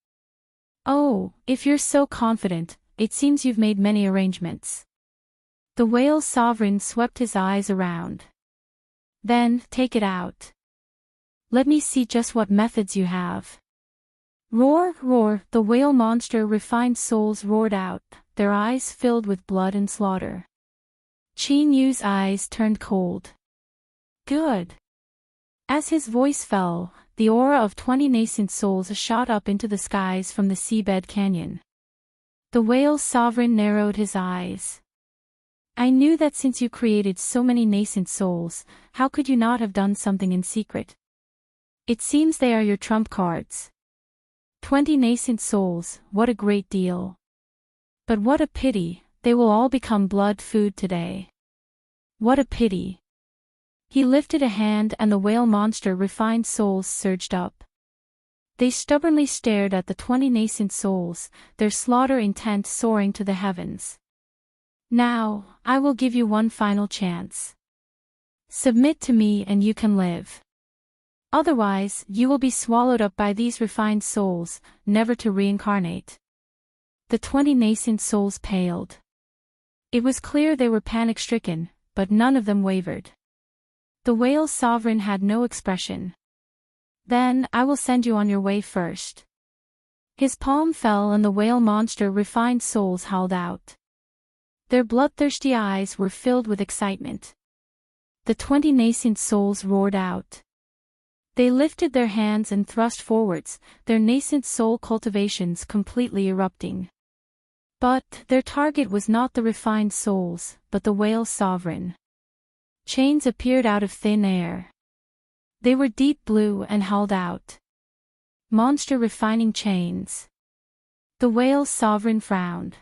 [SPEAKER 1] "Oh, if you're so confident, it seems you've made many arrangements." The whale sovereign swept his eyes around. "Then, take it out. Let me see just what methods you have." Roar, roar, the whale monster refined souls roared out, their eyes filled with blood and slaughter. Qin Yu's eyes turned cold. Good. As his voice fell, the aura of 20 nascent souls shot up into the skies from the seabed canyon. The whale sovereign narrowed his eyes. "I knew that since you created so many nascent souls, how could you not have done something in secret? It seems they are your trump cards. 20 nascent souls, what a great deal. But what a pity, they will all become blood food today. What a pity." He lifted a hand and the whale monster refined souls surged up. They stubbornly stared at the 20 nascent souls, their slaughter intent soaring to the heavens. "Now, I will give you one final chance. Submit to me and you can live. Otherwise, you will be swallowed up by these refined souls, never to reincarnate." The 20 nascent souls paled. It was clear they were panic-stricken, but none of them wavered. The whale sovereign had no expression. "Then, I will send you on your way first." His palm fell and the whale monster refined souls howled out. Their bloodthirsty eyes were filled with excitement. The 20 nascent souls roared out. They lifted their hands and thrust forwards, their nascent soul cultivations completely erupting. But, their target was not the refined souls, but the whale sovereign. Chains appeared out of thin air. They were deep blue and held out. Monster refining chains. The whale sovereign frowned.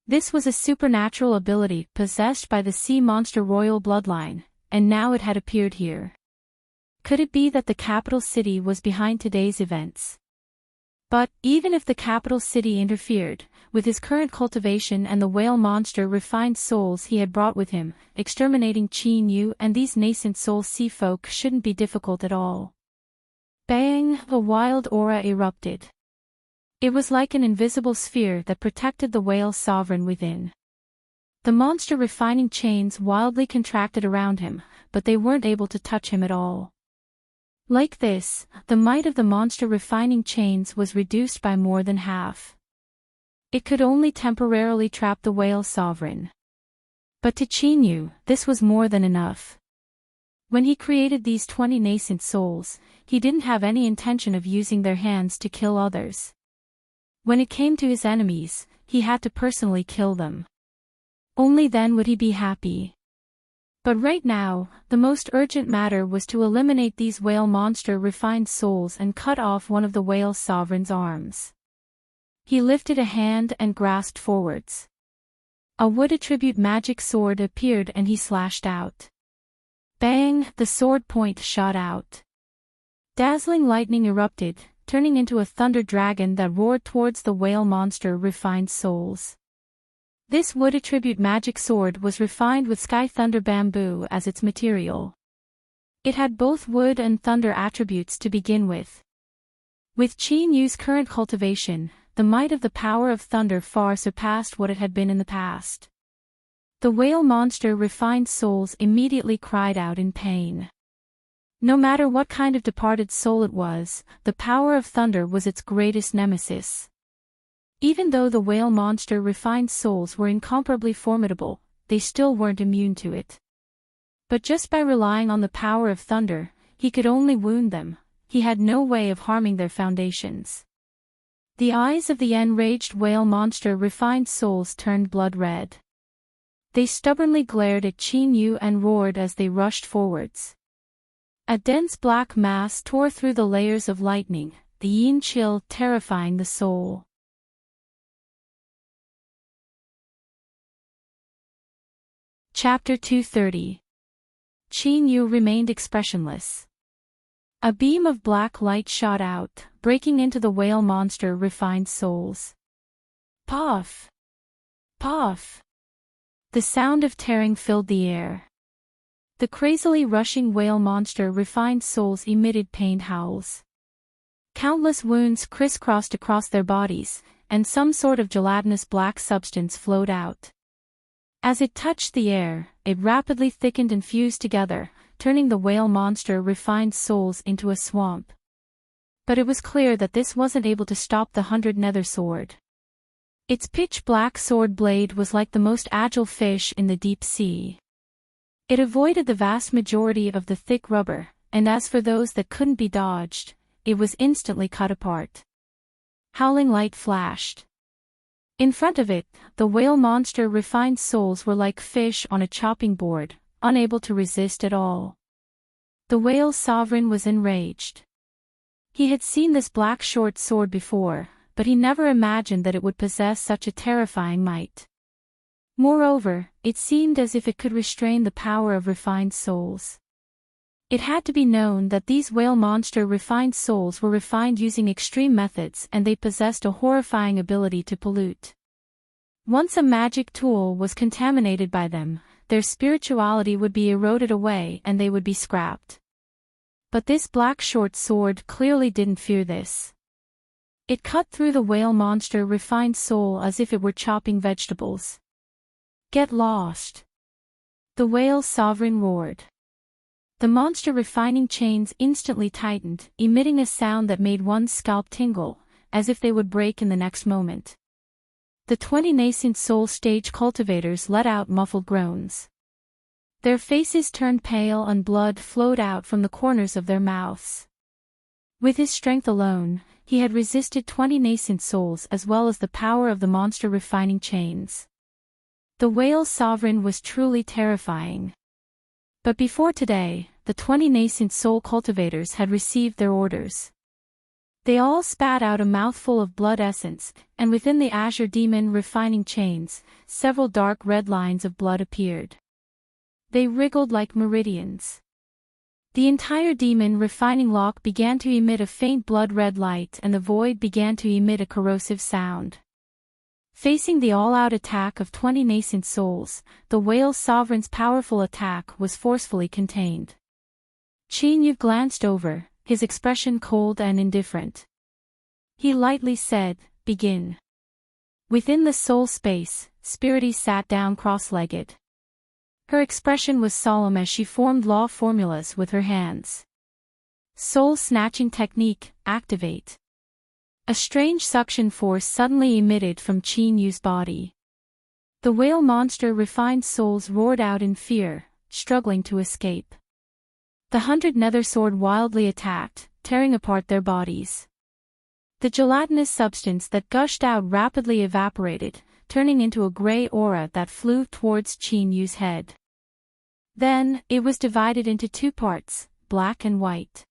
[SPEAKER 1] This was a supernatural ability possessed by the sea monster royal bloodline, and now it had appeared here. Could it be that the capital city was behind today's events? But, even if the capital city interfered, with his current cultivation and the whale monster refined souls he had brought with him, exterminating Qin Yu and these nascent soul sea folk shouldn't be difficult at all. Bang! A wild aura erupted. It was like an invisible sphere that protected the whale sovereign within. The monster refining chains wildly contracted around him, but they weren't able to touch him at all. Like this, the might of the monster refining chains was reduced by more than half. It could only temporarily trap the whale sovereign. But to Qin Yu, this was more than enough. When he created these 20 nascent souls, he didn't have any intention of using their hands to kill others. When it came to his enemies, he had to personally kill them. Only then would he be happy. But right now, the most urgent matter was to eliminate these whale monster refined souls and cut off one of the whale sovereign's arms. He lifted a hand and grasped forwards. A wood attribute magic sword appeared and he slashed out. Bang! The sword point shot out. Dazzling lightning erupted, turning into a thunder dragon that roared towards the whale monster refined souls. This wood attribute magic sword was refined with sky thunder bamboo as its material. It had both wood and thunder attributes to begin with. With Qin Yu's current cultivation, the might of the power of thunder far surpassed what it had been in the past. The whale monster refined souls immediately cried out in pain. No matter what kind of departed soul it was, the power of thunder was its greatest nemesis. Even though the whale monster refined souls were incomparably formidable, they still weren't immune to it. But just by relying on the power of thunder, he could only wound them. He had no way of harming their foundations. The eyes of the enraged whale monster refined souls turned blood red. They stubbornly glared at Qin Yu and roared as they rushed forwards. A dense black mass tore through the layers of lightning, the yin chill terrifying the soul. Chapter 230. Qin Yu remained expressionless. A beam of black light shot out, breaking into the whale monster refined souls. Puff! Puff! The sound of tearing filled the air. The crazily rushing whale monster refined souls emitted pained howls. Countless wounds crisscrossed across their bodies, and some sort of gelatinous black substance flowed out. As it touched the air, it rapidly thickened and fused together, turning the whale monster refined souls into a swamp. But it was clear that this wasn't able to stop the 100 nether sword. Its pitch-black sword blade was like the most agile fish in the deep sea. It avoided the vast majority of the thick rubber, and as for those that couldn't be dodged, it was instantly cut apart. Howling light flashed. In front of it, the whale monster refined souls were like fish on a chopping board, unable to resist at all. The whale sovereign was enraged. He had seen this black short sword before, but he never imagined that it would possess such a terrifying might. Moreover, it seemed as if it could restrain the power of refined souls. It had to be known that these whale monster refined souls were refined using extreme methods and they possessed a horrifying ability to pollute. Once a magic tool was contaminated by them, their spirituality would be eroded away and they would be scrapped. But this black short sword clearly didn't fear this. It cut through the whale monster refined soul as if it were chopping vegetables. Get lost! The whale sovereign roared. The monster refining chains instantly tightened, emitting a sound that made one's scalp tingle, as if they would break in the next moment. The 20 nascent soul stage cultivators let out muffled groans. Their faces turned pale and blood flowed out from the corners of their mouths. With his strength alone, he had resisted 20 nascent souls as well as the power of the monster refining chains. The whale sovereign was truly terrifying. But before today, the 20 nascent soul cultivators had received their orders. They all spat out a mouthful of blood essence, and within the azure demon refining chains, several dark red lines of blood appeared. They wriggled like meridians. The entire demon refining lock began to emit a faint blood-red light and the void began to emit a corrosive sound. Facing the all-out attack of 20 nascent souls, the whale sovereign's powerful attack was forcefully contained. Qin Yu glanced over, his expression cold and indifferent. He lightly said, "Begin." Within the soul space, Spirity sat down cross-legged. Her expression was solemn as she formed law formulas with her hands. Soul snatching technique, activate. A strange suction force suddenly emitted from Qin Yu's body. The whale monster refined souls roared out in fear, struggling to escape. The 100 nether sword wildly attacked, tearing apart their bodies. The gelatinous substance that gushed out rapidly evaporated, turning into a gray aura that flew towards Qin Yu's head. Then, it was divided into two parts, black and white.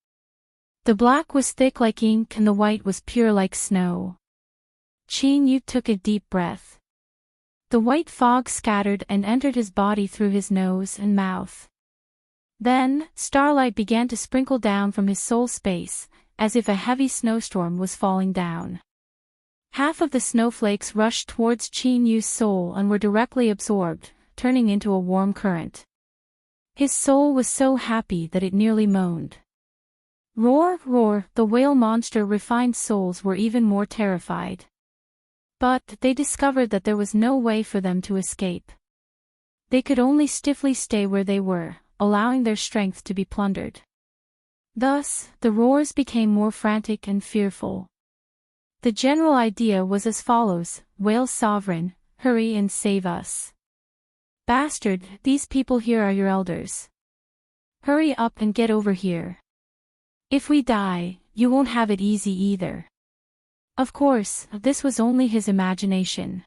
[SPEAKER 1] The black was thick like ink and the white was pure like snow. Qin Yu took a deep breath. The white fog scattered and entered his body through his nose and mouth. Then, starlight began to sprinkle down from his soul space, as if a heavy snowstorm was falling down. Half of the snowflakes rushed towards Qin Yu's soul and were directly absorbed, turning into a warm current. His soul was so happy that it nearly moaned. Roar, roar, the whale monster refined souls were even more terrified. But they discovered that there was no way for them to escape. They could only stiffly stay where they were, allowing their strength to be plundered. Thus, the roars became more frantic and fearful. The general idea was as follows: Whale Sovereign, hurry and save us. Bastard, these people here are your elders. Hurry up and get over here. If we die, you won't have it easy either. Of course, this was only his imagination.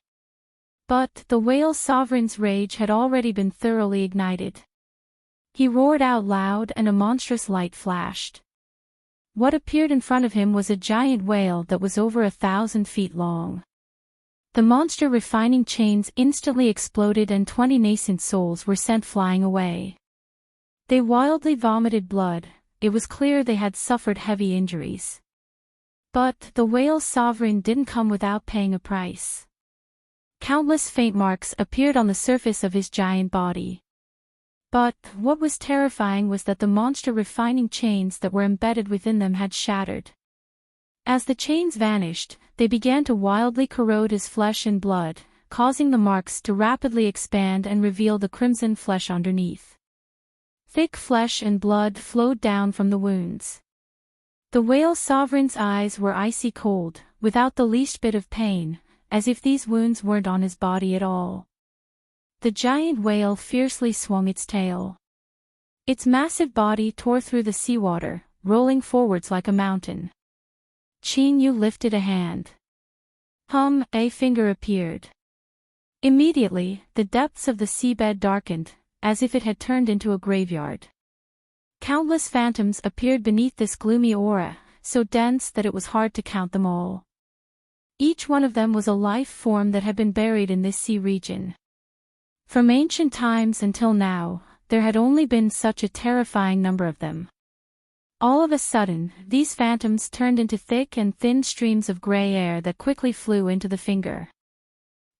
[SPEAKER 1] But the whale sovereign's rage had already been thoroughly ignited. He roared out loud and a monstrous light flashed. What appeared in front of him was a giant whale that was over 1,000 feet long. The monster refining chains instantly exploded and 20 nascent souls were sent flying away. They wildly vomited blood. It was clear they had suffered heavy injuries. But the whale sovereign didn't come without paying a price. Countless faint marks appeared on the surface of his giant body. But what was terrifying was that the monster refining chains that were embedded within them had shattered. As the chains vanished, they began to wildly corrode his flesh and blood, causing the marks to rapidly expand and reveal the crimson flesh underneath. Thick flesh and blood flowed down from the wounds. The whale sovereign's eyes were icy cold, without the least bit of pain, as if these wounds weren't on his body at all. The giant whale fiercely swung its tail. Its massive body tore through the seawater, rolling forwards like a mountain. Qin Yu lifted a hand. A finger appeared. Immediately, the depths of the seabed darkened, as if it had turned into a graveyard. Countless phantoms appeared beneath this gloomy aura, so dense that it was hard to count them all. Each one of them was a life form that had been buried in this sea region. From ancient times until now, there had only been such a terrifying number of them. All of a sudden, these phantoms turned into thick and thin streams of gray air that quickly flew into the finger.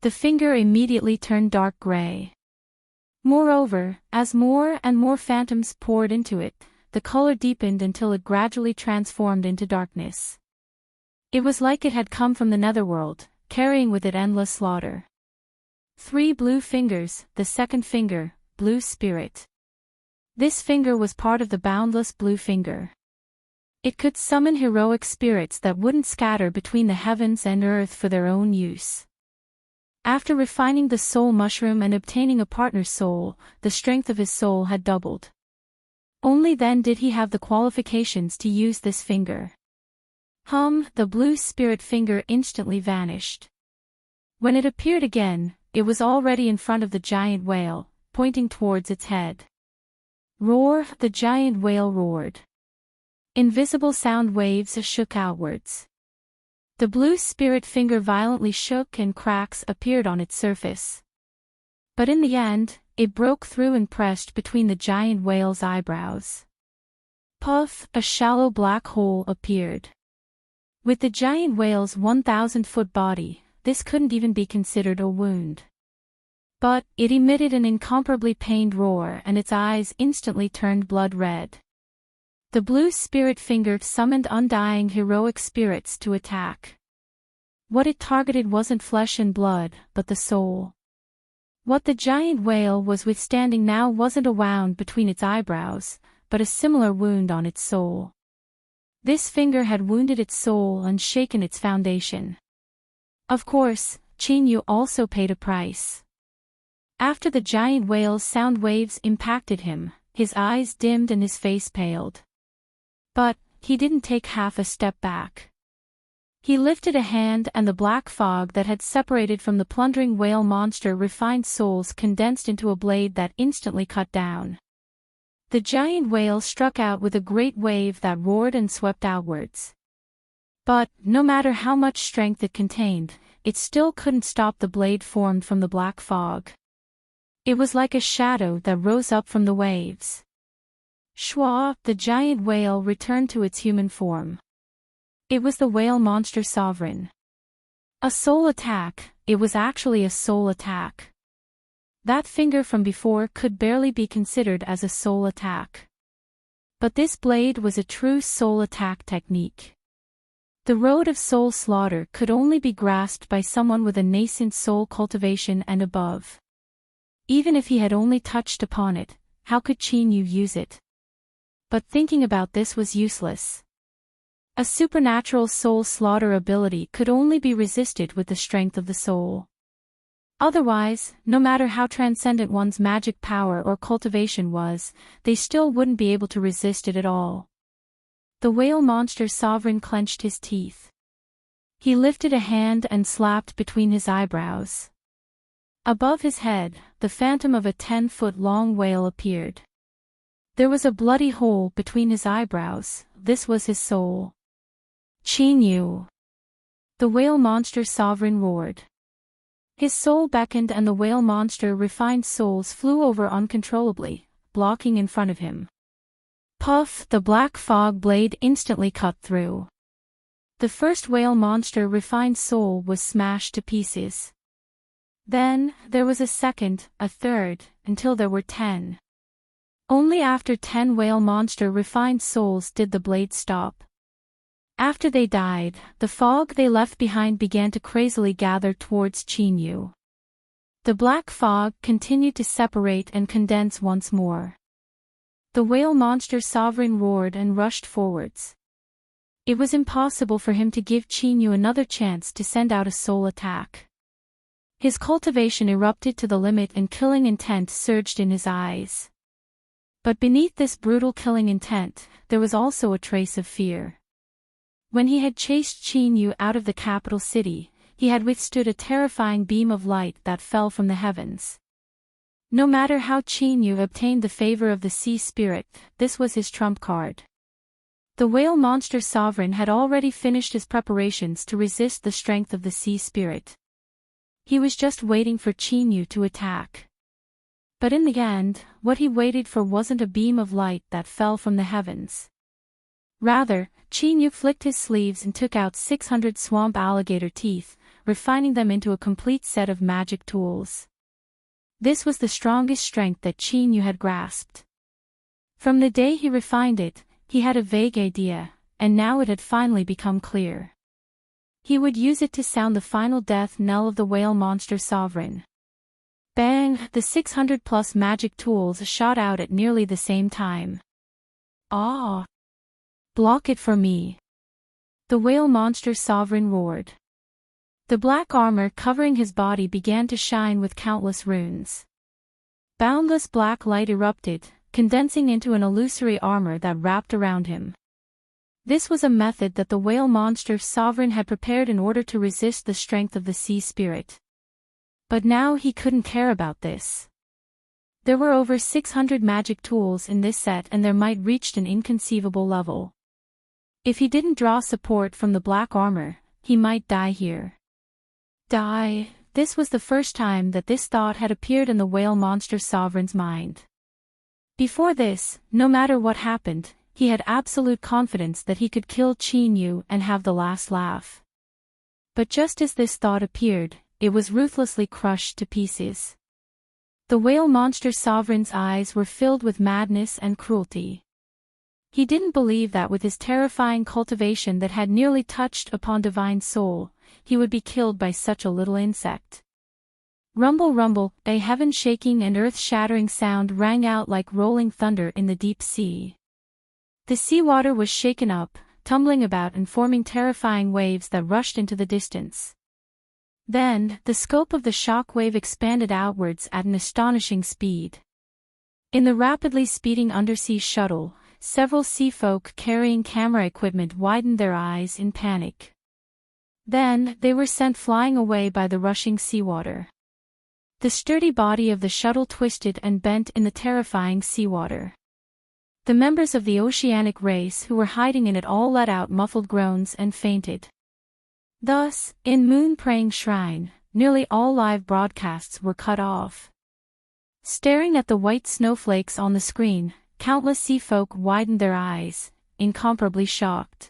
[SPEAKER 1] The finger immediately turned dark gray. Moreover, as more and more phantoms poured into it, the color deepened until it gradually transformed into darkness. It was like it had come from the netherworld, carrying with it endless slaughter. 3 blue fingers, the second finger, blue spirit. This finger was part of the boundless blue finger. It could summon heroic spirits that wouldn't scatter between the heavens and earth for their own use. After refining the soul mushroom and obtaining a partner's soul, the strength of his soul had doubled. Only then did he have the qualifications to use this finger. The blue spirit finger instantly vanished. When it appeared again, it was already in front of the giant whale, pointing towards its head. Roar, the giant whale roared. Invisible sound waves shook outwards. The blue spirit finger violently shook and cracks appeared on its surface. But in the end, it broke through and pressed between the giant whale's eyebrows. Puff, a shallow black hole appeared. With the giant whale's 1,000-foot body, this couldn't even be considered a wound. But it emitted an incomparably pained roar and its eyes instantly turned blood red. The blue spirit finger summoned undying heroic spirits to attack. What it targeted wasn't flesh and blood, but the soul. What the giant whale was withstanding now wasn't a wound between its eyebrows, but a similar wound on its soul. This finger had wounded its soul and shaken its foundation. Of course, Qin Yu also paid a price. After the giant whale's sound waves impacted him, his eyes dimmed and his face paled. But he didn't take half a step back. He lifted a hand and the black fog that had separated from the plundering whale monster refined souls condensed into a blade that instantly cut down. The giant whale struck out with a great wave that roared and swept outwards. But, no matter how much strength it contained, it still couldn't stop the blade formed from the black fog. It was like a shadow that rose up from the waves. Shwa, the giant whale returned to its human form. It was the whale monster sovereign. A soul attack, it was actually a soul attack. That finger from before could barely be considered as a soul attack. But this blade was a true soul attack technique. The road of soul slaughter could only be grasped by someone with a nascent soul cultivation and above. Even if he had only touched upon it, how could Chinyu use it? But thinking about this was useless. A supernatural soul slaughter ability could only be resisted with the strength of the soul. Otherwise, no matter how transcendent one's magic power or cultivation was, they still wouldn't be able to resist it at all. The whale monster sovereign clenched his teeth. He lifted a hand and slapped between his eyebrows. Above his head, the phantom of a 10-foot-long whale appeared. There was a bloody hole between his eyebrows. This was his soul. Chinyu! The whale monster sovereign roared. His soul beckoned and the whale monster refined souls flew over uncontrollably, blocking in front of him. Puff! The black fog blade instantly cut through. The first whale monster refined soul was smashed to pieces. Then, there was a second, a third, until there were 10. Only after 10 whale monster refined souls did the blade stop. After they died, the fog they left behind began to crazily gather towards Chinyu. The black fog continued to separate and condense once more. The whale monster sovereign roared and rushed forwards. It was impossible for him to give Chinyu another chance to send out a soul attack. His cultivation erupted to the limit and killing intent surged in his eyes. But beneath this brutal killing intent, there was also a trace of fear. When he had chased Chinyu out of the capital city, he had withstood a terrifying beam of light that fell from the heavens. No matter how Chinyu obtained the favor of the sea spirit, this was his trump card. The whale monster sovereign had already finished his preparations to resist the strength of the sea spirit. He was just waiting for Chinyu to attack. But in the end, what he waited for wasn't a beam of light that fell from the heavens. Rather, Chinyu flicked his sleeves and took out 600 swamp alligator teeth, refining them into a complete set of magic tools. This was the strongest strength that Chinyu had grasped. From the day he refined it, he had a vague idea, and now it had finally become clear. He would use it to sound the final death knell of the whale monster sovereign. Bang! The 600-plus magic tools shot out at nearly the same time. Ah! Block it for me! The whale monster sovereign roared. The black armor covering his body began to shine with countless runes. Boundless black light erupted, condensing into an illusory armor that wrapped around him. This was a method that the whale monster sovereign had prepared in order to resist the strength of the sea spirit. But now he couldn't care about this. There were over 600 magic tools in this set and their might reached an inconceivable level. If he didn't draw support from the black armor, he might die here. Die! This was the first time that this thought had appeared in the whale monster sovereign's mind. Before this, no matter what happened, he had absolute confidence that he could kill Chinyu and have the last laugh. But just as this thought appeared, it was ruthlessly crushed to pieces. The whale monster sovereign's eyes were filled with madness and cruelty. He didn't believe that with his terrifying cultivation that had nearly touched upon divine soul, he would be killed by such a little insect. Rumble rumble, a heaven-shaking and earth-shattering sound rang out like rolling thunder in the deep sea. The seawater was shaken up, tumbling about and forming terrifying waves that rushed into the distance. Then, the scope of the shock wave expanded outwards at an astonishing speed. In the rapidly speeding undersea shuttle, several sea folk carrying camera equipment widened their eyes in panic. Then, they were sent flying away by the rushing seawater. The sturdy body of the shuttle twisted and bent in the terrifying seawater. The members of the oceanic race who were hiding in it all let out muffled groans and fainted. Thus, in Moon-Praying Shrine, nearly all live broadcasts were cut off. Staring at the white snowflakes on the screen, countless sea folk widened their eyes, incomparably shocked.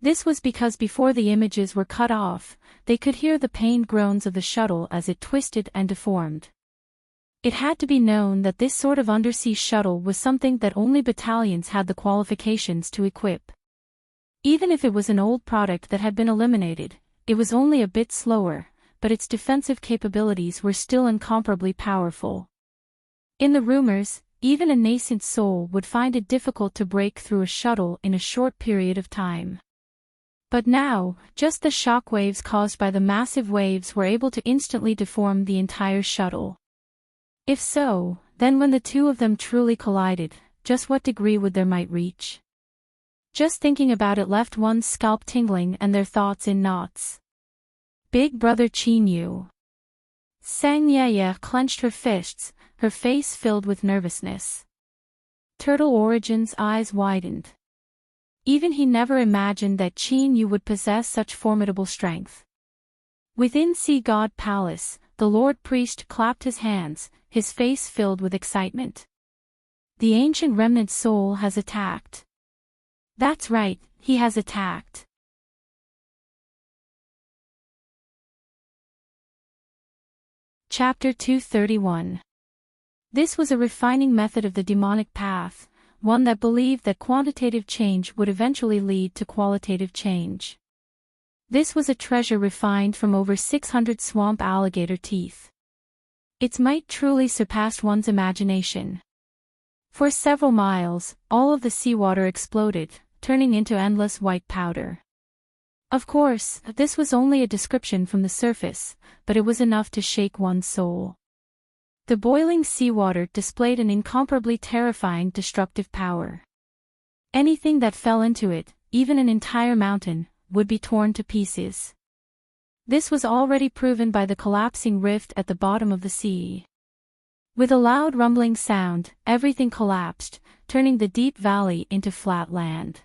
[SPEAKER 1] This was because before the images were cut off, they could hear the pained groans of the shuttle as it twisted and deformed. It had to be known that this sort of undersea shuttle was something that only battalions had the qualifications to equip. Even if it was an old product that had been eliminated, it was only a bit slower, but its defensive capabilities were still incomparably powerful. In the rumors, even a nascent soul would find it difficult to break through a shuttle in a short period of time. But now, just the shock waves caused by the massive waves were able to instantly deform the entire shuttle. If so, then when the two of them truly collided, just what degree would their might reach? Just thinking about it left one's scalp tingling and their thoughts in knots. Big Brother Chinyu. Sang Ye clenched her fists, her face filled with nervousness. Turtle Origin's eyes widened. Even he never imagined that Chinyu would possess such formidable strength. Within Sea God Palace, the Lord Priest clapped his hands, his face filled with excitement. The ancient remnant soul has attacked. That's right, he has attacked. Chapter 231. This was a refining method of the demonic path, one that believed that quantitative change would eventually lead to qualitative change. This was a treasure refined from over 600 swamp alligator teeth. Its might truly surpassed one's imagination. For several miles, all of the seawater exploded, turning into endless white powder. Of course, this was only a description from the surface, but it was enough to shake one's soul. The boiling seawater displayed an incomparably terrifying destructive power. Anything that fell into it, even an entire mountain, would be torn to pieces. This was already proven by the collapsing rift at the bottom of the sea. With a loud rumbling sound, everything collapsed, turning the deep valley into flat land.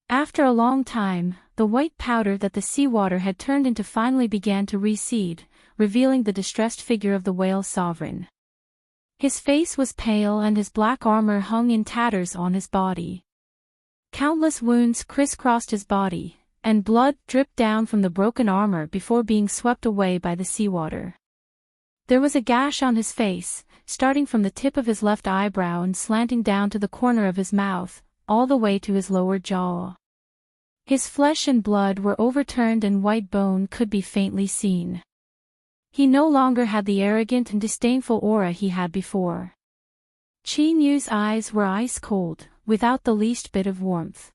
[SPEAKER 1] After a long time, the white powder that the seawater had turned into finally began to recede, revealing the distressed figure of the whale sovereign. His face was pale and his black armor hung in tatters on his body. Countless wounds crisscrossed his body, and blood dripped down from the broken armor before being swept away by the seawater. There was a gash on his face, starting from the tip of his left eyebrow and slanting down to the corner of his mouth, all the way to his lower jaw. His flesh and blood were overturned and white bone could be faintly seen. He no longer had the arrogant and disdainful aura he had before. Chinyu's eyes were ice cold, without the least bit of warmth.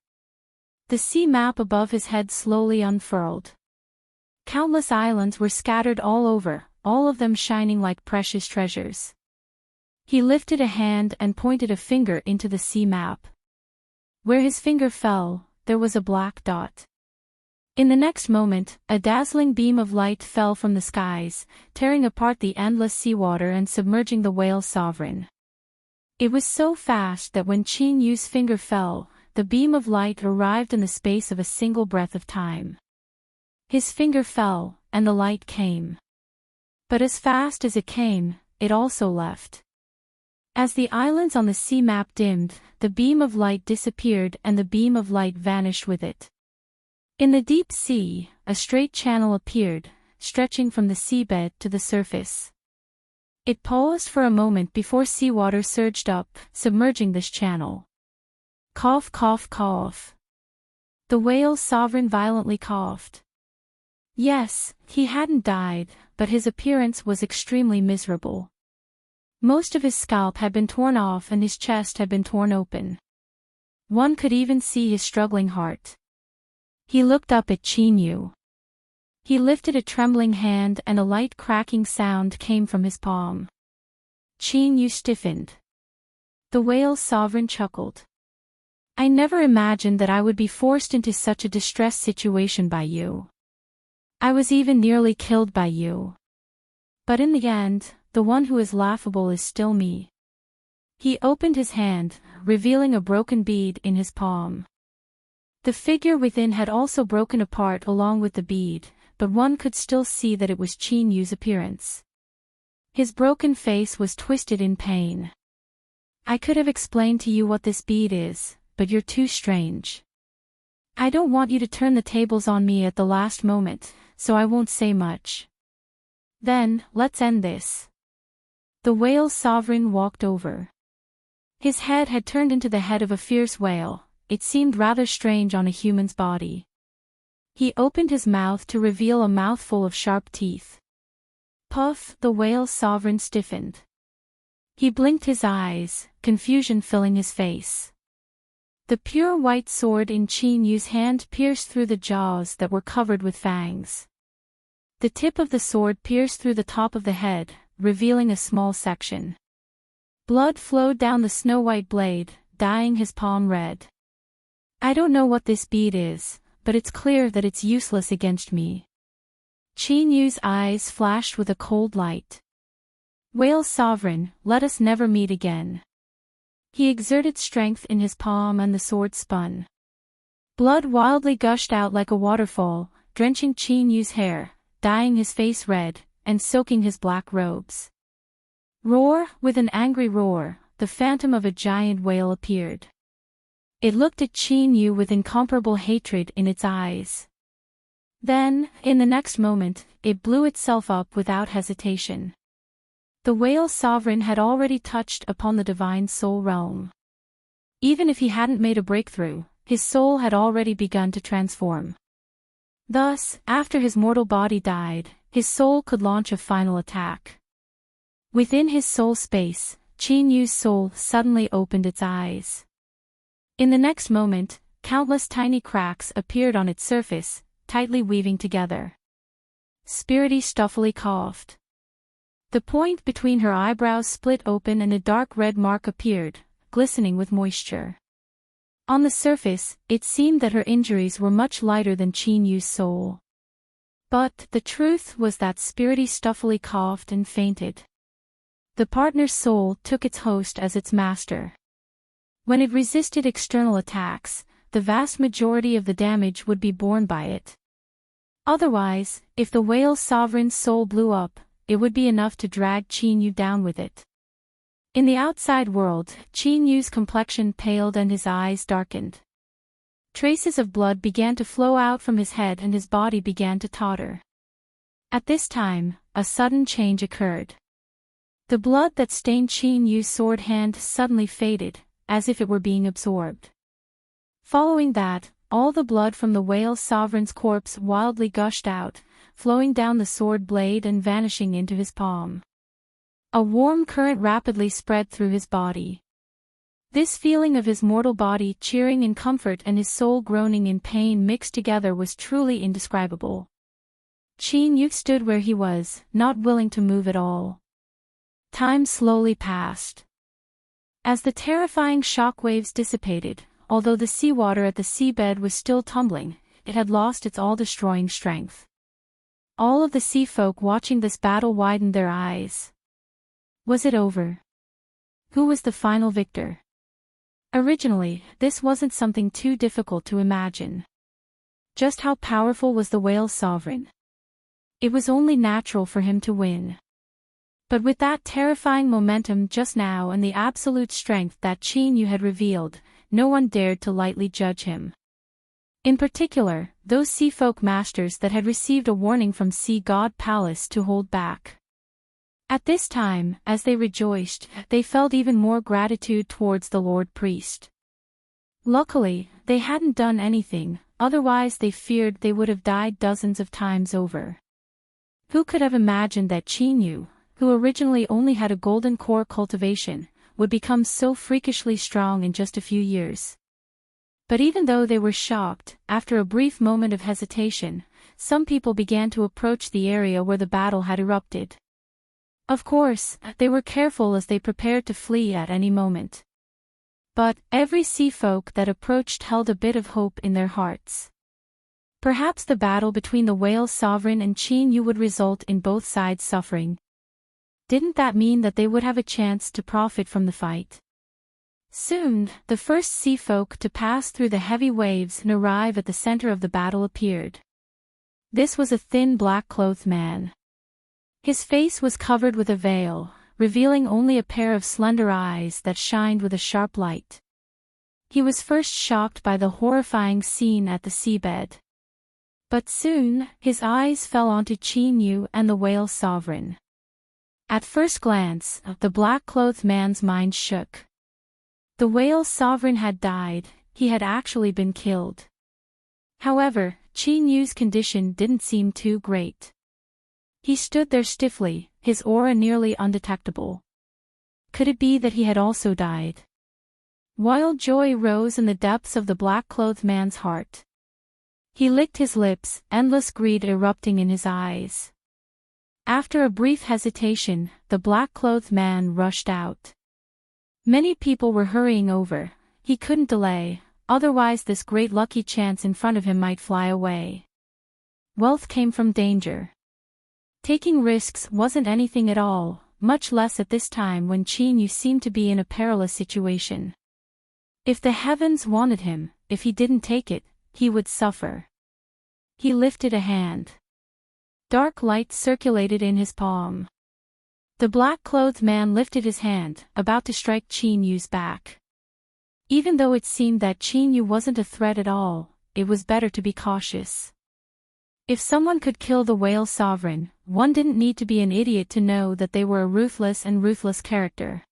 [SPEAKER 1] The sea map above his head slowly unfurled. Countless islands were scattered all over, all of them shining like precious treasures. He lifted a hand and pointed a finger into the sea map. Where his finger fell, there was a black dot. In the next moment, a dazzling beam of light fell from the skies, tearing apart the endless seawater and submerging the whale sovereign. It was so fast that when Chinyu's finger fell, the beam of light arrived in the space of a single breath of time. His finger fell, and the light came. But as fast as it came, it also left. As the islands on the sea map dimmed, the beam of light disappeared and the beam of light vanished with it. In the deep sea, a straight channel appeared, stretching from the seabed to the surface. It paused for a moment before seawater surged up, submerging this channel. Cough, cough, cough. The whale sovereign violently coughed. Yes, he hadn't died, but his appearance was extremely miserable. Most of his scalp had been torn off and his chest had been torn open. One could even see his struggling heart. He looked up at Chinyu. He lifted a trembling hand and a light cracking sound came from his palm. Chinyu stiffened. The whale sovereign chuckled. I never imagined that I would be forced into such a distressed situation by you. I was even nearly killed by you. But in the end, the one who is laughable is still me. He opened his hand, revealing a broken bead in his palm. The figure within had also broken apart along with the bead, but one could still see that it was Qin Yu's appearance. His broken face was twisted in pain. I could have explained to you what this bead is, but you're too strange. I don't want you to turn the tables on me at the last moment, so I won't say much. Then, let's end this. The whale sovereign walked over. His head had turned into the head of a fierce whale. It seemed rather strange on a human's body. He opened his mouth to reveal a mouthful of sharp teeth. Puff, the whale sovereign stiffened. He blinked his eyes, confusion filling his face. The pure white sword in Qin Yu's hand pierced through the jaws that were covered with fangs. The tip of the sword pierced through the top of the head, revealing a small section. Blood flowed down the snow-white blade, dyeing his palm red. I don't know what this bead is, but it's clear that it's useless against me. Qin Yu's eyes flashed with a cold light. Whale sovereign, let us never meet again. He exerted strength in his palm and the sword spun. Blood wildly gushed out like a waterfall, drenching Qin Yu's hair, dyeing his face red, and soaking his black robes. Roar, with an angry roar, the phantom of a giant whale appeared. It looked at Qin Yu with incomparable hatred in its eyes. Then, in the next moment, it blew itself up without hesitation. The whale sovereign had already touched upon the divine soul realm. Even if he hadn't made a breakthrough, his soul had already begun to transform. Thus, after his mortal body died, his soul could launch a final attack. Within his soul space, Qin Yu's soul suddenly opened its eyes. In the next moment, countless tiny cracks appeared on its surface, tightly weaving together. Spirity stuffily coughed. The point between her eyebrows split open and a dark red mark appeared, glistening with moisture. On the surface, it seemed that her injuries were much lighter than Qin Yu's soul. But the truth was that Spirity stuffily coughed and fainted. The partner's soul took its host as its master. When it resisted external attacks, the vast majority of the damage would be borne by it. Otherwise, if the whale sovereign's soul blew up, it would be enough to drag Qin Yu down with it. In the outside world, Qin Yu's complexion paled and his eyes darkened. Traces of blood began to flow out from his head and his body began to totter. At this time, a sudden change occurred. The blood that stained Qin Yu's sword hand suddenly faded, as if it were being absorbed. Following that, all the blood from the whale sovereign's corpse wildly gushed out, flowing down the sword blade and vanishing into his palm. A warm current rapidly spread through his body. This feeling of his mortal body cheering in comfort and his soul groaning in pain mixed together was truly indescribable. Qin Yu stood where he was, not willing to move at all. Time slowly passed. As the terrifying shock waves dissipated, although the seawater at the seabed was still tumbling, it had lost its all-destroying strength. All of the sea folk watching this battle widened their eyes. Was it over? Who was the final victor? Originally, this wasn't something too difficult to imagine. Just how powerful was the whale sovereign? It was only natural for him to win. But with that terrifying momentum just now and the absolute strength that Qin Yu had revealed, no one dared to lightly judge him. In particular, those sea folk masters that had received a warning from Sea God Palace to hold back. At this time, as they rejoiced, they felt even more gratitude towards the Lord Priest. Luckily, they hadn't done anything, otherwise they feared they would have died dozens of times over. Who could have imagined that Qin Yu, who originally only had a golden core cultivation, would become so freakishly strong in just a few years? But even though they were shocked, after a brief moment of hesitation, some people began to approach the area where the battle had erupted. Of course, they were careful as they prepared to flee at any moment. But every sea folk that approached held a bit of hope in their hearts. Perhaps the battle between the whale sovereign and Qin Yu would result in both sides suffering. Didn't that mean that they would have a chance to profit from the fight? Soon, the first sea folk to pass through the heavy waves and arrive at the center of the battle appeared. This was a thin black-clothed man. His face was covered with a veil, revealing only a pair of slender eyes that shined with a sharp light. He was first shocked by the horrifying scene at the seabed. But soon, his eyes fell onto Chinyu and the whale sovereign. At first glance, the black-clothed man's mind shook. The whale sovereign had died, he had actually been killed. However, Chinyu's condition didn't seem too great. He stood there stiffly, his aura nearly undetectable. Could it be that he had also died? Wild joy rose in the depths of the black-clothed man's heart. He licked his lips, endless greed erupting in his eyes. After a brief hesitation, the black-clothed man rushed out. Many people were hurrying over. He couldn't delay, otherwise this great lucky chance in front of him might fly away. Wealth came from danger. Taking risks wasn't anything at all, much less at this time when Chinyu seemed to be in a perilous situation. If the heavens wanted him, if he didn't take it, he would suffer. He lifted a hand. Dark light circulated in his palm. The black-clothed man lifted his hand, about to strike Chinyu's back. Even though it seemed that Chinyu wasn't a threat at all, it was better to be cautious. If someone could kill the whale sovereign, one didn't need to be an idiot to know that they were a ruthless character.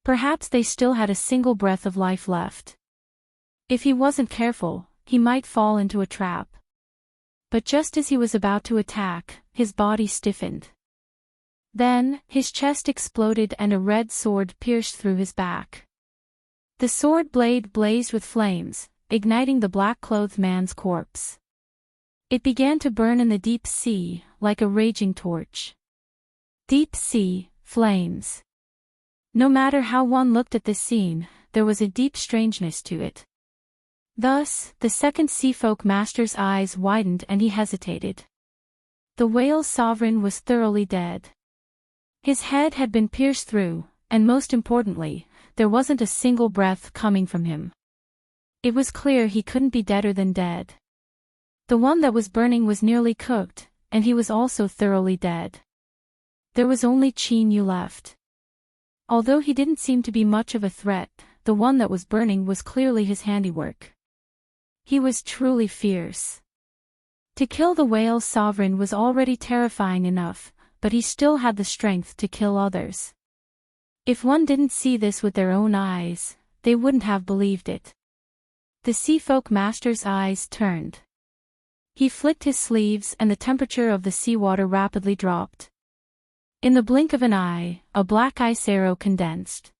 [SPEAKER 1] Perhaps they still had a single breath of life left. If he wasn't careful, he might fall into a trap. But just as he was about to attack, his body stiffened. Then, his chest exploded and a red sword pierced through his back. The sword blade blazed with flames, igniting the black-clothed man's corpse. It began to burn in the deep sea, like a raging torch. Deep sea, flames. No matter how one looked at this scene, there was a deep strangeness to it. Thus, the second Seafolk Master's eyes widened and he hesitated. The whale sovereign was thoroughly dead. His head had been pierced through, and most importantly, there wasn't a single breath coming from him. It was clear he couldn't be deader than dead. The one that was burning was nearly cooked, and he was also thoroughly dead. There was only Chinyu left. Although he didn't seem to be much of a threat, the one that was burning was clearly his handiwork. He was truly fierce. To kill the whale sovereign was already terrifying enough, but he still had the strength to kill others. If one didn't see this with their own eyes, they wouldn't have believed it. The Seafolk Master's eyes turned. He flicked his sleeves and the temperature of the seawater rapidly dropped. In the blink of an eye, a black ice arrow condensed.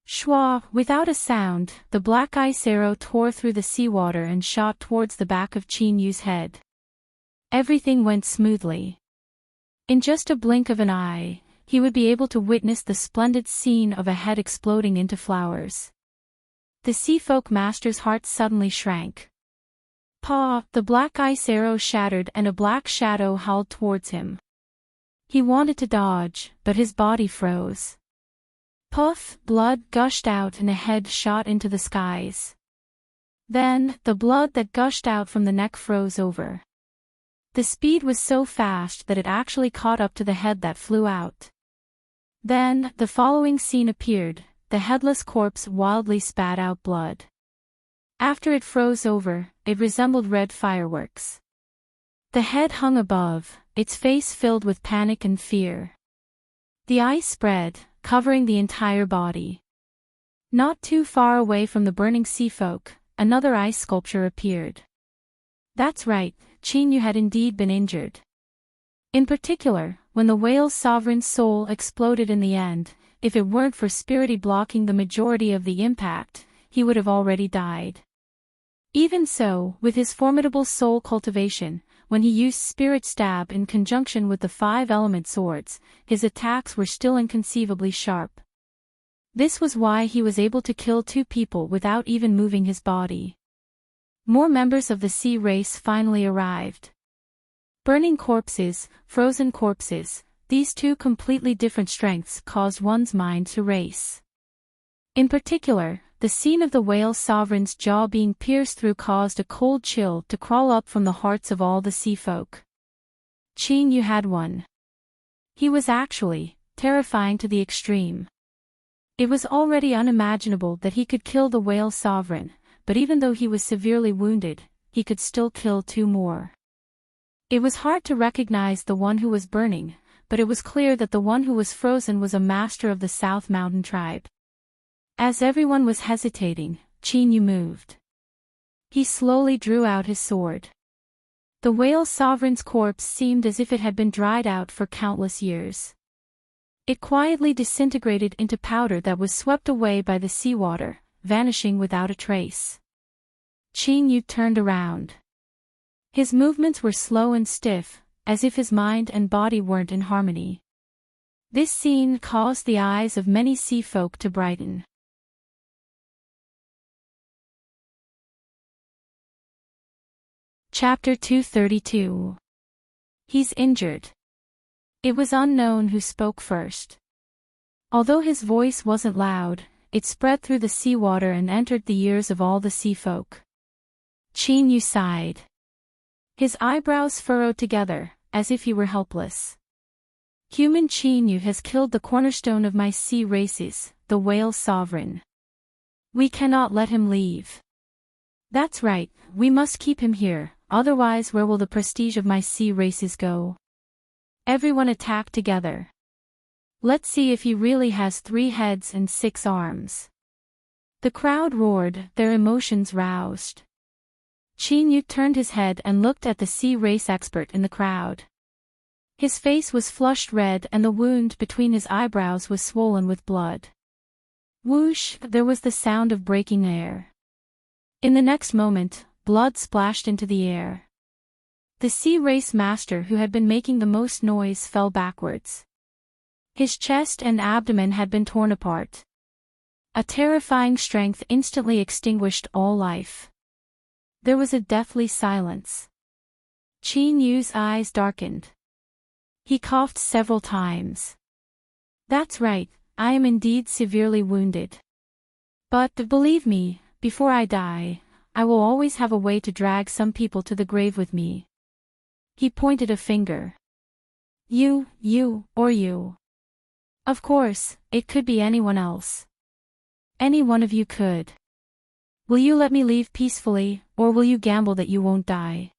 [SPEAKER 1] Shwa, without a sound, the black ice arrow tore through the seawater and shot towards the back of Chinyu's head. Everything went smoothly. In just a blink of an eye, he would be able to witness the splendid scene of a head exploding into flowers. The Seafolk Master's heart suddenly shrank. "Paw!" The black ice arrow shattered and a black shadow howled towards him. He wanted to dodge, but his body froze. Puff, blood gushed out and a head shot into the skies. Then, the blood that gushed out from the neck froze over. The speed was so fast that it actually caught up to the head that flew out. Then, the following scene appeared, the headless corpse wildly spat out blood. After it froze over, it resembled red fireworks. The head hung above, its face filled with panic and fear. The ice spread, covering the entire body. Not too far away from the burning seafolk, another ice sculpture appeared. That's right, Chinyu had indeed been injured. In particular, when the whale sovereign's soul exploded in the end, if it weren't for Spirity blocking the majority of the impact, he would have already died. Even so, with his formidable soul cultivation, when he used Spirit Stab in conjunction with the 5-element swords, his attacks were still inconceivably sharp. This was why he was able to kill 2 people without even moving his body. More members of the sea race finally arrived. Burning corpses, frozen corpses, these 2 completely different strengths caused one's mind to race. In particular, the scene of the whale sovereign's jaw being pierced through caused a cold chill to crawl up from the hearts of all the sea folk. Qin Yu had one. He was actually terrifying to the extreme. It was already unimaginable that he could kill the whale sovereign, but even though he was severely wounded, he could still kill two more. It was hard to recognize the one who was burning, but it was clear that the one who was frozen was a master of the South Mountain tribe. As everyone was hesitating, Qin Yu moved. He slowly drew out his sword. The whale sovereign's corpse seemed as if it had been dried out for countless years. It quietly disintegrated into powder that was swept away by the seawater, vanishing without a trace. Qin Yu turned around. His movements were slow and stiff, as if his mind and body weren't in harmony. This scene caused the eyes of many sea folk to brighten. Chapter 232. He's injured. It was unknown who spoke first. Although his voice wasn't loud, it spread through the seawater and entered the ears of all the sea folk. Qin Yu sighed. His eyebrows furrowed together, as if he were helpless. Human Qin Yu has killed the cornerstone of my sea races, the whale sovereign. We cannot let him leave. That's right, we must keep him here, otherwise where will the prestige of my sea races go? Everyone attacked together. Let's see if he really has 3 heads and 6 arms. The crowd roared, their emotions roused. Qin Yu turned his head and looked at the sea race expert in the crowd. His face was flushed red and the wound between his eyebrows was swollen with blood. Whoosh, there was the sound of breaking air. In the next moment, blood splashed into the air. The sea race master who had been making the most noise fell backwards. His chest and abdomen had been torn apart. A terrifying strength instantly extinguished all life. There was a deathly silence. Qin Yu's eyes darkened. He coughed several times. That's right, I am indeed severely wounded. But, believe me, before I die, I will always have a way to drag some people to the grave with me. He pointed a finger. You, or you. Of course, it could be anyone else. Any one of you could. Will you let me leave peacefully, or will you gamble that you won't die?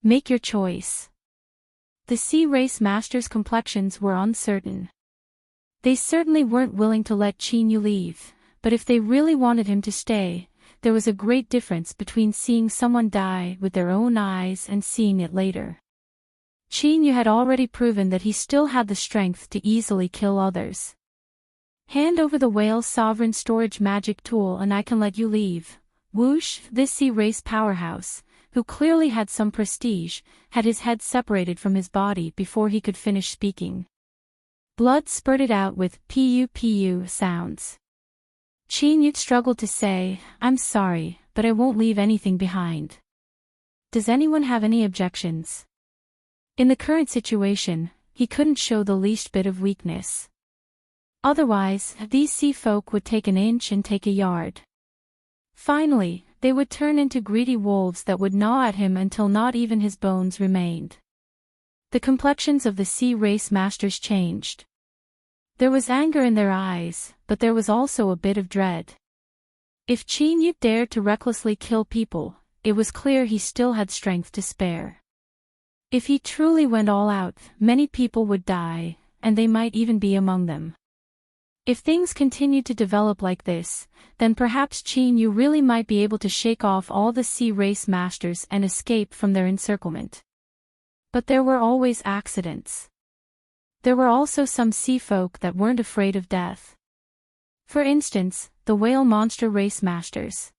[SPEAKER 1] Make your choice. The sea race masters' complexions were uncertain. They certainly weren't willing to let Qin Yu leave, but if they really wanted him to stay, there was a great difference between seeing someone die with their own eyes and seeing it later. Qin Yu had already proven that he still had the strength to easily kill others. Hand over the whale sovereign storage magic tool and I can let you leave. Whoosh, this sea race powerhouse, who clearly had some prestige, had his head separated from his body before he could finish speaking. Blood spurted out with pu sounds. Qin Yu struggled to say, I'm sorry, but I won't leave anything behind. Does anyone have any objections? In the current situation, he couldn't show the least bit of weakness. Otherwise, these sea folk would take an inch and take a yard. Finally, they would turn into greedy wolves that would gnaw at him until not even his bones remained. The complexions of the sea race masters changed. There was anger in their eyes, but there was also a bit of dread. If Qin Yu dared to recklessly kill people, it was clear he still had strength to spare. If he truly went all out, many people would die, and they might even be among them. If things continued to develop like this, then perhaps Qin Yu really might be able to shake off all the sea race masters and escape from their encirclement. But there were always accidents. There were also some sea folk that weren't afraid of death. For instance, the whale monster race masters.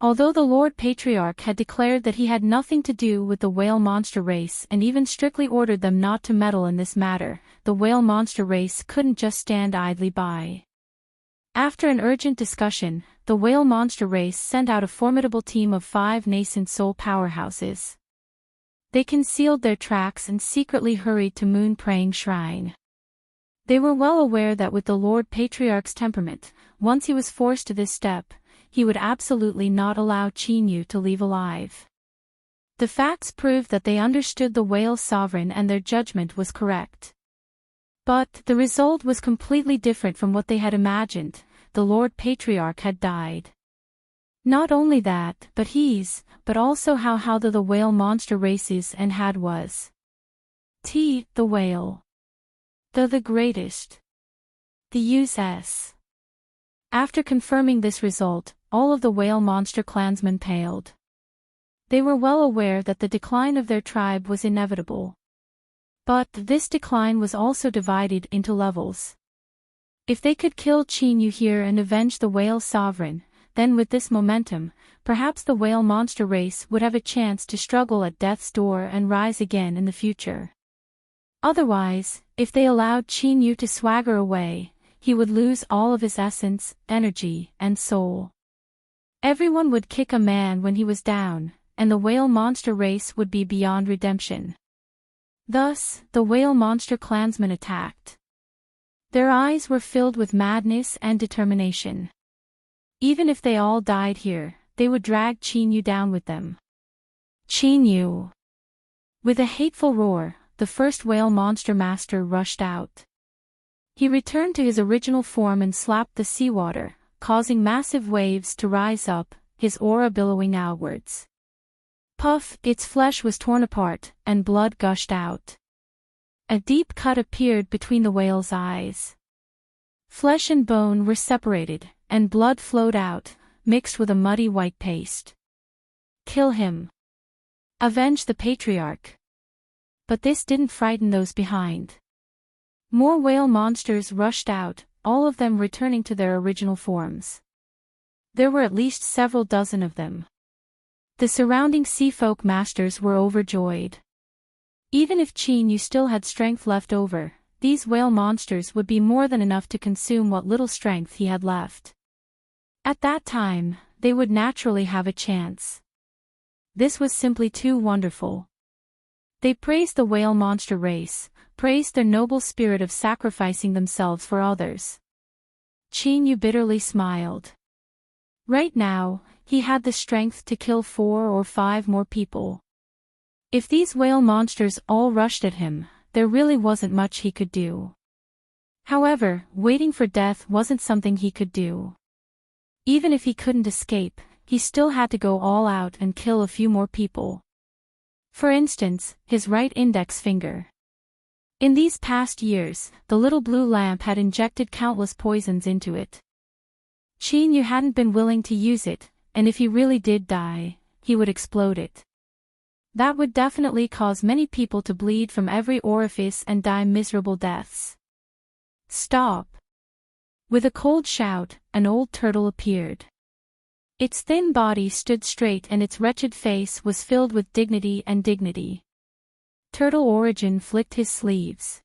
[SPEAKER 1] Although the Lord Patriarch had declared that he had nothing to do with the whale monster race and even strictly ordered them not to meddle in this matter, the whale monster race couldn't just stand idly by. After an urgent discussion, the whale monster race sent out a formidable team of 5 nascent soul powerhouses. They concealed their tracks and secretly hurried to Moon Praying Shrine. They were well aware that with the Lord Patriarch's temperament, once he was forced to this step, he would absolutely not allow Chinyu to leave alive. The facts proved that they understood the whale's sovereign and their judgment was correct. But the result was completely different from what they had imagined. The Lord Patriarch had died. Not only that, but also how the whale monster races and had was. The whale. The greatest. The US. After confirming this result, all of the whale monster clansmen paled. They were well aware that the decline of their tribe was inevitable. But this decline was also divided into levels. If they could kill Chinyu here and avenge the whale sovereign, then with this momentum, perhaps the whale monster race would have a chance to struggle at death's door and rise again in the future. Otherwise, if they allowed Chinyu to swagger away, he would lose all of his essence, energy, and soul. Everyone would kick a man when he was down, and the whale monster race would be beyond redemption. Thus, the whale monster clansmen attacked. Their eyes were filled with madness and determination. Even if they all died here, they would drag Chinyu down with them. Chinyu! With a hateful roar, the first whale monster master rushed out. He returned to his original form and slapped the seawater, causing massive waves to rise up, his aura billowing outwards. Puff, its flesh was torn apart, and blood gushed out. A deep cut appeared between the whale's eyes. Flesh and bone were separated, and blood flowed out, mixed with a muddy white paste. Kill him. Avenge the patriarch. But this didn't frighten those behind. More whale monsters rushed out, all of them returning to their original forms. There were at least several dozen of them. The surrounding sea folk masters were overjoyed. Even if Chinyu still had strength left over, these whale monsters would be more than enough to consume what little strength he had left. At that time, they would naturally have a chance. This was simply too wonderful. They praised the whale monster race, praised their noble spirit of sacrificing themselves for others. Chinyu bitterly smiled. Right now, he had the strength to kill 4 or 5 more people. If these whale monsters all rushed at him, there really wasn't much he could do. However, waiting for death wasn't something he could do. Even if he couldn't escape, he still had to go all out and kill a few more people. For instance, his right index finger. In these past years, the little blue lamp had injected countless poisons into it. Chinyu hadn't been willing to use it, and if he really did die, he would explode it. That would definitely cause many people to bleed from every orifice and die miserable deaths. Stop! With a cold shout, an old turtle appeared. Its thin body stood straight and its wretched face was filled with dignity and dignity. Turtle Origin flicked his sleeves.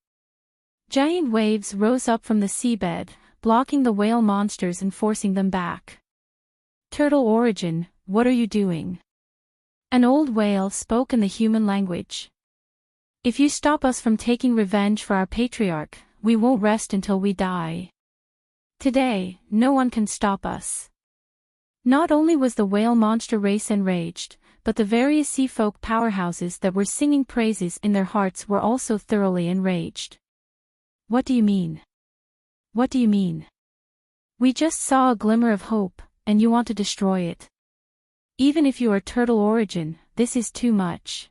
[SPEAKER 1] Giant waves rose up from the seabed, blocking the whale monsters and forcing them back. Turtle Origin, what are you doing? An old whale spoke in the human language. If you stop us from taking revenge for our patriarch, we won't rest until we die. Today, no one can stop us. Not only was the whale monster race enraged, but the various sea folk powerhouses that were singing praises in their hearts were also thoroughly enraged. What do you mean? What do you mean? We just saw a glimmer of hope, and you want to destroy it. Even if you are Turtle Origin, this is too much.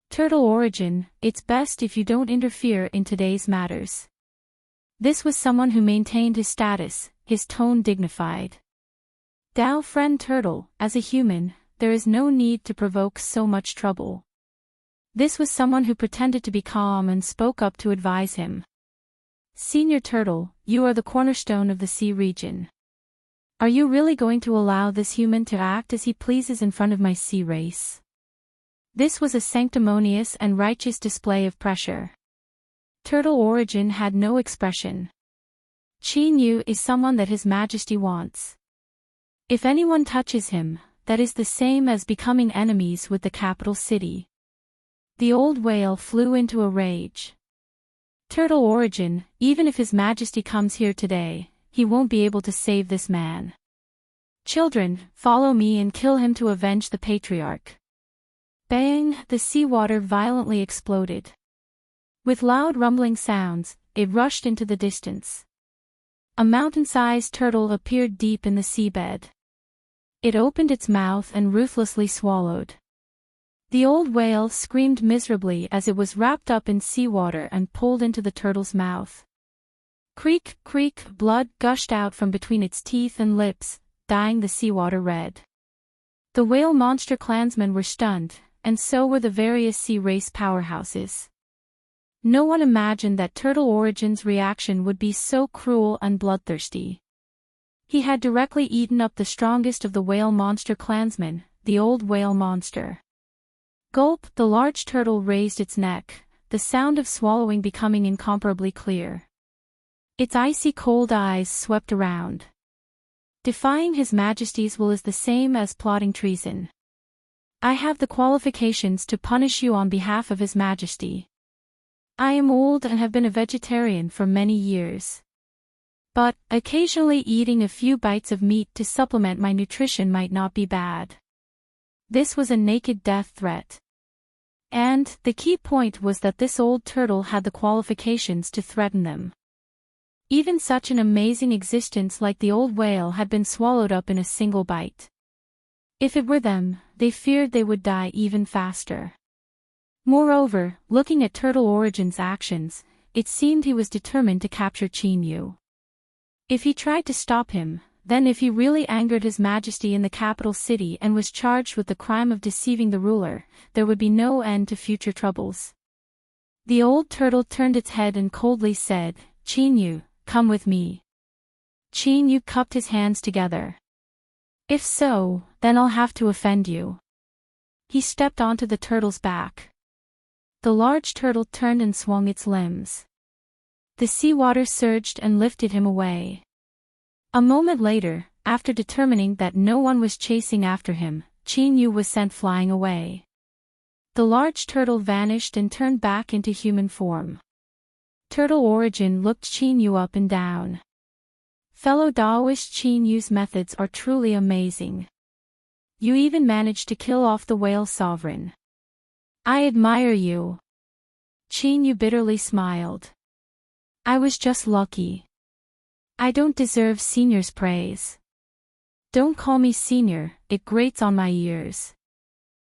[SPEAKER 1] Turtle Origin, it's best if you don't interfere in today's matters. This was someone who maintained his status, his tone dignified. Dao friend Turtle, as a human, there is no need to provoke so much trouble. This was someone who pretended to be calm and spoke up to advise him. Senior Turtle, you are the cornerstone of the sea region. Are you really going to allow this human to act as he pleases in front of my sea race? This was a sanctimonious and righteous display of pressure. Turtle Origin had no expression. Chinyu is someone that His Majesty wants. If anyone touches him, that is the same as becoming enemies with the capital city. The old whale flew into a rage. Turtle Origin, even if His Majesty comes here today, he won't be able to save this man. Children, follow me and kill him to avenge the patriarch. Bang! The seawater violently exploded. With loud rumbling sounds, it rushed into the distance. A mountain-sized turtle appeared deep in the seabed. It opened its mouth and ruthlessly swallowed. The old whale screamed miserably as it was wrapped up in seawater and pulled into the turtle's mouth. Creak, creak, blood gushed out from between its teeth and lips, dyeing the seawater red. The whale monster clansmen were stunned, and so were the various sea race powerhouses. No one imagined that Turtle Origin's reaction would be so cruel and bloodthirsty. He had directly eaten up the strongest of the whale monster clansmen, the old whale monster. Gulp! The large turtle raised its neck, the sound of swallowing becoming incomparably clear. Its icy cold eyes swept around. Defying His Majesty's will is the same as plotting treason. I have the qualifications to punish you on behalf of His Majesty. I am old and have been a vegetarian for many years. But, occasionally eating a few bites of meat to supplement my nutrition might not be bad. This was a naked death threat. And, the key point was that this old turtle had the qualifications to threaten them. Even such an amazing existence like the old whale had been swallowed up in a single bite. If it were them, they feared they would die even faster. Moreover, looking at Turtle Origin's actions, it seemed he was determined to capture Chinyu. If he tried to stop him, then if he really angered His Majesty in the capital city and was charged with the crime of deceiving the ruler, there would be no end to future troubles. The old turtle turned its head and coldly said, "Chinyu, come with me." Chinyu cupped his hands together. "If so, then I'll have to offend you." He stepped onto the turtle's back. The large turtle turned and swung its limbs. The seawater surged and lifted him away. A moment later, after determining that no one was chasing after him, Chinyu was sent flying away. The large turtle vanished and turned back into human form. Turtle Origin looked Chinyu up and down. Fellow Daoist, Chinyu's methods are truly amazing. You even managed to kill off the whale sovereign. I admire you. Chinyu bitterly smiled. I was just lucky. I don't deserve senior's praise. Don't call me senior, it grates on my ears.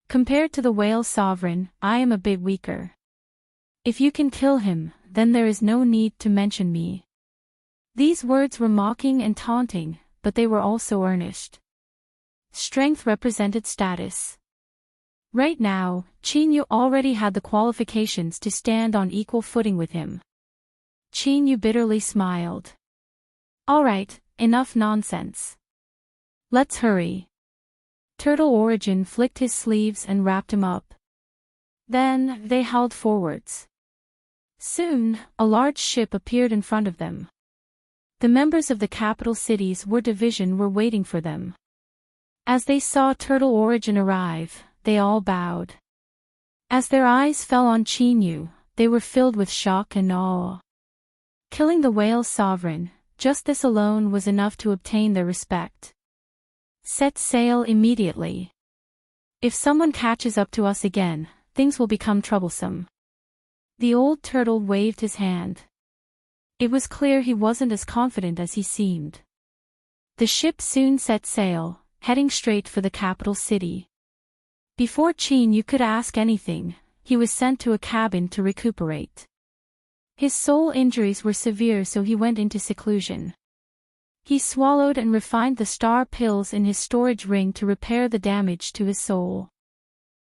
[SPEAKER 1] Compared to the whale sovereign, I am a bit weaker. If you can kill him, then there is no need to mention me. These words were mocking and taunting, but they were also earnest. Strength represented status. Right now, Chinyu already had the qualifications to stand on equal footing with him. Chinyu bitterly smiled. Alright, enough nonsense. Let's hurry. Turtle Origin flicked his sleeves and wrapped him up. Then, they howled forwards. Soon, a large ship appeared in front of them. The members of the capital city's war division were waiting for them. As they saw Turtle Origin arrive, they all bowed. As their eyes fell on Chinyu, they were filled with shock and awe. Killing the whale sovereign, just this alone was enough to obtain their respect. Set sail immediately. If someone catches up to us again, things will become troublesome. The old turtle waved his hand. It was clear he wasn't as confident as he seemed. The ship soon set sail, heading straight for the capital city. Before Chinyu could ask anything, he was sent to a cabin to recuperate. His soul injuries were severe, so he went into seclusion. He swallowed and refined the star pills in his storage ring to repair the damage to his soul.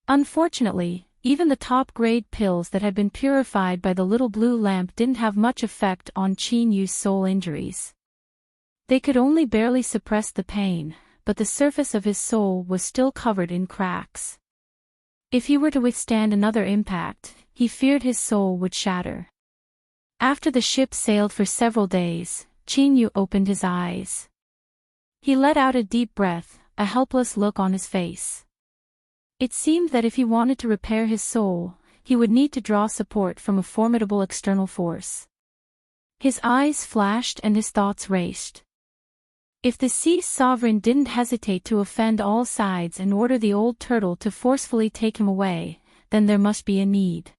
[SPEAKER 1] Unfortunately, even the top-grade pills that had been purified by the little blue lamp didn't have much effect on Chinyu's soul injuries. They could only barely suppress the pain, but the surface of his soul was still covered in cracks. If he were to withstand another impact, he feared his soul would shatter. After the ship sailed for several days, Chinyu opened his eyes. He let out a deep breath, a helpless look on his face. It seemed that if he wanted to repair his soul, he would need to draw support from a formidable external force. His eyes flashed and his thoughts raced. If the sea sovereign didn't hesitate to offend all sides and order the old turtle to forcefully take him away, then there must be a need.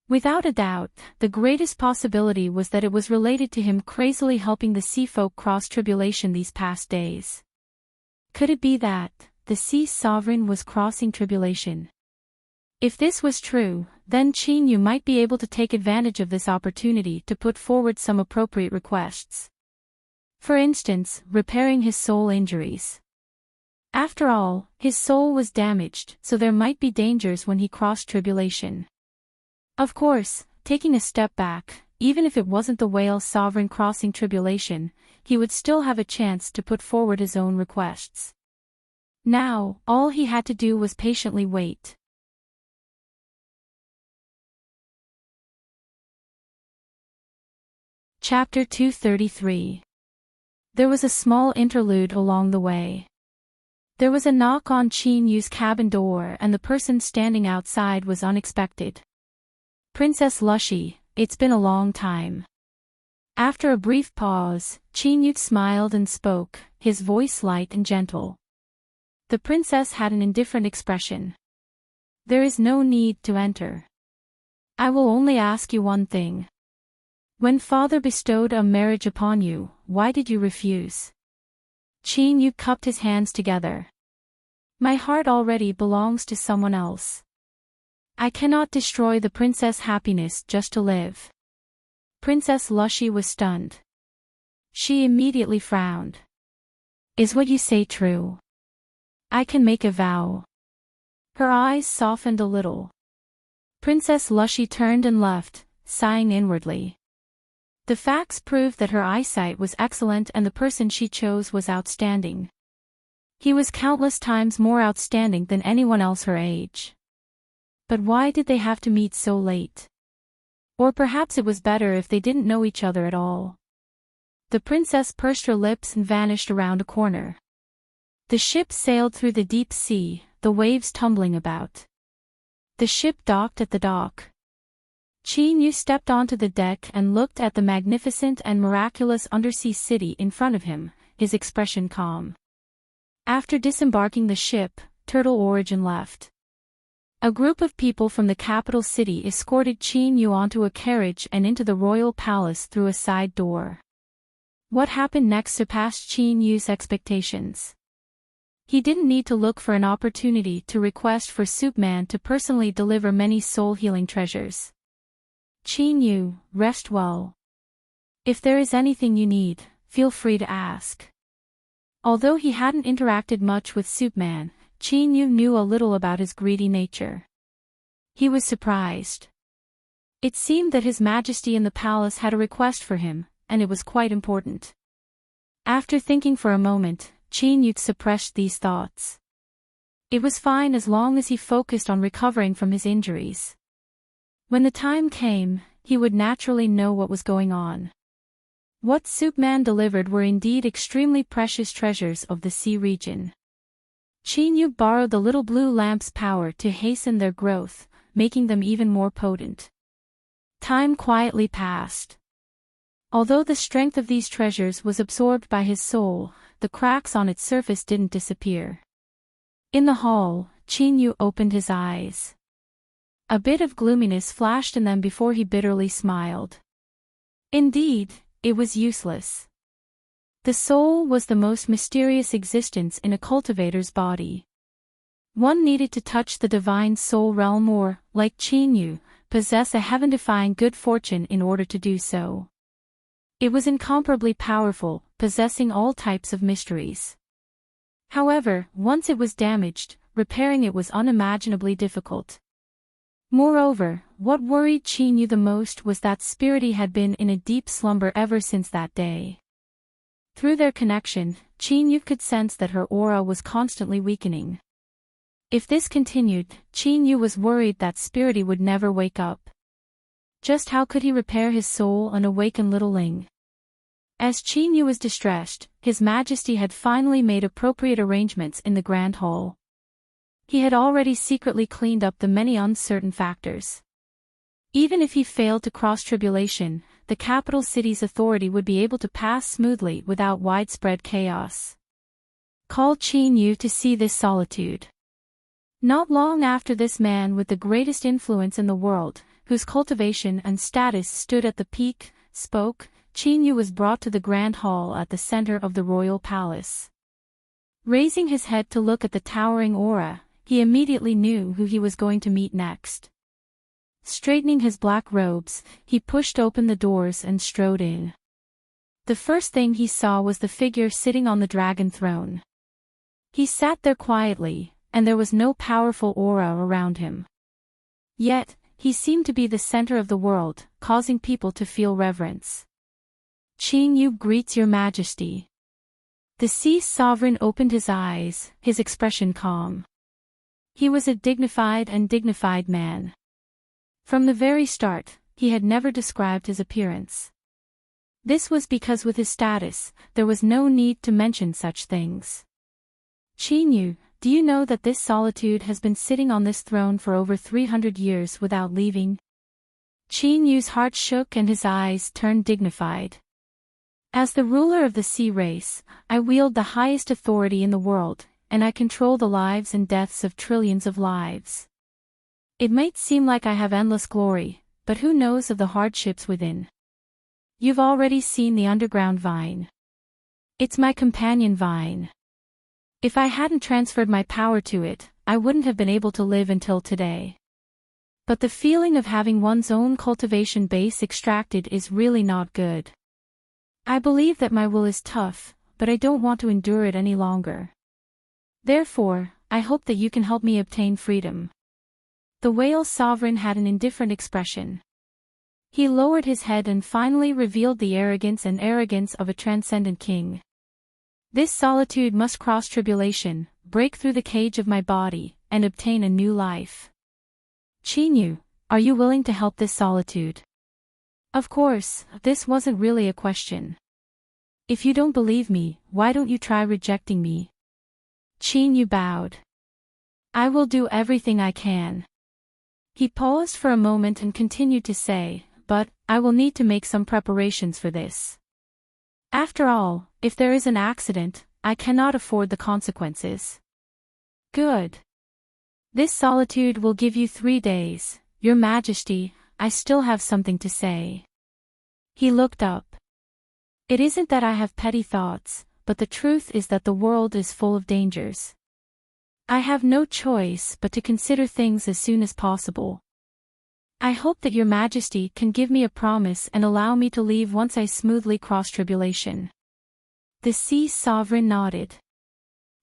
[SPEAKER 1] Without a doubt, the greatest possibility was that it was related to him crazily helping the sea folk cross tribulation these past days. Could it be that the sea sovereign was crossing tribulation? If this was true, then Chin-yu might be able to take advantage of this opportunity to put forward some appropriate requests. For instance, repairing his soul injuries. After all, his soul was damaged, so there might be dangers when he crossed tribulation. Of course, taking a step back, even if it wasn't the whale sovereign crossing tribulation, he would still have a chance to put forward his own requests. Now, all he had to do was patiently wait. Chapter 233. There was a small interlude along the way. There was a knock on Chin-yu's cabin door and the person standing outside was unexpected. Princess Lushy, it's been a long time. After a brief pause, Chin-yu smiled and spoke, his voice light and gentle. The princess had an indifferent expression. There is no need to enter. I will only ask you one thing. When father bestowed a marriage upon you, why did you refuse? Chin-yu cupped his hands together. My heart already belongs to someone else. I cannot destroy the princess' happiness just to live. Princess Lushy was stunned. She immediately frowned. Is what you say true? I can make a vow. Her eyes softened a little. Princess Lushy turned and left, sighing inwardly. The facts proved that her eyesight was excellent and the person she chose was outstanding. He was countless times more outstanding than anyone else her age. But why did they have to meet so late? Or perhaps it was better if they didn't know each other at all. The princess pursed her lips and vanished around a corner. The ship sailed through the deep sea, the waves tumbling about. The ship docked at the dock. Chin-yu stepped onto the deck and looked at the magnificent and miraculous undersea city in front of him, his expression calm. After disembarking the ship, Turtle Origin left. A group of people from the capital city escorted Chin-yu onto a carriage and into the royal palace through a side door. What happened next surpassed Chin-yu's expectations. He didn't need to look for an opportunity to request for Superman to personally deliver many soul-healing treasures. Chin-yu, rest well. If there is anything you need, feel free to ask. Although he hadn't interacted much with Superman, Chin-yu knew a little about his greedy nature. He was surprised. It seemed that His Majesty in the palace had a request for him, and it was quite important. After thinking for a moment, Chin-yu suppressed these thoughts. It was fine as long as he focused on recovering from his injuries. When the time came, he would naturally know what was going on. What Superman delivered were indeed extremely precious treasures of the sea region. Chin-yu borrowed the little blue lamp's power to hasten their growth, making them even more potent. Time quietly passed. Although the strength of these treasures was absorbed by his soul, the cracks on its surface didn't disappear. In the hall, Chin-yu opened his eyes. A bit of gloominess flashed in them before he bitterly smiled. Indeed, it was useless. The soul was the most mysterious existence in a cultivator's body. One needed to touch the divine soul realm or, like Chin-yu, possess a heaven-defying good fortune in order to do so. It was incomparably powerful, possessing all types of mysteries. However, once it was damaged, repairing it was unimaginably difficult. Moreover, what worried Chin-yu the most was that Spirity had been in a deep slumber ever since that day. Through their connection, Chin-yu could sense that her aura was constantly weakening. If this continued, Chin-yu was worried that Spirity would never wake up. Just how could he repair his soul and awaken little Ling? As Chin-yu was distressed, His Majesty had finally made appropriate arrangements in the Grand Hall. He had already secretly cleaned up the many uncertain factors. Even if he failed to cross tribulation, the capital city's authority would be able to pass smoothly without widespread chaos. Call Qin Yu to see this solitude. Not long after, this man with the greatest influence in the world, whose cultivation and status stood at the peak, spoke. Qin Yu was brought to the grand hall at the center of the royal palace. Raising his head to look at the towering aura, he immediately knew who he was going to meet next. Straightening his black robes, he pushed open the doors and strode in. The first thing he saw was the figure sitting on the dragon throne. He sat there quietly, and there was no powerful aura around him. Yet, he seemed to be the center of the world, causing people to feel reverence. Qin Yu greets your majesty. The sea sovereign opened his eyes, his expression calm. He was a dignified man. From the very start, he had never described his appearance. This was because with his status, there was no need to mention such things. Qin Yu, do you know that this solitude has been sitting on this throne for over 300 years without leaving? Qin Yu's heart shook and his eyes turned dignified. As the ruler of the sea race, I wield the highest authority in the world, and I control the lives and deaths of trillions of lives. It might seem like I have endless glory, but who knows of the hardships within? You've already seen the underground vine. It's my companion vine. If I hadn't transferred my power to it, I wouldn't have been able to live until today. But the feeling of having one's own cultivation base extracted is really not good. I believe that my will is tough, but I don't want to endure it any longer. Therefore, I hope that you can help me obtain freedom. The whale sovereign had an indifferent expression. He lowered his head and finally revealed the arrogance of a transcendent king. This solitude must cross tribulation, break through the cage of my body, and obtain a new life. Qin Yu, are you willing to help this solitude? Of course, this wasn't really a question. If you don't believe me, why don't you try rejecting me? Qin Yu bowed. I will do everything I can. He paused for a moment and continued to say, but, I will need to make some preparations for this. After all, if there is an accident, I cannot afford the consequences. Good. This solitude will give you 3 days, Your Majesty, I still have something to say. He looked up. It isn't that I have petty thoughts, but the truth is that the world is full of dangers. I have no choice but to consider things as soon as possible. I hope that Your Majesty can give me a promise and allow me to leave once I smoothly cross tribulation. The sea sovereign nodded.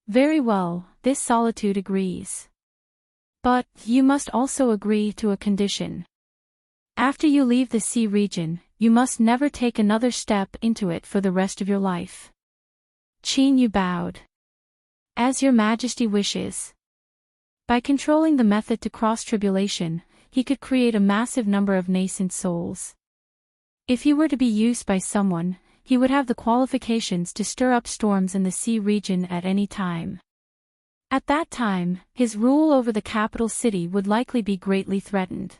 [SPEAKER 1] Very well, this solitude agrees. But, you must also agree to a condition. After you leave the sea region, you must never take another step into it for the rest of your life. Qin Yu bowed. As Your Majesty wishes. By controlling the method to cross tribulation, he could create a massive number of nascent souls. If he were to be used by someone, he would have the qualifications to stir up storms in the sea region at any time. At that time, his rule over the capital city would likely be greatly threatened.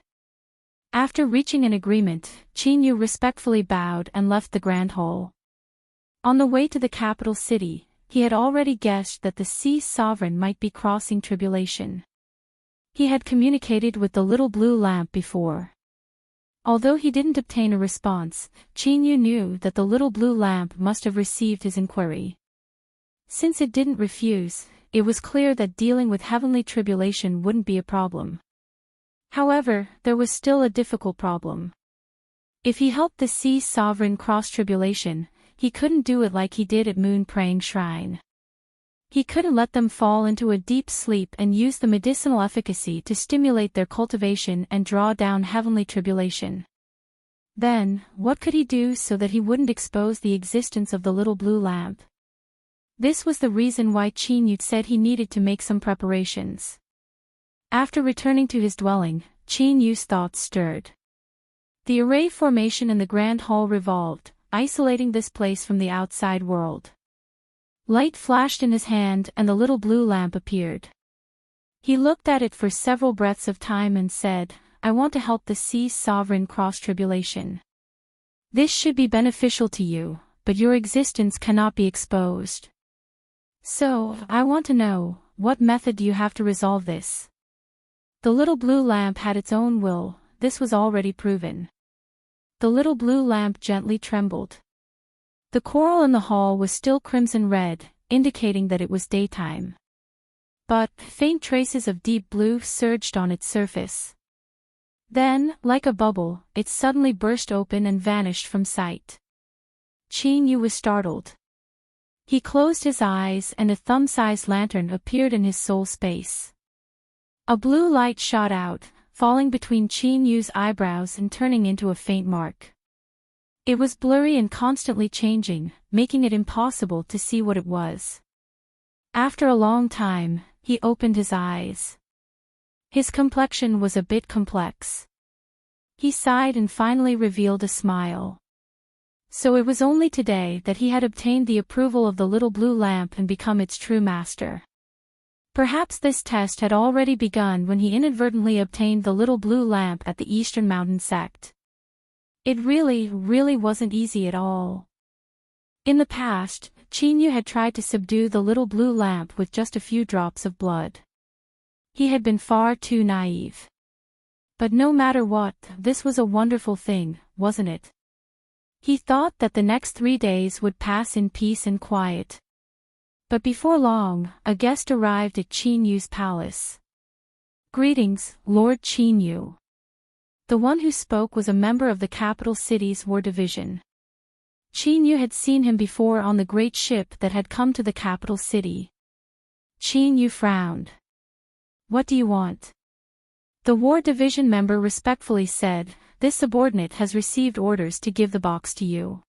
[SPEAKER 1] After reaching an agreement, Qin Yu respectfully bowed and left the grand hall. On the way to the capital city, he had already guessed that the sea sovereign might be crossing tribulation. He had communicated with the little blue lamp before. Although he didn't obtain a response, Qin Yu knew that the little blue lamp must have received his inquiry. Since it didn't refuse, it was clear that dealing with heavenly tribulation wouldn't be a problem. However, there was still a difficult problem. If he helped the sea sovereign cross tribulation, he couldn't do it like he did at Moon Praying Shrine. He couldn't let them fall into a deep sleep and use the medicinal efficacy to stimulate their cultivation and draw down heavenly tribulation. Then, what could he do so that he wouldn't expose the existence of the little blue lamp? This was the reason why Qin Yu said he needed to make some preparations. After returning to his dwelling, Qin Yu's thoughts stirred. The array formation in the grand hall revolved, isolating this place from the outside world. Light flashed in his hand and the little blue lamp appeared. He looked at it for several breaths of time and said, I want to help the sea sovereign cross tribulation. This should be beneficial to you, but your existence cannot be exposed. So, I want to know, what method do you have to resolve this? The little blue lamp had its own will, this was already proven. The little blue lamp gently trembled. The coral in the hall was still crimson red, indicating that it was daytime. But faint traces of deep blue surged on its surface. Then, like a bubble, it suddenly burst open and vanished from sight. Chin-yu was startled. He closed his eyes and a thumb-sized lantern appeared in his soul space. A blue light shot out, falling between Chin-yu's eyebrows and turning into a faint mark. It was blurry and constantly changing, making it impossible to see what it was. After a long time, he opened his eyes. His complexion was a bit complex. He sighed and finally revealed a smile. So it was only today that he had obtained the approval of the little blue lamp and become its true master. Perhaps this test had already begun when he inadvertently obtained the little blue lamp at the Eastern Mountain sect. It really wasn't easy at all. In the past, Chin-yu had tried to subdue the little blue lamp with just a few drops of blood. He had been far too naive. But no matter what, this was a wonderful thing, wasn't it? He thought that the next 3 days would pass in peace and quiet. But before long, a guest arrived at Chin-yu's palace. "Greetings, Lord Chin-yu." The one who spoke was a member of the capital city's war division. Chin-yu had seen him before on the great ship that had come to the capital city. Chin-yu frowned. "What do you want?" The war division member respectfully said, "This subordinate has received orders to give the box to you.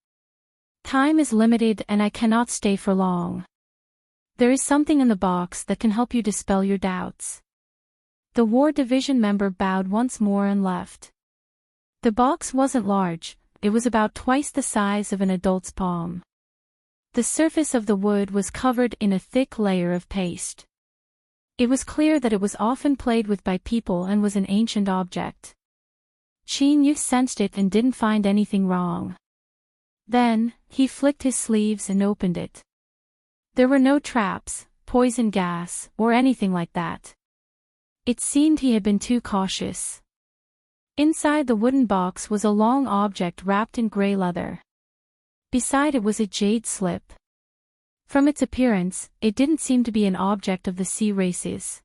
[SPEAKER 1] Time is limited and I cannot stay for long. There is something in the box that can help you dispel your doubts." The war division member bowed once more and left. The box wasn't large, it was about twice the size of an adult's palm. The surface of the wood was covered in a thick layer of paste. It was clear that it was often played with by people and was an ancient object. Chin-yu sensed it and didn't find anything wrong. Then, he flicked his sleeves and opened it. There were no traps, poison gas, or anything like that. It seemed he had been too cautious. Inside the wooden box was a long object wrapped in gray leather. Beside it was a jade slip. From its appearance, it didn't seem to be an object of the sea races.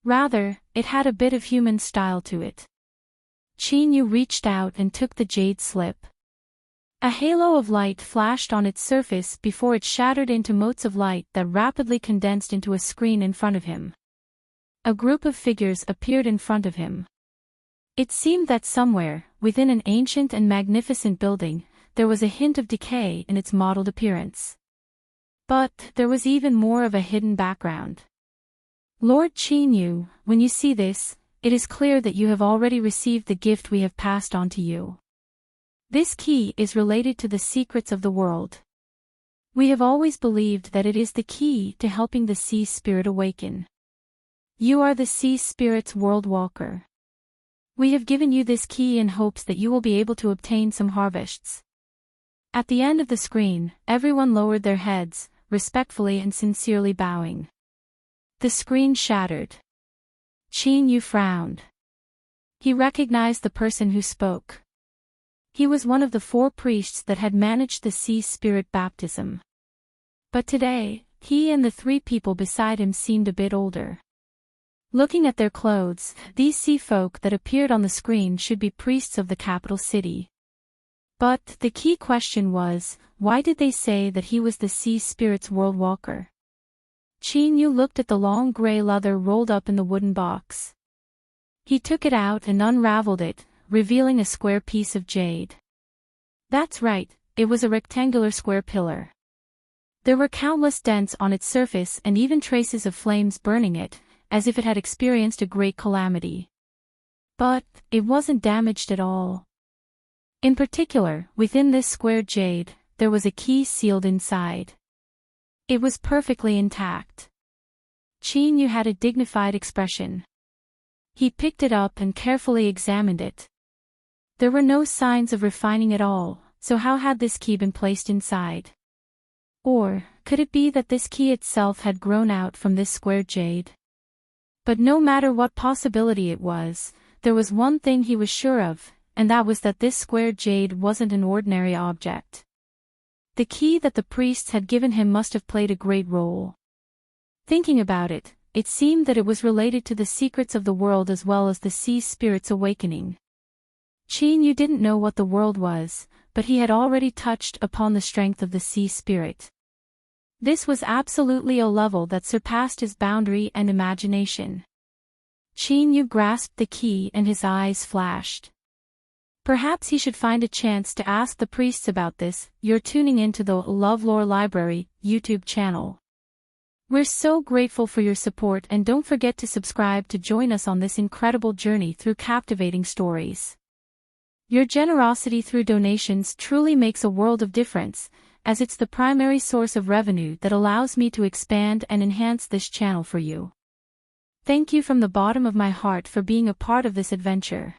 [SPEAKER 1] Rather, it had a bit of human style to it. Chin-yu reached out and took the jade slip. A halo of light flashed on its surface before it shattered into motes of light that rapidly condensed into a screen in front of him. A group of figures appeared in front of him. It seemed that somewhere, within an ancient and magnificent building, there was a hint of decay in its mottled appearance. But there was even more of a hidden background. "Lord Chin-yu, when you see this, it is clear that you have already received the gift we have passed on to you. This key is related to the secrets of the world. We have always believed that it is the key to helping the sea spirit awaken. You are the sea spirit's world walker. We have given you this key in hopes that you will be able to obtain some harvests." At the end of the screen, everyone lowered their heads, respectfully and sincerely bowing. The screen shattered. Chin-yu frowned. He recognized the person who spoke. He was one of the 4 priests that had managed the sea spirit baptism. But today, he and the 3 people beside him seemed a bit older. Looking at their clothes, these sea folk that appeared on the screen should be priests of the capital city. But the key question was, why did they say that he was the sea spirit's world walker? Chin-yu looked at the long gray leather rolled up in the wooden box. He took it out and unraveled it, revealing a square piece of jade. That's right, it was a rectangular square pillar. There were countless dents on its surface and even traces of flames burning it, as if it had experienced a great calamity. But it wasn't damaged at all. In particular, within this square jade, there was a key sealed inside. It was perfectly intact. Chin-yu had a dignified expression. He picked it up and carefully examined it. There were no signs of refining at all, so how had this key been placed inside? Or, could it be that this key itself had grown out from this square jade? But no matter what possibility it was, there was one thing he was sure of, and that was that this square jade wasn't an ordinary object. The key that the priests had given him must have played a great role. Thinking about it, it seemed that it was related to the secrets of the world as well as the sea spirit's awakening. Yu didn't know what the world was, but he had already touched upon the strength of the sea spirit. This was absolutely a level that surpassed his boundary and imagination. Yu grasped the key and his eyes flashed. Perhaps he should find a chance to ask the priests about this. You're tuning into the LoveLore Library YouTube channel. We're so grateful for your support, and don't forget to subscribe to join us on this incredible journey through captivating stories. Your generosity through donations truly makes a world of difference, as it's the primary source of revenue that allows me to expand and enhance this channel for you. Thank you from the bottom of my heart for being a part of this adventure.